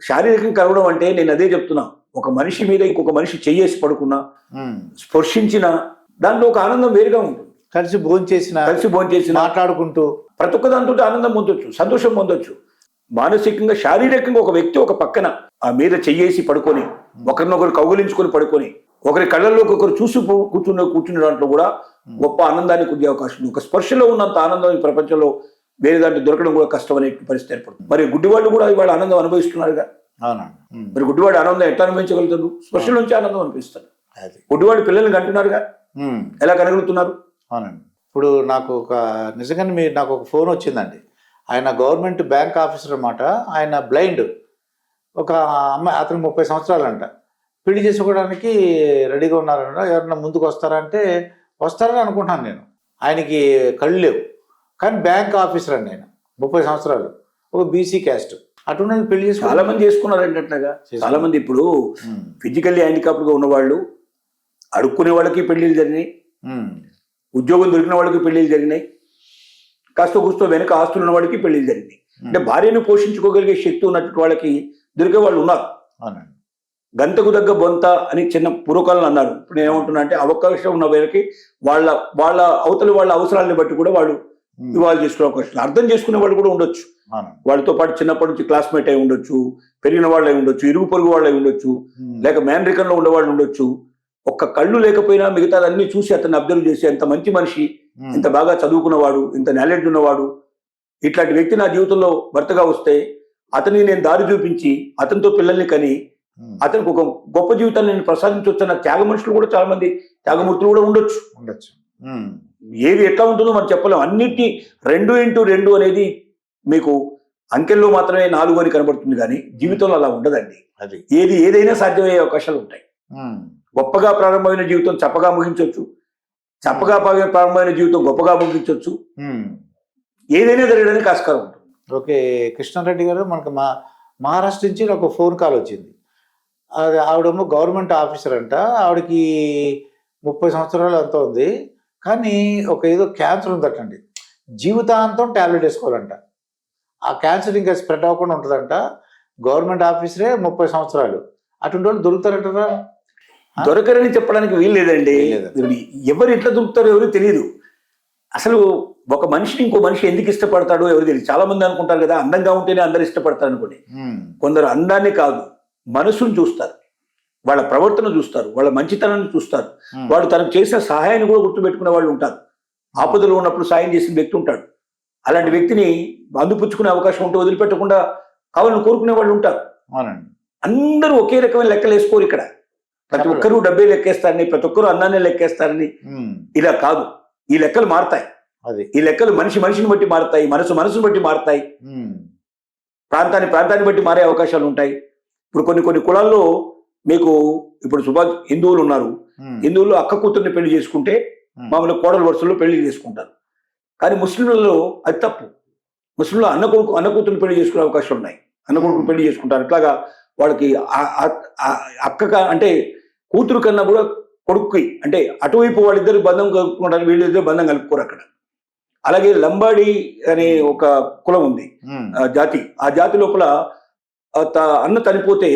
శారీరకంగా కలవడం అంటే నేను అదే చెప్తున్నా, ఒక మనిషి మీద ఇంకొక మనిషి చెయ్యేసి పడుకున్నా, స్పర్శించిన దాంట్లో ఒక ఆనందం వేరుగా ఉంటుంది. కలిసి భోంచేసిన మాట్లాడుకుంటూ ప్రతి ఒక్క దాంతో ఆనందం పొందొచ్చు, సంతోషం పొందొచ్చు. మానసికంగా శారీరకంగా ఒక వ్యక్తి ఒక పక్కన ఆ మీద చెయ్యేసి పడుకొని, ఒకరినొకరు కౌగులించుకొని పడుకొని, ఒకరి కళ్ళల్లోకి ఒకరు చూసి కూర్చున్న దాంట్లో కూడా గొప్ప ఆనందాన్ని కుదిరే అవకాశం ఉంది. ఒక స్పర్శలో ఉన్నంత ఆనందం ఈ ప్రపంచంలో వేరే దాంట్లో దొరకడం కూడా కష్టం అనే పరిస్థితి ఏర్పడుతుంది. మరి గుడ్డివాళ్ళు కూడా ఇవాళ ఆనందం అనుభవిస్తున్నారుగా. మరి గుడ్డివాడు ఆనందం ఎట్లా అనుభవించగలుగుతాడు? స్పర్శ నుంచి ఆనందం అనిపిస్తాడు. గుడ్డివాడు పిల్లల్ని కంటున్నారుగా, ఎలా కనగలుగుతున్నారు? అవునండి. ఇప్పుడు నాకు నిజంగానే నాకు ఒక ఫోన్ వచ్చిందండి. ఆయన గవర్నమెంట్ బ్యాంక్ ఆఫీసర్ అన్నమాట. ఆయన బ్లైండ్. ఒక అమ్మాయి, అతను 30 సంవత్సరాలంట. పెళ్లి చేసుకోవడానికి రెడీగా ఉన్నారంట. ఎవరన్నా ముందుకు వస్తారంటే వస్తారని అనుకుంటున్నాను నేను. ఆయనకి కళ్ళు లేవు, కానీ బ్యాంక్ ఆఫీసర్ అండి ఆయన. 30 సంవత్సరాలు, ఒక బీసీ క్యాస్ట్. అటువంటి పెళ్లి చేసి చాలా మంది చేసుకున్నారు ఏంటంటగా. చాలా మంది ఇప్పుడు ఫిజికల్లీ హ్యాండిక్యాప్డ్గా ఉన్నవాళ్ళు, అడుక్కునే వాళ్ళకి పెళ్లిళ్ళు జరిగినాయి, ఉద్యోగం దొరికిన వాళ్ళకి పెళ్లిళ్ళు జరిగినాయి, కాస్త కూస్తో వెనక ఆస్తులు ఉన్న వాళ్ళకి పెళ్లిళ్ళు జరిగినాయి. అంటే భార్యను పోషించుకోగలిగే శక్తి ఉన్నట్టు వాళ్ళకి దొరికే వాళ్ళు ఉన్నారు. గంతకు దగ్గ బొంత అని చిన్న పూర్వకాలను అన్నారు. ఇప్పుడు నేను ఏమంటున్నా అంటే, అవకాశం ఉన్న వాళ్ళకి వాళ్ళ వాళ్ళ అవసరాలను బట్టి కూడా వాళ్ళు వివాహాలు చేసుకునే అవకాశం, అర్థం చేసుకునే వాళ్ళు కూడా ఉండొచ్చు. వాళ్ళతో పాటు చిన్నప్పటి నుంచి క్లాస్మేట్ అయి ఉండొచ్చు, పెరిగిన వాళ్ళు అయి ఉండొచ్చు, ఇరుగు పొరుగు వాళ్ళు అయి ఉండొచ్చు, లేక మేనరికంలో ఉండేవాళ్ళు ఉండొచ్చు. ఒక్క కళ్ళు లేకపోయినా మిగతాదన్నీ చూసి అతన్ని అబ్జర్వ్ చేసి, ఎంత మంచి మనిషి, ఇంత బాగా చదువుకున్నవాడు, ఇంత నాలెడ్జ్ ఉన్నవాడు, ఇట్లాంటి వ్యక్తి నా జీవితంలో భర్తగా వస్తే అతన్ని నేను దారి చూపించి అతనితో పిల్లల్ని కని అతనికి ఒక గొప్ప జీవితాన్ని నేను ప్రసాదించవచ్చు అన్న త్యాగ మనుషులు కూడా చాలా మంది, త్యాగమూర్తులు కూడా ఉండొచ్చు. ఏది ఎట్లా ఉంటుందో మనం చెప్పలేం. అన్నిటినీ 2x2 అనేది మీకు అంకెల్లో మాత్రమే 4 అని కనబడుతుంది, కానీ జీవితంలో అలా ఉండదండి. అది ఏదైనా సాధ్యమయ్యే అవకాశాలు ఉంటాయి. గొప్పగా ప్రారంభమైన జీవితం చప్పగా ముగించవచ్చు, చప్పగా ప్రారంభమైన జీవితం గొప్పగా ముగించవచ్చు. ఏదైనా జరగడానికి ఆస్కారం ఉంటుంది. ఓకే కృష్ణారెడ్డి గారు, మనకు మహారాష్ట్ర నుంచి నాకు ఫోన్ కాల్ వచ్చింది. అది ఆవిడేమో గవర్నమెంట్ ఆఫీసర్ అంట. ఆవిడకి 30 సంవత్సరాలు అంతా ఉంది, కానీ ఏదో క్యాన్సర్ ఉందటండి. జీవితాంతం టాబ్లెట్ వేసుకోవాలంట. ఆ క్యాన్సర్ ఇంకా స్ప్రెడ్ అవ్వకుండా ఉంటుందంట. గవర్నమెంట్ ఆఫీసరే 30 సంవత్సరాలు. అటువంటి వాళ్ళు దొరుకుతారంటారా? దొరకరని చెప్పడానికి వీలు లేదండి. ఎవరు ఎట్లా దొరుకుతారో ఎవరు తెలియదు. అసలు ఒక మనిషిని ఇంకో మనిషి ఎందుకు ఇష్టపడతాడో ఎవరు తెలియదు. చాలా మంది అనుకుంటారు కదా, అందంగా ఉంటేనే అందరు ఇష్టపడతారు అనుకోండి. కొందరు అందాన్ని కాదు, మనసును చూస్తారు, వాళ్ళ ప్రవర్తన చూస్తారు, వాళ్ళ మంచితనాన్ని చూస్తారు, వాళ్ళు తనకు చేసిన సహాయాన్ని కూడా గుర్తుపెట్టుకునే వాళ్ళు ఉంటారు. ఆపదలో ఉన్నప్పుడు సాయం చేసిన వ్యక్తి ఉంటాడు. అలాంటి వ్యక్తిని అందిపుచ్చుకునే అవకాశం ఉంటే వదిలిపెట్టకుండా కావాలని కోరుకునే వాళ్ళు ఉంటారు. అందరూ ఒకే రకమైన లెక్కలు వేసుకోరు ఇక్కడ. ప్రతి ఒక్కరూ డబ్బే లెక్కేస్తారని, ప్రతి ఒక్కరూ అన్నాన్ని లెక్కేస్తారని ఇలా కాదు. ఈ లెక్కలు మారుతాయి. ఈ లెక్కలు మనిషిని బట్టి మారుతాయి, మనసుని బట్టి మారుతాయి, ప్రాంతాన్ని బట్టి మారే అవకాశాలు ఉంటాయి. ఇప్పుడు కొన్ని కులాల్లో మీకు ఇప్పుడు హిందువులు ఉన్నారు. హిందువుల్లో అక్క కూతుర్ని పెళ్లి చేసుకుంటే మామూలు కోడల వరుసల్లో పెళ్లి చేసుకుంటారు. కానీ ముస్లింలలో అది తప్పు. ముస్లింలో అన్న కూతుర్ని పెళ్లి చేసుకునే అవకాశం ఉన్నాయి. అన్న కొడుకుని పెళ్లి చేసుకుంటారు. ఇట్లాగా వాళ్ళకి అక్క అంటే కూతురు కన్నా కూడా కొడుకుకి, అంటే అటువైపు వాళ్ళిద్దరు బంధం కలుపుకుంటారు, వీళ్ళిద్దరు బంధం కలుపుకోరు అక్కడ. అలాగే లంబాడి అనే ఒక కులం ఉంది, జాతి. ఆ జాతి లోపల అన్న చనిపోతే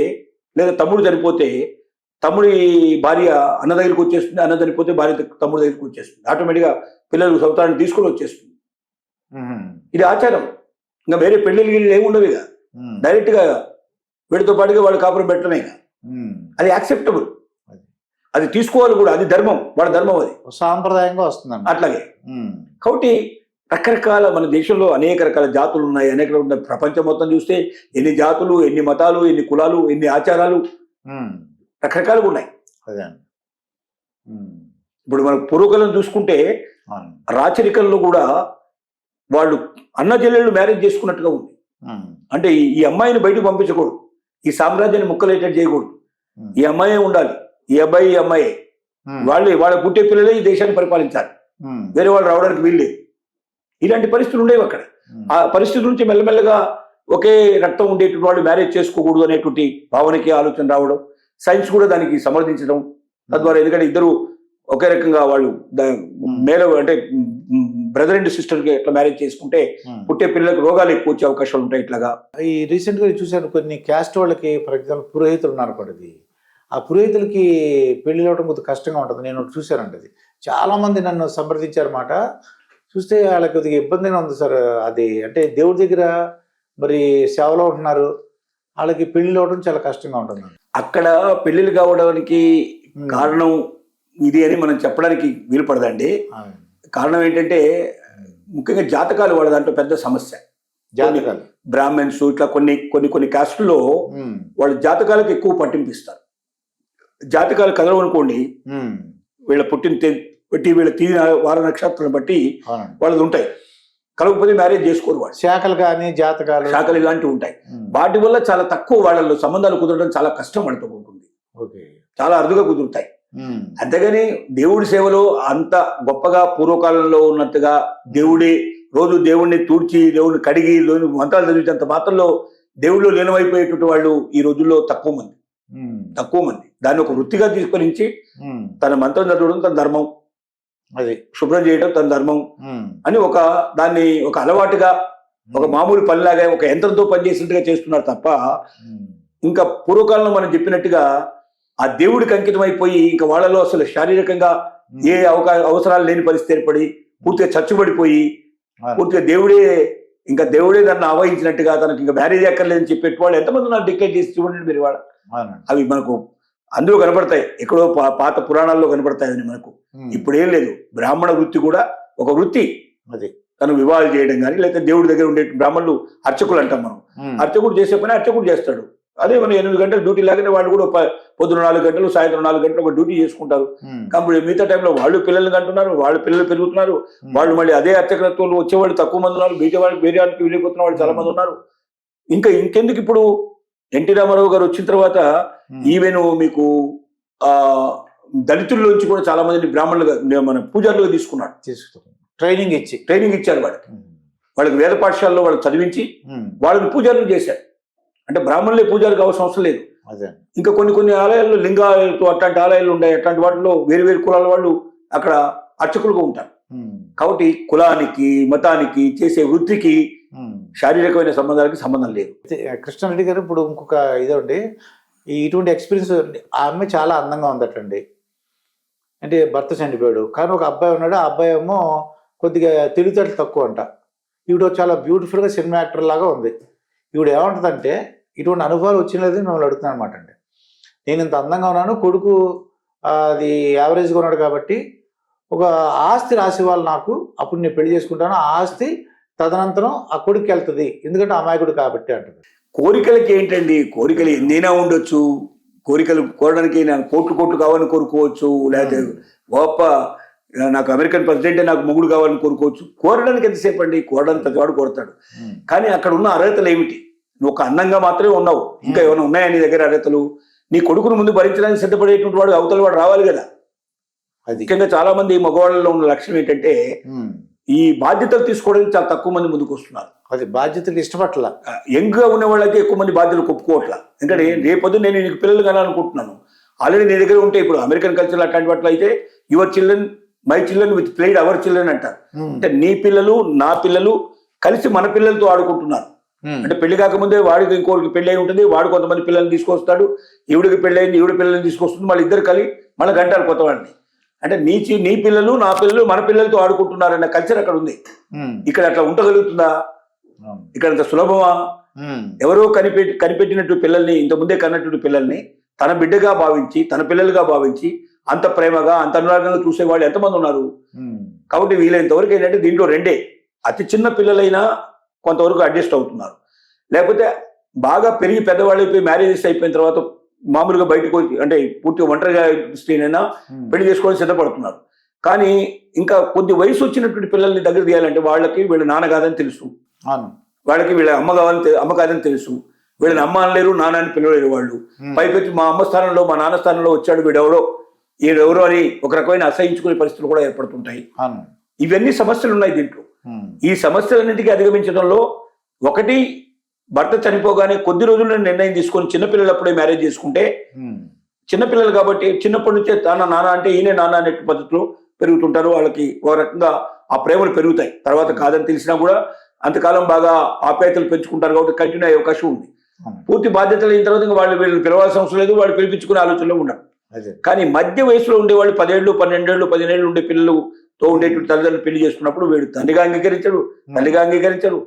లేదా తమ్ముడు చనిపోతే తమ్ముడి భార్య అన్న దగ్గరికి వచ్చేస్తుంది, అన్న చనిపోతే భార్య తమ్ముడి దగ్గరికి వచ్చేస్తుంది. ఆటోమేటిక్గా పిల్లలు సంవత్సరాన్ని తీసుకుని వచ్చేస్తుంది. ఇది ఆచారం. ఇంకా వేరే పెళ్లిళ్ళు గిళ్ళు ఏముండవు. ఇక డైరెక్ట్ గా వీడితో పాటుగా వాళ్ళు కాపురం పెట్టడమే. అది యాక్సెప్టబుల్, అది తీసుకోవాలి కూడా, అది ధర్మం, వాళ్ళ ధర్మం, అది సాంప్రదాయంగా వస్తుంది అట్లాగే. కాబట్టి రకరకాల మన దేశంలో అనేక రకాల జాతులు ఉన్నాయి, అనేక రకాల. ప్రపంచం మొత్తం చూస్తే ఎన్ని జాతులు, ఎన్ని మతాలు, ఎన్ని కులాలు, ఎన్ని ఆచారాలు రకరకాలుగా ఉన్నాయి. ఇప్పుడు మన పూర్వకాలం చూసుకుంటే రాచరికంలో కూడా వాళ్ళు అన్న చెల్లెళ్ళు మ్యారేజ్ చేసుకున్నట్టుగా ఉంది. అంటే ఈ అమ్మాయిని బయటకు పంపించకూడదు, ఈ సామ్రాజ్యాన్ని ముక్కలేటట్టు చేయకూడదు, ఈ అమ్మాయే ఉండాలి, ఈ అబ్బాయి ఈ అమ్మాయే, వాళ్ళ పుట్టే పిల్లలే ఈ దేశాన్ని పరిపాలించాలి, వేరే వాళ్ళు రావడానికి వీల్లేదు. ఇలాంటి పరిస్థితులు ఉండేవి అక్కడ. ఆ పరిస్థితి నుంచి మెల్లమెల్లగా ఒకే రక్తం ఉండేటువంటి వాళ్ళు మ్యారేజ్ చేసుకోకూడదు అనేటువంటి భావనకి ఆలోచన రావడం, సైన్స్ కూడా దానికి సమర్థించడం. తద్వారా ఎందుకంటే ఇద్దరు ఒకే రకంగా వాళ్ళు మేల అంటే బ్రదర్ అండ్ సిస్టర్కి ఎట్లా మ్యారేజ్ చేసుకుంటే పుట్టే పిల్లలకు రోగాలు ఎక్కువ వచ్చే అవకాశాలు ఉంటాయి. ఇట్లాగా ఈ రీసెంట్గా చూశాను కొన్ని క్యాస్ట్ వాళ్ళకి ఫర్ ఎగ్జాంపుల్ పురోహితులు ఉన్నారు అనుకోండి, ఆ పురోహితులకి పెళ్లి అవ్వడం కొద్దిగా కష్టంగా ఉంటుంది. నేను చూశానండి, అది చాలామంది నన్ను సంప్రదించారు మాట. చూస్తే వాళ్ళకి కొద్దిగా ఇబ్బందిగా ఉంది సార్. అది అంటే దేవుడి దగ్గర మరి సేవలో ఉంటున్నారు, వాళ్ళకి పెళ్లి అవ్వడం చాలా కష్టంగా ఉంటుంది. అక్కడ పెళ్లిళ్ళు కావడానికి కారణం ఇది అని మనం చెప్పడానికి వీలు పడదండి. కారణం ఏంటంటే ముఖ్యంగా జాతకాలు వాళ్ళ దాంట్లో పెద్ద సమస్య. జాతకాలు బ్రాహ్మణ్స్ ఇట్లా కొన్ని కొన్ని కొన్ని కాస్టుల్లో వాళ్ళ జాతకాలకు ఎక్కువ పట్టింపిస్తారు. జాతకాలు కదలవు అనుకోండి, వీళ్ళ పుట్టిన బట్టి వీళ్ళ తీరి వార నక్షత్రాలను బట్టి వాళ్ళది ఉంటాయి, కలగకపోతే మ్యారేజ్ చేసుకోరు వాళ్ళు. శాఖలు కానీ శాఖలు ఇలాంటివి ఉంటాయి. వాటి వల్ల చాలా తక్కువ వాళ్ళలో సంబంధాలు కుదరడం చాలా కష్టం వాళ్ళతో ఉంటుంది, చాలా అరుదుగా కుదురుతాయి. అంతేగాని దేవుడి సేవలో అంత గొప్పగా పూర్వకాలంలో ఉన్నట్టుగా దేవుడి రోజు దేవుడిని తూడ్చి దేవుడిని కడిగి మంత్రాలు చదివినంత మాత్రంలో దేవుళ్ళు లీనమైపోయేటువంటి వాళ్ళు ఈ రోజుల్లో తక్కువ మంది. దాన్ని ఒక వృత్తిగా తీసుకొని తన మంత్రం చదవడం తన ధర్మం, అది శుభ్రం చేయడం తన ధర్మం అని దాన్ని ఒక అలవాటుగా ఒక మామూలు పనిలాగా ఒక యంత్రంతో పనిచేసినట్టుగా చేస్తున్నారు తప్ప ఇంకా పూర్వకాలంలో మనం చెప్పినట్టుగా ఆ దేవుడికి అంకితం అయిపోయి ఇంకా వాళ్ళలో అసలు శారీరకంగా ఏ అవసరాలు లేని పరిస్థితి ఏర్పడి పూర్తిగా చచ్చుబడిపోయి పూర్తిగా దేవుడే దాన్ని ఆవహించినట్టుగా తనకి ఇంకా మ్యారేజ్ అక్కర్లేదని చెప్పేటి వాళ్ళు ఎంతమంది నాకు డిక్లేర్ చేసి చూడండి మీరు. వాళ్ళ అవి మనకు అందులో కనబడతాయి, ఎక్కడో పాత పురాణాల్లో కనబడతాయి. అని మనకు ఇప్పుడు ఏం లేదు. బ్రాహ్మణ వృత్తి కూడా ఒక వృత్తి, అది తను వివాహాలు చేయడం కానీ, లేకపోతే దేవుడి దగ్గర ఉండే బ్రాహ్మణులు అర్చకులు అంటాం మనం. అర్చకుడు చేసే పని అర్చకుడు చేస్తాడు. అదే మనం 8 గంటలు డ్యూటీ లాగానే వాళ్ళు కూడా పొద్దున 4 గంటలు సాయంత్రం 4 గంటలు ఒక డ్యూటీ చేసుకుంటారు. కాబట్టి మిగతా టైంలో వాళ్ళు పిల్లల్ని కంటున్నారు, వాళ్ళు పిల్లలు పెరుగుతున్నారు, వాళ్ళు మళ్ళీ అదే అర్చకత్వంలో వచ్చేవాళ్ళు తక్కువ మంది ఉన్నారు, వేరే వాళ్ళకి వెళ్ళిపోతున్న వాళ్ళు చాలా మంది ఉన్నారు. ఇంకెందుకు ఇప్పుడు ఎన్టీ రామారావు గారు వచ్చిన తర్వాత ఈవెన్ మీకు దళితుల్లోంచి కూడా చాలా మందిని బ్రాహ్మణులుగా మన పూజారులుగా తీసుకున్నాడు. ట్రైనింగ్ ఇచ్చారు వాళ్ళకి వేద పాఠశాలలో వాళ్ళు చదివించి వాళ్ళని పూజారులు చేశారు. అంటే బ్రాహ్మణులే పూజారికి అవసరం లేదు. ఇంకా కొన్ని ఆలయాల్లో లింగాలతో అట్లాంటి ఆలయాలు ఉన్నాయి, అట్లాంటి వాటిలో వేరు కులాల వాళ్ళు అక్కడ అర్చకులుగా ఉంటారు. కాబట్టి కులానికి మతానికి చేసే వృత్తికి శారీరకమైన సంబంధాలకి సంబంధం లేదు. కృష్ణారెడ్డి గారు ఇప్పుడు ఇంకొక ఇదండి, ఇటువంటి ఎక్స్పీరియన్స్ ఆ అమ్మాయి చాలా అందంగా ఉందటండి. అంటే భర్త చనిపోయాడు కానీ ఒక అబ్బాయి ఉన్నాడు, ఆ అబ్బాయి ఏమో కొద్దిగా తెలివితేటలు తక్కువ అంట. ఈవిడ చాలా బ్యూటిఫుల్గా సినిమా యాక్టర్ లాగా ఉంది. ఈవిడ ఏమంటుందంటే ఇటువంటి అనుభవాలు వచ్చినది మిమ్మల్ని అడుగుతున్నాను అనమాట అండి. నేను ఇంత అందంగా ఉన్నాను, కొడుకు అది యావరేజ్గా ఉన్నాడు కాబట్టి ఒక ఆస్తి రాసి వాళ్ళు నాకు, అప్పుడు నేను పెళ్లి చేసుకుంటాను, ఆ ఆస్తి తదనంతరం ఆ కొడుకు వెళ్తుంది, ఎందుకంటే అమాయకుడు కాబట్టి అంటుంది. కోరికలకి ఏంటండి, కోరికలు ఎన్నైనా ఉండొచ్చు. కోరికలు కోరడానికి నేను కోట్లు కావాలని కోరుకోవచ్చు, లేకపోతే గొప్ప నాకు అమెరికన్ ప్రెసిడెంటే నాకు మొగుడు కావాలని కోరుకోవచ్చు. కోరడానికి ఎంతసేపు అండి, కోరడానికి ప్రతివాడు కోరుతాడు. కానీ అక్కడ ఉన్న అర్హతలు ఏమిటి? నువ్వు ఒక అందంగా మాత్రమే ఉన్నావు, ఇంకా ఏమైనా ఉన్నాయా నీ దగ్గర అర్హతలు? నీ కొడుకును ముందు భరించడానికి సిద్ధపడేటువంటి వాడు అవతల వాడు రావాలి కదా. ముఖ్యంగా చాలా మంది మగవాళ్ళలో ఉన్న లక్షణం ఏంటంటే ఈ బాధ్యతలు తీసుకోవడానికి చాలా తక్కువ మంది ముందుకు వస్తున్నారు. అది బాధ్యతలు ఇష్టపట్ల యంగ్ గా ఉన్న వాళ్ళకి ఎక్కువ మంది బాధ్యతలు ఒప్పుకోవట్లా. ఎందుకంటే రేపొద్దు నేను నీకు పిల్లలు కావాలనుకుంటున్నాను, ఆల్రెడీ నీ దగ్గర ఉంటే, ఇప్పుడు అమెరికన్ కల్చర్ అట్లాంటి వాటిలో అయితే your children my children with played our children అంటారు. అంటే నీ పిల్లలు నా పిల్లలు కలిసి మన పిల్లలతో ఆడుకుంటున్నారు. అంటే పెళ్లి కాకముందే వాడికి ఇంకోరికి పెళ్లి అయి ఉంటుంది, వాడు కొంతమంది పిల్లల్ని తీసుకొస్తాడు, ఈవిడికి పెళ్లి అయింది ఈవిడ పిల్లల్ని తీసుకొస్తుంది, మళ్ళీ ఇద్దరు కలిసి మళ్ళీ గంటారు కొత్త వాడిని. అంటే నీ పిల్లలు నా పిల్లలు మన పిల్లలతో ఆడుకుంటున్నారన్న కల్చర్ అక్కడ ఉంది. ఇక్కడ అట్లా ఉండగలుగుతుందా? ఇక్కడ అంత సులభమా? ఎవరో కనిపెట్టినట్టు పిల్లల్ని, ఇంతకుముందే కన్నట్టు పిల్లల్ని తన బిడ్డగా భావించి, తన పిల్లలుగా భావించి అంత ప్రేమగా అంత అనురాగంగా చూసేవాళ్ళు ఎంతమంది ఉన్నారు? కాబట్టి వీలైనంతవరకు ఏంటంటే దీంట్లో రెండే, అతి చిన్న పిల్లలైనా కొంతవరకు అడ్జస్ట్ అవుతున్నారు, లేకపోతే బాగా పెరిగి పెద్దవాళ్ళు అయిపోయి మ్యారేజెస్ అయిపోయిన తర్వాత మామూలుగా బయటకు వచ్చి, అంటే పూర్తిగా ఒంటరిగా స్త్రీనైనా పెళ్లి చేసుకోవడానికి సిద్ధపడుతున్నారు. కానీ ఇంకా కొద్ది వయసు వచ్చినటువంటి పిల్లల్ని దగ్గర తీయాలంటే వాళ్ళకి వీళ్ళ నాన్న కాదని తెలుసు, వాళ్ళకి వీళ్ళ అమ్మ కాదని తెలుసు, వీళ్ళని అమ్మ అనలేరు నాన్న అని పిలవలేరు వాళ్ళు. పైపెచ్చి మా అమ్మ స్థానంలో మా నాన్న స్థానంలో వచ్చాడు వీడెవరో అని ఒక రకమైన అసహించుకునే పరిస్థితులు కూడా ఏర్పడుతుంటాయి. ఇవన్నీ సమస్యలు ఉన్నాయి దీంట్లో. ఈ సమస్యలన్నింటికీ అధిగమించడంలో ఒకటి, భర్త చనిపోగానే కొద్ది రోజుల్లో నిర్ణయం తీసుకొని చిన్నపిల్లలప్పుడే మ్యారేజ్ చేసుకుంటే, చిన్నపిల్లలు కాబట్టి చిన్నప్పటి నుంచే నాన్న అంటే ఈయనే నాన్న అనే పద్ధతిలో పెరుగుతుంటారు. వాళ్ళకి ఒక రకంగా ఆ ప్రేమలు పెరుగుతాయి. తర్వాత కాదని తెలిసినా కూడా అంతకాలం బాగా ఆప్యాయతలు పెంచుకుంటారు కాబట్టి కంటిన్యూ అయ్యే అవకాశం ఉంది. పూర్తి బాధ్యతలు అయిన తర్వాత ఇంకా వాళ్ళు వీళ్ళని పిలవాల్సిన అవసరం లేదు, వాళ్ళు పిలిపించుకునే ఆలోచనలో ఉన్నారు. అదే కానీ మధ్య వయసులో ఉండేవాళ్ళు 10 ఏళ్ళు 12 ఏళ్ళు 15 ఏళ్ళు ఉండే పిల్లలతో ఉండేటువంటి తల్లిదండ్రులు పెళ్లి చేసుకున్నప్పుడు వీడు తండ్రిగా అంగీకరించడు, తల్లిగా అంగీకరించరు.